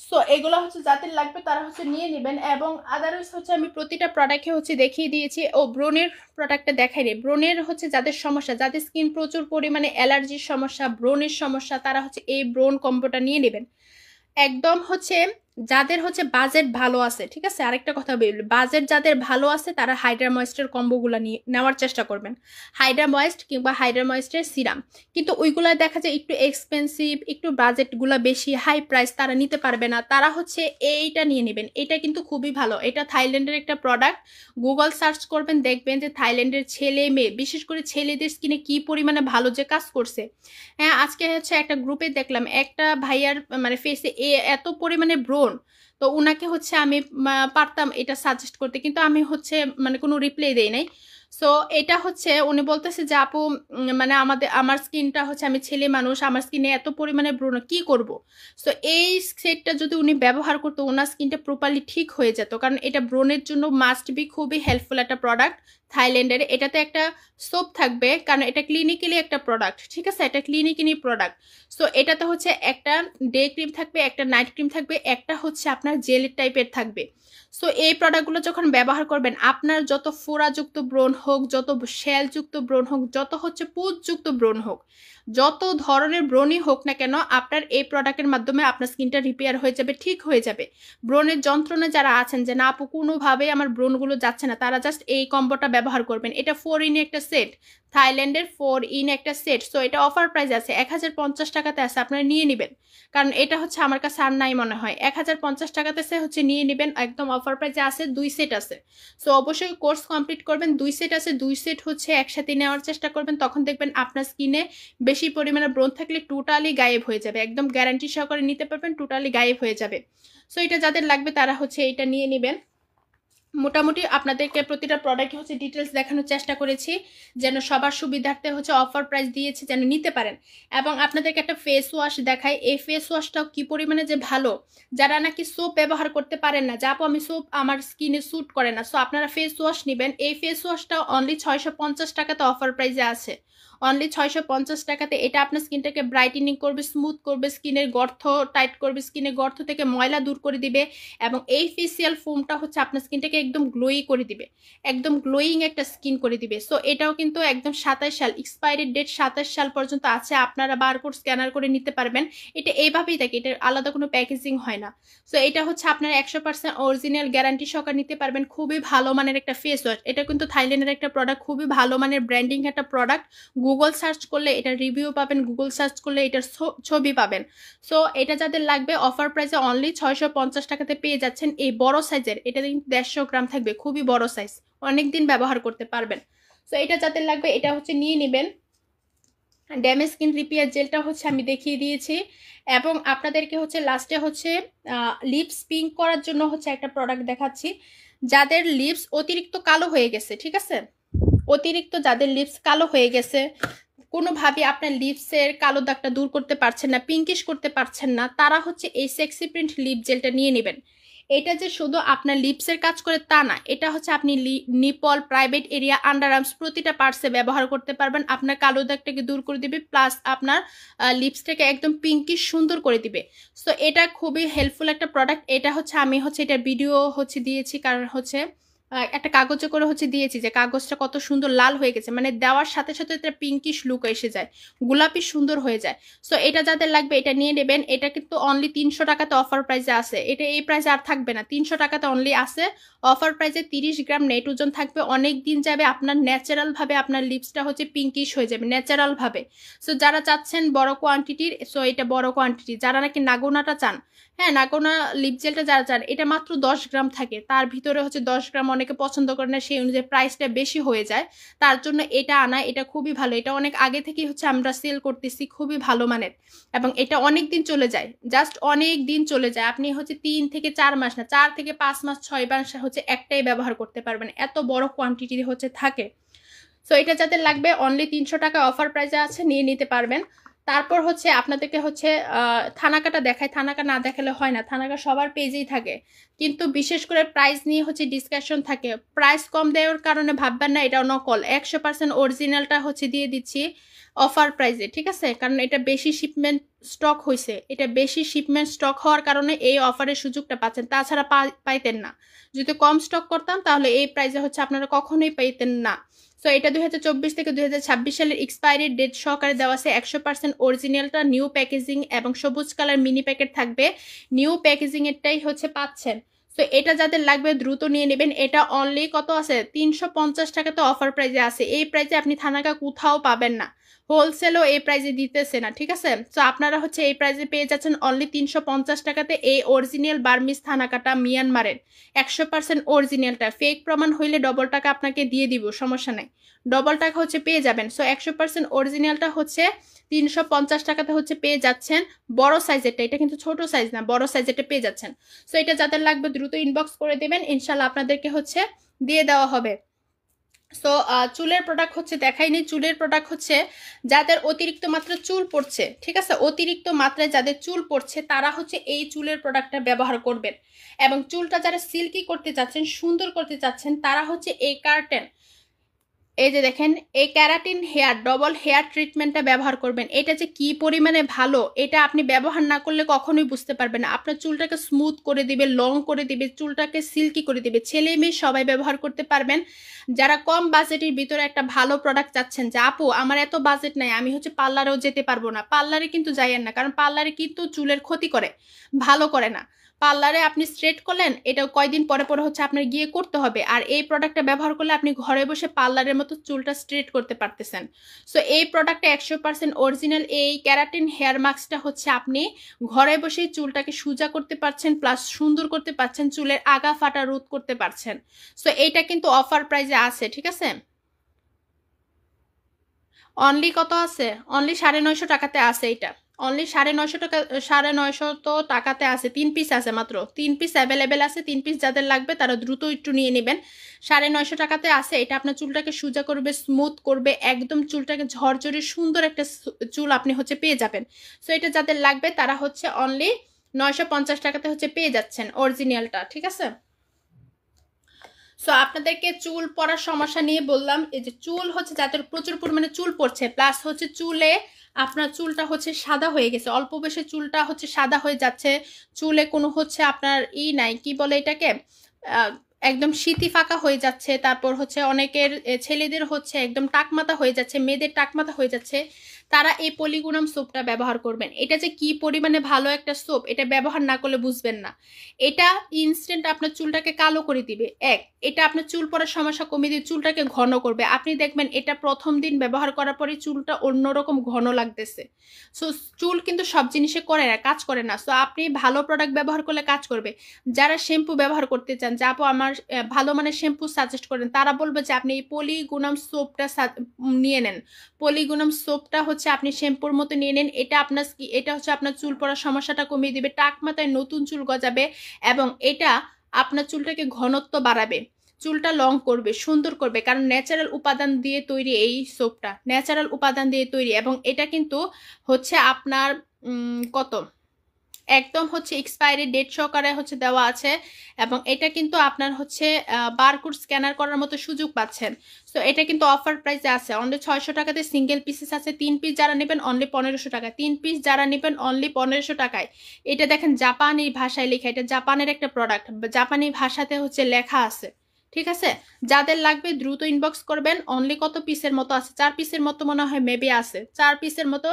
সো এগুলো হচ্ছে যাদের লাগবে তারা হচ্ছে নিয়ে নেবেন। এবং আদারওয়াইজ হচ্ছে আমি প্রতিটা প্রোডাক্টে হচ্ছে দেখিয়ে দিয়েছি। ও ব্রণের প্রোডাক্টটা দেখাইনি, ব্রণের হচ্ছে যাদের সমস্যা, যাদের স্কিন প্রচুর পরিমাণে অ্যালার্জির সমস্যা, ব্রণের সমস্যা, তারা হচ্ছে এই ব্রণ কম্বোটা নিয়ে নেবেন। একদম হচ্ছে যাদের হচ্ছে বাজেট ভালো আছে, ঠিক আছে, আরেকটা কথা বলি, বাজেট যাদের ভালো আছে তারা হাইড্রা ময়েস্টের কম্বোগুলো নিয়ে নেওয়ার চেষ্টা করবেন, হাইড্রা ময়েস্ট কিংবা হাইড্রা ময়েস্টের সিরাম। কিন্তু ওইগুলো দেখা যায় একটু এক্সপেন্সিভ, একটু বাজেটগুলো বেশি হাই প্রাইস, তারা নিতে পারবে না, তারা হচ্ছে এইটা নিয়ে নেবেন। এটা কিন্তু খুবই ভালো, এটা থাইল্যান্ডের একটা প্রোডাক্ট, গুগল সার্চ করবেন দেখবেন যে থাইল্যান্ডের ছেলে মেয়ে, বিশেষ করে ছেলেদের স্কিনে কি পরিমাণে ভালো যে কাজ করছে। হ্যাঁ, আজকে হচ্ছে একটা গ্রুপে দেখলাম একটা ভাইয়ার মানে ফেসে এত পরিমাণে ব্রণ, তো উনাকে হচ্ছে আমি পারতাম এটা সাজেস্ট করতে, কিন্তু আমি হচ্ছে মানে কোনো রিপ্লাই দেই নাই। সো এটা হচ্ছে উনি বলতেছে যে আপু মানে আমার স্কিনটা হচ্ছে, আমি ছেলে মানুষ, আমার স্কিনে এত পরিমাণে ব্রণ কি করব। সো এই সেটটা যদি উনি ব্যবহার করতো ওনার স্কিনটা প্রপারলি ঠিক হয়ে যেত, কারণ এটা ব্রণের জন্য মাস্ট বি খুবই হেল্পফুল একটা প্রোডাক্ট থাইল্যান্ডের। এটাতে একটা সোপ থাকবে, কারণ এটা ক্লিনিক্যালি একটা প্রোডাক্ট, ঠিক আছে, এটা ক্লিনিক্যালি প্রোডাক্ট। সো এটাতে হচ্ছে একটা ডে ক্রিম থাকবে, একটা নাইট ক্রিম থাকবে, একটা হচ্ছে আপনার জেল টাইপের থাকবে। সো এই প্রোডাক্টগুলো যখন ব্যবহার করবেন, আপনার যত ফোড়াযুক্ত ব্রণ হোক, যত শ্যালযুক্ত ব্রণ হোক, যত হচ্ছে পুঁজযুক্ত ব্রণ হোক, যত ধরনের ব্রণই হোক না কেন, আপনার এই প্রোডাক্টের মাধ্যমে আপনার স্কিনটা রিপেয়ার হয়ে যাবে, ঠিক হয়ে যাবে। ব্রণের যন্ত্রণা যারা আছেন যে না আপু কোনোভাবেই আমার ব্রণগুলো যাচ্ছে না, তারা জাস্ট এই কম্বোটা ব্যবহার করবেন। এটা 4 ইন একটা সেট, থাইল্যান্ডের 4 ইন একটা সেট। সো এটা অফার প্রাইস আছে 1050 টাকাতে আছে, আপনারা নিয়ে নেবেন, কারণ এটা হচ্ছে আমার কাছে আর নাই মনে হয়, 1050 টাকাতে সে হচ্ছে নিয়ে নেবেন, একদম অফার প্রাইসে আছে, 2 সেট আছে। সো অবশ্যই কোর্স কমপ্লিট করবেন, 2 সেট আছে, 2 সেট হচ্ছে একসাথে নেওয়ার চেষ্টা করবেন, তখন দেখবেন আপনার স্কিনে বেশি পরিমাণে ব্রণ থাকলে টোটালি গায়েব হয়ে যাবে, একদম গ্যারান্টি সহকারে নিতে পারবেন, টোটালি গায়েব হয়ে যাবে। সো এটা যাদের লাগবে তারা হচ্ছে এটা নিয়ে নেবেন। মোটামুটি আপনাদেরকে প্রতিটা প্রোডাক্ট হচ্ছে ডিটেলস দেখানোর চেষ্টা করেছি, যেন সবার সুবিধার্থে হচ্ছে অফার প্রাইস দিয়েছে যেন নিতে পারেন। এবং আপনাদেরকে একটা ফেস ওয়াশ দেখাই, এই ফেস ওয়াশটাও কি পরিমাণে যে ভালো, যারা নাকি সোপ ব্যবহার করতে পারেন না, যা আমি সোপ আমার স্কিনে স্যুট করে না, সো আপনারা ফেস ওয়াশ নেবেন। এই ফেস ওয়াশটা অনলি 650 টাকাতে অফার প্রাইসে আছে, অনলি 650 টাকাতে। এটা আপনার স্কিনটাকে ব্রাইটেনিং করবে, স্মুথ করবে, স্কিনের গর্ত টাইট করবে, স্কিনের গর্ত থেকে ময়লা দূর করে দিবে, এবং এই ফেসিয়াল ফোমটা হচ্ছে আপনার স্কিনটাকে একদম গ্লোই করে দিবে, একদম গ্লোয়িং একটা স্কিন করে দিবে। সো এটাও কিন্তু একদম 27 সাল, এক্সপায়ারি ডেট 27 সাল পর্যন্ত আছে, আপনারা বারকোড স্ক্যানার করে নিতে পারবেন। এটা এইভাবেই থাকে, এটা আলাদা কোনো প্যাকেজিং হয় না। সো এটা হচ্ছে আপনারা 100% অরিজিনাল গ্যারান্টি সহকারে নিতে পারবেন, খুবই ভালো মানের একটা ফেস ওয়াশ। এটা কিন্তু থাইল্যান্ডের একটা প্রোডাক্ট, খুবই ভালো মানের ব্র্যান্ডিং একটা প্রোডাক্ট। গুগল সার্চ করলে এটার রিভিউ পাবেন, গুগল সার্চ করলে এটার ছবি পাবেন। সো এটা যাদের লাগবে অফার প্রাইসে অনলি 650 টাকাতে পেয়ে যাচ্ছেন এই বড় সাইজের, এটা কিন্তু 150 গ্রাম থাকবে, খুবই বড় সাইজ, অনেকদিন ব্যবহার করতে পারবেন। সো এটা যাদের লাগবে এটা হচ্ছে নিয়ে নেবেন। ড্যামেজ স্কিন রিপেয়ার জেলটা হচ্ছে আমি দেখিয়ে দিয়েছি, এবং আপনাদেরকে হচ্ছে লাস্টে হচ্ছে লিপস পিঙ্ক করার জন্য হচ্ছে একটা প্রোডাক্ট দেখাচ্ছি। যাদের লিপস অতিরিক্ত কালো হয়ে গেছে, ঠিক আছে, অতিরিক্ত যাদের লিপস কালো হয়ে গেছে, কোনোভাবে আপনার লিপসের কালো দাগটা দূর করতে পারছেন না, পিঙ্কিশ করতে পারছেন না, তারা হচ্ছে এই সেক্সি প্রিন্ট লিপ জেলটা নিয়ে নেবেন। এটা যে শুধু আপনার লিপসের কাজ করে তা না, এটা হচ্ছে আপনি nipple, private area, under arms প্রতিটা পার্টসে ব্যবহার করতে পারবেন। আপনার কালো দাগটাকে দূর করে দিবে, প্লাস আপনার লিপসটাকে একদম পিঙ্কিশ সুন্দর করে দিবে। সো এটা খুবই হেল্পফুল একটা প্রোডাক্ট। এটা হচ্ছে আমি হচ্ছে এটার ভিডিও হচ্ছে দিয়েছি, কারণ হচ্ছে একটা কাগজে করে হচ্ছে দিয়েছি যে কাগজটা কত সুন্দর লাল হয়ে গেছে, মানে দেওয়ার সাথে সাথে এটা পিঙ্কিশ লুক এসে যায়, গোলাপি সুন্দর হয়ে যায়। সো এটা যাদের লাগবে এটা নিয়ে নেবেন। এটা কিন্তু অনলি 300 টাকাতে অফার প্রাইসে আছে, এটা এই প্রাইসে আর থাকবে না, 300 টাকাতে অনলি আছে অফার প্রাইসে। 30 গ্রাম নেট ওজন থাকবে, অনেক দিন যাবে, আপনার ন্যাচারাল ভাবে আপনার লিপসটা হচ্ছে পিঙ্কিশ হয়ে যাবে ন্যাচারাল ভাবে। সো যারা চাচ্ছেন বড় কোয়ান্টিটির, সো এটা বড় কোয়ান্টিটি, যারা নাকি নাগোনাটা চান, হ্যাঁ নাগোনা লিপ জেলটা যারা চান, এটা মাত্র 10 গ্রাম থাকে, তার ভিতরে হচ্ছে 10 গ্রাম অনেকে পছন্দ করে না, সেই অনুযায়ী প্রাইসটা বেশি হয়ে যায়, তার জন্য এটা আনা। এটা খুবই ভালো, এটা অনেক আগে থেকেই হচ্ছে আমরা সেল করতেছি, খুবই ভালো মানের, এবং এটা অনেক দিন চলে যায়, জাস্ট অনেক দিন চলে যায়। আপনি হচ্ছে 3 থেকে 4 মাস না, 4 থেকে 5 মাস 6 মাস হচ্ছে একটাই ব্যবহার করতে পারবেন, এত বড় কোয়ান্টিটি হচ্ছে থাকে। সো এটা যাদের লাগবে অনলি 300 টাকা অফার প্রাইসে আছে, নিয়ে নিতে পারবেন। তারপর হচ্ছে আপনাদেরকে হচ্ছে থানাকাটা দেখায়, থানাকা না দেখালে হয় না, থানাকা সবার পেজেই থাকে, কিন্তু বিশেষ করে প্রাইস নিয়ে হচ্ছে ডিসকাশন থাকে। প্রাইস কম দেওয়ার কারণে ভাববেন না এটাও নকল, 100% অরিজিনালটা হচ্ছে দিয়ে দিচ্ছি অফার প্রাইসে, ঠিক আছে? কারণ এটা বেশি শিপমেন্ট স্টক হয়েছে, এটা বেশি শিপমেন্ট স্টক হওয়ার কারণে এই অফারের সুযোগটা পাচ্ছেন, তাছাড়া পাইতেন না। যদি কম স্টক করতাম তাহলে এই প্রাইসে হচ্ছে আপনারা কখনোই পাইতেন না। সো এটা 2024 থেকে 2026 সালের এক্সপায়ারি ডেট সহকারে দেওয়া আছে। 100% অরিজিনালটা, নিউ প্যাকেজিং এবং সবুজ কালার মিনি প্যাকেট থাকবে। নিউ প্যাকেজিং এরটাই হচ্ছে পাচ্ছেন। সো এটা যাদের লাগবে দ্রুত নিয়ে নেবেন। এটা অনলি কত আছে? 350 টাকাতে অফার প্রাইসে আছে। এই প্রাইসে আপনি থানাকা কোথাও পাবেন না, হোলসেলও এই প্রাইসে দিতেছে না, ঠিক আছে? সো আপনারা হচ্ছে এই প্রাইসে পেয়ে যাচ্ছেন অনলি 350 টাকাতে এই অরিজিনাল বার্মিজ থানাকাটা মিয়ানমারের 100% অরিজিনালটা। ফেক প্রমাণ হইলে ডবল টাকা আপনাকে দিয়ে দিব, সমস্যা নাই, ডবল টাকা হচ্ছে পেয়ে যাবেন। সো 100% অরিজিনালটা হচ্ছে 350 টাকাতে হচ্ছে পেয়ে যাচ্ছেন। বড় সাইজেরটা, এটা কিন্তু ছোট সাইজ না, বড় সাইজেরটা পেয়ে যাচ্ছেন। সো এটা যাদের লাগবে দ্রুত ইনবক্স করে দেবেন, ইনশাল্লাহ আপনাদেরকে হচ্ছে দিয়ে দেওয়া হবে। সো চুলের প্রোডাক্ট হচ্ছে দেখাইনি। চুলের প্রোডাক্ট হচ্ছে যাদের অতিরিক্ত মাত্রা চুল পড়ছে, ঠিক আছে, অতিরিক্ত মাত্রায় যাদের চুল পড়ছে তারা হচ্ছে এই চুলের প্রোডাক্টটা ব্যবহার করবেন। এবং চুলটা যারা সিল্কি করতে চাচ্ছেন, সুন্দর করতে চাচ্ছেন, তারা হচ্ছে এই কার্টেন, এই যে দেখেন, এই ক্যারাটিন হেয়ার ডবল হেয়ার ট্রিটমেন্টটা ব্যবহার করবেন। এটা যে কি পরিমাণে ভালো, এটা আপনি ব্যবহার না করলে কখনোই বুঝতে পারবেন না। আপনার চুলটাকে স্মুথ করে দিবে, লং করে দিবে, চুলটাকে সিল্কি করে দিবে। ছেলে মেয়ে সবাই ব্যবহার করতে পারবেন। যারা কম বাজেটের ভিতরে একটা ভালো প্রোডাক্ট চাচ্ছেন, যে আপু আমার এত বাজেট নাই, আমি হচ্ছে পার্লারেও যেতে পারবো না, পার্লারে কিন্তু যাইয়েন না, কারণ পার্লারে কিন্তু চুলের ক্ষতি করে, ভালো করে না। পার্লারে আপনি স্ট্রেট করলেন, এটা কয়দিন পরে পরে হচ্ছে আপনার গিয়ে করতে হবে। আর এই প্রোডাক্টটা ব্যবহার করলে আপনি ঘরে বসে পার্লারের মতো চুলটা স্ট্রেট করতে পারতেছেন। সো এই প্রোডাক্টটা 100% অরিজিনাল। এই ক্যারাটিন হেয়ার মাস্কটা হচ্ছে আপনি ঘরে বসেই চুলটাকে সোজা করতে পারছেন, প্লাস সুন্দর করতে পারছেন, চুলের আগা ফাটা রোধ করতে পারছেন। সো এইটা কিন্তু অফার প্রাইসে আছে, ঠিক আছে? অনলি কত আছে? অনলি 950 টাকাতে আছে এটা, অনলি 950 টাকা, 950 টাকাতে আছে। 3 পিস আছে, মাত্র 3 পিস অ্যাভেলেবেল আছে। 3 পিস যাদের লাগবে তারা দ্রুত একটু নিয়ে নেবেন। 950 টাকাতে আছে। এটা আপনার চুলটাকে সোজা করবে, স্মুথ করবে, একদম চুলটাকে ঝরঝরে সুন্দর একটা চুল আপনি হচ্ছে পেয়ে যাবেন। সো এটা যাদের লাগবে তারা হচ্ছে অনলি 950 টাকাতে হচ্ছে পেয়ে যাচ্ছেন অরিজিনালটা, ঠিক আছে? সো আপনাদেরকে চুল পড়ার সমস্যা নিয়ে বললাম। এই যে চুল হচ্ছে যাদের প্রচুর পরিমাণে চুল পড়ছে, প্লাস হচ্ছে চুলে আপনার চুলটা হচ্ছে সাদা হয়ে গেছে, অল্প বয়সে চুলটা হচ্ছে সাদা হয়ে যাচ্ছে, চুলে কোনো হচ্ছে আপনার নাই, কি বলে এটাকে, একদম সিথি ফাঁকা হয়ে যাচ্ছে। তারপর হচ্ছে অনেকের ছেলেদের হচ্ছে একদম টাকমাথা হয়ে যাচ্ছে, মেয়েদের টাকমাথা হয়ে যাচ্ছে, তারা এই পলিগুনাম সোপটা ব্যবহার করবেন। এটা যে কি পরিমাণে ভালো একটা সোপ, এটা ব্যবহার না করলে বুঝবেন না। এটা ইনস্ট্যান্ট আপনার চুলটাকে কালো করে দিবে। এটা আপনার চুল পড়ার সমস্যা কমিয়ে দিয়ে চুলটাকে ঘন করবে। আপনি দেখবেন এটা প্রথম দিন ব্যবহার করার পরে চুলটা অন্যরকম ঘন লাগতেছে। সো চুল কিন্তু সব জিনিসে করে না, কাজ করে না। সো আপনি ভালো প্রোডাক্ট ব্যবহার করলে কাজ করবে। যারা শ্যাম্পু ব্যবহার করতে চান, যে আপু আমার ভালো মানের শ্যাম্পু সাজেস্ট করেন, তারা বলবে যে আপনি এই পলিগুনাম সোপটা নিয়ে নেন। পলিগুনাম সোপটা হচ্ছে আপনি শ্যাম্পুর মতো নিয়ে নেন। এটা হচ্ছে আপনার চুল পড়ার সমস্যাটা কমিয়ে দিবে, টাক মাথায় নতুন চুল গজাবে, এবং এটা আপনার চুলটাকে ঘনত্ব বাড়াবে, চুলটা লং করবে, সুন্দর করবে। কারণ ন্যাচারাল উপাদান দিয়ে তৈরি এই সোপটা, ন্যাচারাল উপাদান দিয়ে তৈরি। এবং এটা কিন্তু হচ্ছে আপনার কত একদম হচ্ছে এক্সপায়ারি ডেট সহকারে হচ্ছে দেওয়া আছে। এবং এটা কিন্তু আপনার হচ্ছে বারকোড স্ক্যানার করার মতো সুযোগ পাচ্ছেন। সো এটা কিন্তু অফার প্রাইসে আছে, অনলি 600 টাকাতে সিঙ্গেল পিসেস আছে। 3 পিস যারা নেবেন অনলি 1500 টাকা, 3 পিস যারা নেবেন অনলি 1500 টাকায়। এটা দেখেন জাপানি ভাষায় লেখা, এটা জাপানের একটা প্রোডাক্ট, জাপানি ভাষাতে হচ্ছে লেখা আছে, ঠিক আছে? যাদের লাগবে দ্রুত ইনবক্স করবেন। অনলি কত পিসের মতো আছে? 4 পিসের মতো মনে হয় মেবি আছে, 4 পিসের মতো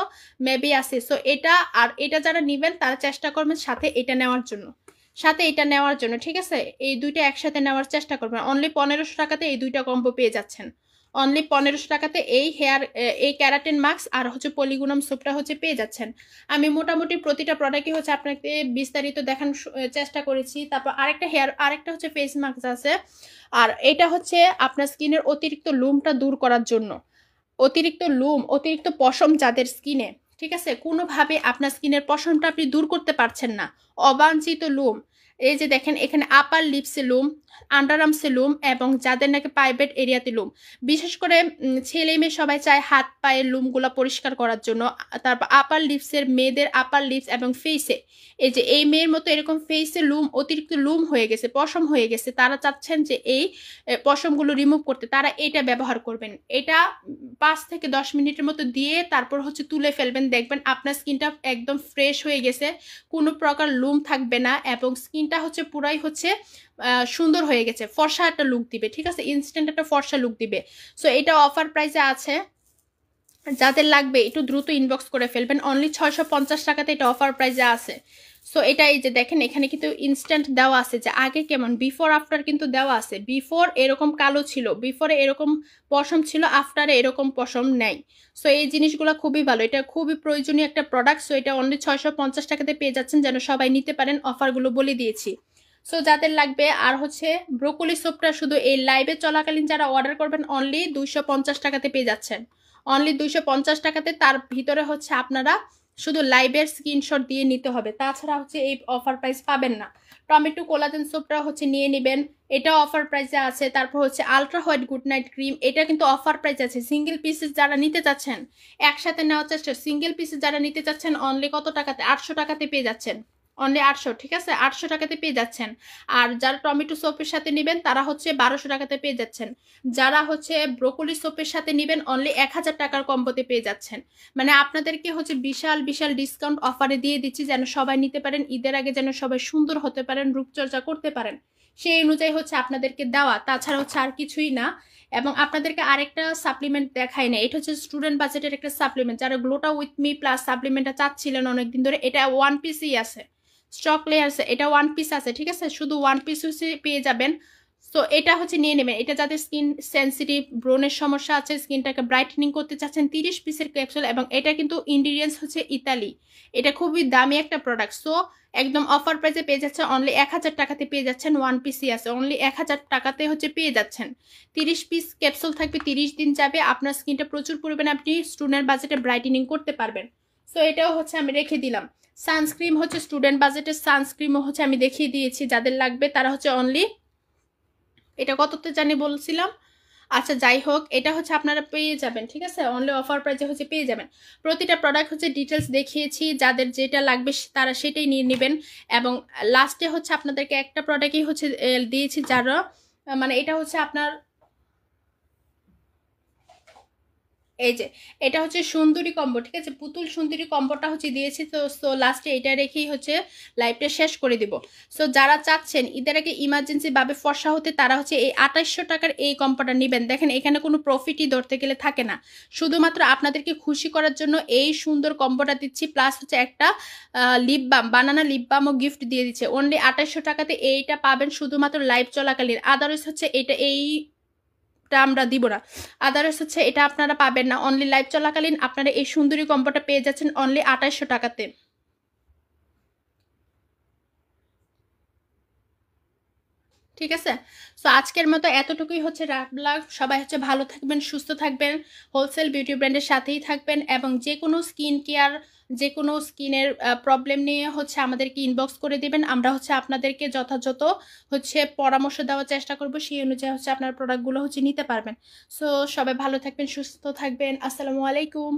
মেবি আছে। সো এটা আর এটা যারা নেবেন তারা চেষ্টা করবেন সাথে এটা নেওয়ার জন্য, ঠিক আছে? এই দুইটা একসাথে নেওয়ার চেষ্টা করবেন। অনলি 1500 টাকাতে এই দুইটা কম্বো পেয়ে যাচ্ছেন। অনলি 1500 টাকাতে এই ক্যারাটিন মাস্ক আর হচ্ছে পলিগুনাম সোপটা হচ্ছে পেয়ে যাচ্ছেন। আমি মোটামুটি প্রতিটা প্রোডাক্টই হচ্ছে আপনাকে বিস্তারিত দেখানোর চেষ্টা করেছি। তারপর আরেকটা হচ্ছে ফেস মাস্ক আছে। আর এটা হচ্ছে আপনার স্কিনের অতিরিক্ত লুমটা দূর করার জন্য। অতিরিক্ত পশম যাদের স্কিনে, ঠিক আছে, কোনোভাবে আপনার স্কিনের পশমটা আপনি দূর করতে পারছেন না, অবাঞ্ছিত লুম, এই যে দেখেন এখানে আপার লিপসে লুম, আন্ডার আর্মসে লুম এবং যাদের নাকি প্রাইভেট এরিয়াতে লুম, বিশেষ করে ছেলে মেয়ে সবাই চায় হাত পায়ের লুমগুলো পরিষ্কার করার জন্য। তারপর আপার লিপসের মেয়েদের আপার লিপস এবং ফেসে, এই যে এই মেয়ের মতো এরকম ফেসে লুম, অতিরিক্ত লুম হয়ে গেছে, পশম হয়ে গেছে, তারা চাচ্ছেন যে এই পশমগুলো রিমুভ করতে, তারা এটা ব্যবহার করবেন। এটা 5 থেকে 10 মিনিটের মতো দিয়ে তারপর হচ্ছে তুলে ফেলবেন, দেখবেন আপনার স্কিনটা একদম ফ্রেশ হয়ে গেছে, কোনো প্রকার লুম থাকবে না এবং স্কিনটা হচ্ছে পুরাই হচ্ছে সুন্দর হয়ে গেছে, ফর্সা একটা লুক দিবে, ঠিক আছে, ইনস্ট্যান্ট একটা ফর্সা লুক দিবে। সো এটা অফার প্রাইসে আছে, যাদের লাগবে একটু দ্রুত ইনবক্স করে ফেলবেন। অনলি 650 টাকাতে এটা অফার প্রাইসে আছে। সো এটা এই যে দেখেন এখানে কিন্তু ইনস্ট্যান্ট দেওয়া আছে, যে আগে কেমন বিফোর আফটার কিন্তু দেওয়া আছে। বিফোর এরকম কালো ছিল, বিফোরে এরকম পশম ছিল, আফটারে এরকম পশম নেই। সো এই জিনিসগুলো খুবই ভালো, এটা খুবই প্রয়োজনীয় একটা প্রোডাক্ট। সো এটা অনলি 650 টাকাতে পেয়ে যাচ্ছেন, যেন সবাই নিতে পারেন, অফারগুলো বলে দিয়েছি। সো যাদের লাগবে, আর হচ্ছে ব্রোকলি সোপটা শুধু এই লাইভে চলাকালীন যারা অর্ডার করবেন অনলি 250 টাকাতে পেয়ে যাচ্ছেন, অনলি 250 টাকাতে। তার ভিতরে হচ্ছে আপনারা শুধু লাইভের স্ক্রিনশট দিয়ে নিতে হবে, তাছাড়া হচ্ছে এই অফার প্রাইস পাবেন না। টমেটো কোলাজেন সোপটা হচ্ছে নিয়ে নেবেন, এটা অফার প্রাইসে আছে। তারপর হচ্ছে ultra white good night cream, এটা কিন্তু অফার প্রাইস আছে। সিঙ্গেল পিসেস যারা নিতে চাচ্ছেন, একসাথে নেওয়ার চেষ্টা, সিঙ্গেল পিসেস যারা নিতে চাচ্ছেন অনলি কত টাকাতে, 800 টাকাতে পেয়ে যাচ্ছেন, অনলি 800, ঠিক আছে, 800 টাকাতে পেয়ে যাচ্ছেন। আর যারা টমেটো সোপের সাথে নেবেন তারা হচ্ছে 1200 টাকাতে পেয়ে যাচ্ছেন। যারা হচ্ছে ব্রোকলি সোপের সাথে নেবেন অনলি 1000 টাকার কম্বোতে পেয়ে যাচ্ছেন। মানে আপনাদেরকে হচ্ছে বিশাল বিশাল ডিসকাউন্ট অফারে দিয়ে দিচ্ছি, যেন সবাই নিতে পারেন, ঈদের আগে যেন সবাই সুন্দর হতে পারেন, রূপচর্চা করতে পারেন, সেই অনুযায়ী হচ্ছে আপনাদেরকে দেওয়া, তাছাড়া হচ্ছে আর কিছুই না। এবং আপনাদেরকে আরেকটা সাপ্লিমেন্ট দেখাই না, এটা হচ্ছে স্টুডেন্ট বাজেটের একটা সাপ্লিমেন্ট, যারা গ্লোটা উইথ মি প্লাস সাপ্লিমেন্টটা চাচ্ছিলেন অনেকদিন ধরে, এটা 1 পিসই আছে, স্টক লেয়ারসে এটা 1 পিস আছে, ঠিক আছে, শুধু 1 পিস হচ্ছে পেয়ে যাবেন। সো এটা হচ্ছে নিয়ে নেবেন, এটা যাদের স্কিন সেন্সিটিভ, ব্রনের সমস্যা আছে, স্কিনটাকে ব্রাইটেনিং করতে চাচ্ছেন, 30 পিসের ক্যাপসুল, এবং এটা কিন্তু ইনগ্রিডিয়েন্টস হচ্ছে ইতালি, এটা খুবই দামি একটা প্রোডাক্ট। সো একদম অফার প্রাইসে পেয়ে যাচ্ছেন, অনলি 1000 টাকাতে পেয়ে যাচ্ছেন, 1 পিসই আছে, অনলি 1000 টাকাতে হচ্ছে পেয়ে যাচ্ছেন। 30 পিস ক্যাপসুল থাকবে, 30 দিন যাবে, আপনার স্কিনটা প্রচুর পরিমাণে আপনি স্টুডেন্ট বাজেটে ব্রাইটেনিং করতে পারবেন। সো এটাও হচ্ছে আমি রেখে দিলাম। সানস্ক্রিম হচ্ছে স্টুডেন্ট বাজেটের সানস্ক্রিমও হচ্ছে আমি দেখিয়ে দিয়েছি, যাদের লাগবে তারা হচ্ছে অনলি, এটা কততে জানি বলছিলাম, আচ্ছা যাই হোক, এটা হচ্ছে আপনারা পেয়ে যাবেন, ঠিক আছে, অনলি অফার প্রাইসে হচ্ছে পেয়ে যাবেন। প্রতিটা প্রোডাক্ট হচ্ছে ডিটেলস দেখিয়েছি, যাদের যেটা লাগবে তারা সেটাই নিয়ে নেবেন। এবং লাস্টে হচ্ছে আপনাদেরকে একটা প্রোডাক্টই হচ্ছে দিয়েছি, যারা মানে এটা হচ্ছে আপনার, এই যে এটা হচ্ছে সুন্দরী কম্বো, ঠিক আছে, পুতুল সুন্দরী কম্বোটা হচ্ছে দিয়েছি। তো সো লাস্টে এটা রেখেই হচ্ছে লাইভটা শেষ করে দিব। সো যারা চাচ্ছেন ঈদের আগে ইমার্জেন্সি ভাবে ফর্সা হতে, তারা হচ্ছে এই 2800 টাকার এই কম্বোটা নেবেন। দেখেন এখানে কোনো প্রফিটই ধরতে গেলে থাকে না, শুধুমাত্র আপনাদেরকে খুশি করার জন্য এই সুন্দর কম্বোটা দিচ্ছি, প্লাস হচ্ছে একটা লিপ বাম, বানানা লিপ বামও গিফট দিয়ে দিচ্ছে। অনলি 2800 টাকাতে এইটা পাবেন শুধুমাত্র লাইভ চলাকালীন, আদারওয়াইজ হচ্ছে এটা এই আমরা দিব না, আদারস হচ্ছে এটা আপনারা পাবেন না। অনলি লাইভ চলাকালীন আপনারা এই সুন্দরী কম্বোটা পেয়ে যাচ্ছেন অনলি 2800 টাকাতে। ঠিক আছে, সো আজকের মতো এতটুকুই হচ্ছে রাখলাম। সবাই হচ্ছে ভালো থাকবেন, সুস্থ থাকবেন, হোলসেল বিউটি ব্র্যান্ডের সাথেই থাকবেন, এবং যে কোনো স্কিন কেয়ার, যে কোনো স্কিনের প্রবলেম নিয়ে হচ্ছে আমাদেরকে ইনবক্স করে দিবেন, আমরা হচ্ছে আপনাদেরকে যথাযথ হচ্ছে পরামর্শ দেওয়ার চেষ্টা করব, সেই অনুযায়ী হচ্ছে আপনার প্রোডাক্টগুলো হচ্ছে নিতে পারবেন। সো সবাই ভালো থাকবেন, সুস্থ থাকবেন, আসসালামু আলাইকুম।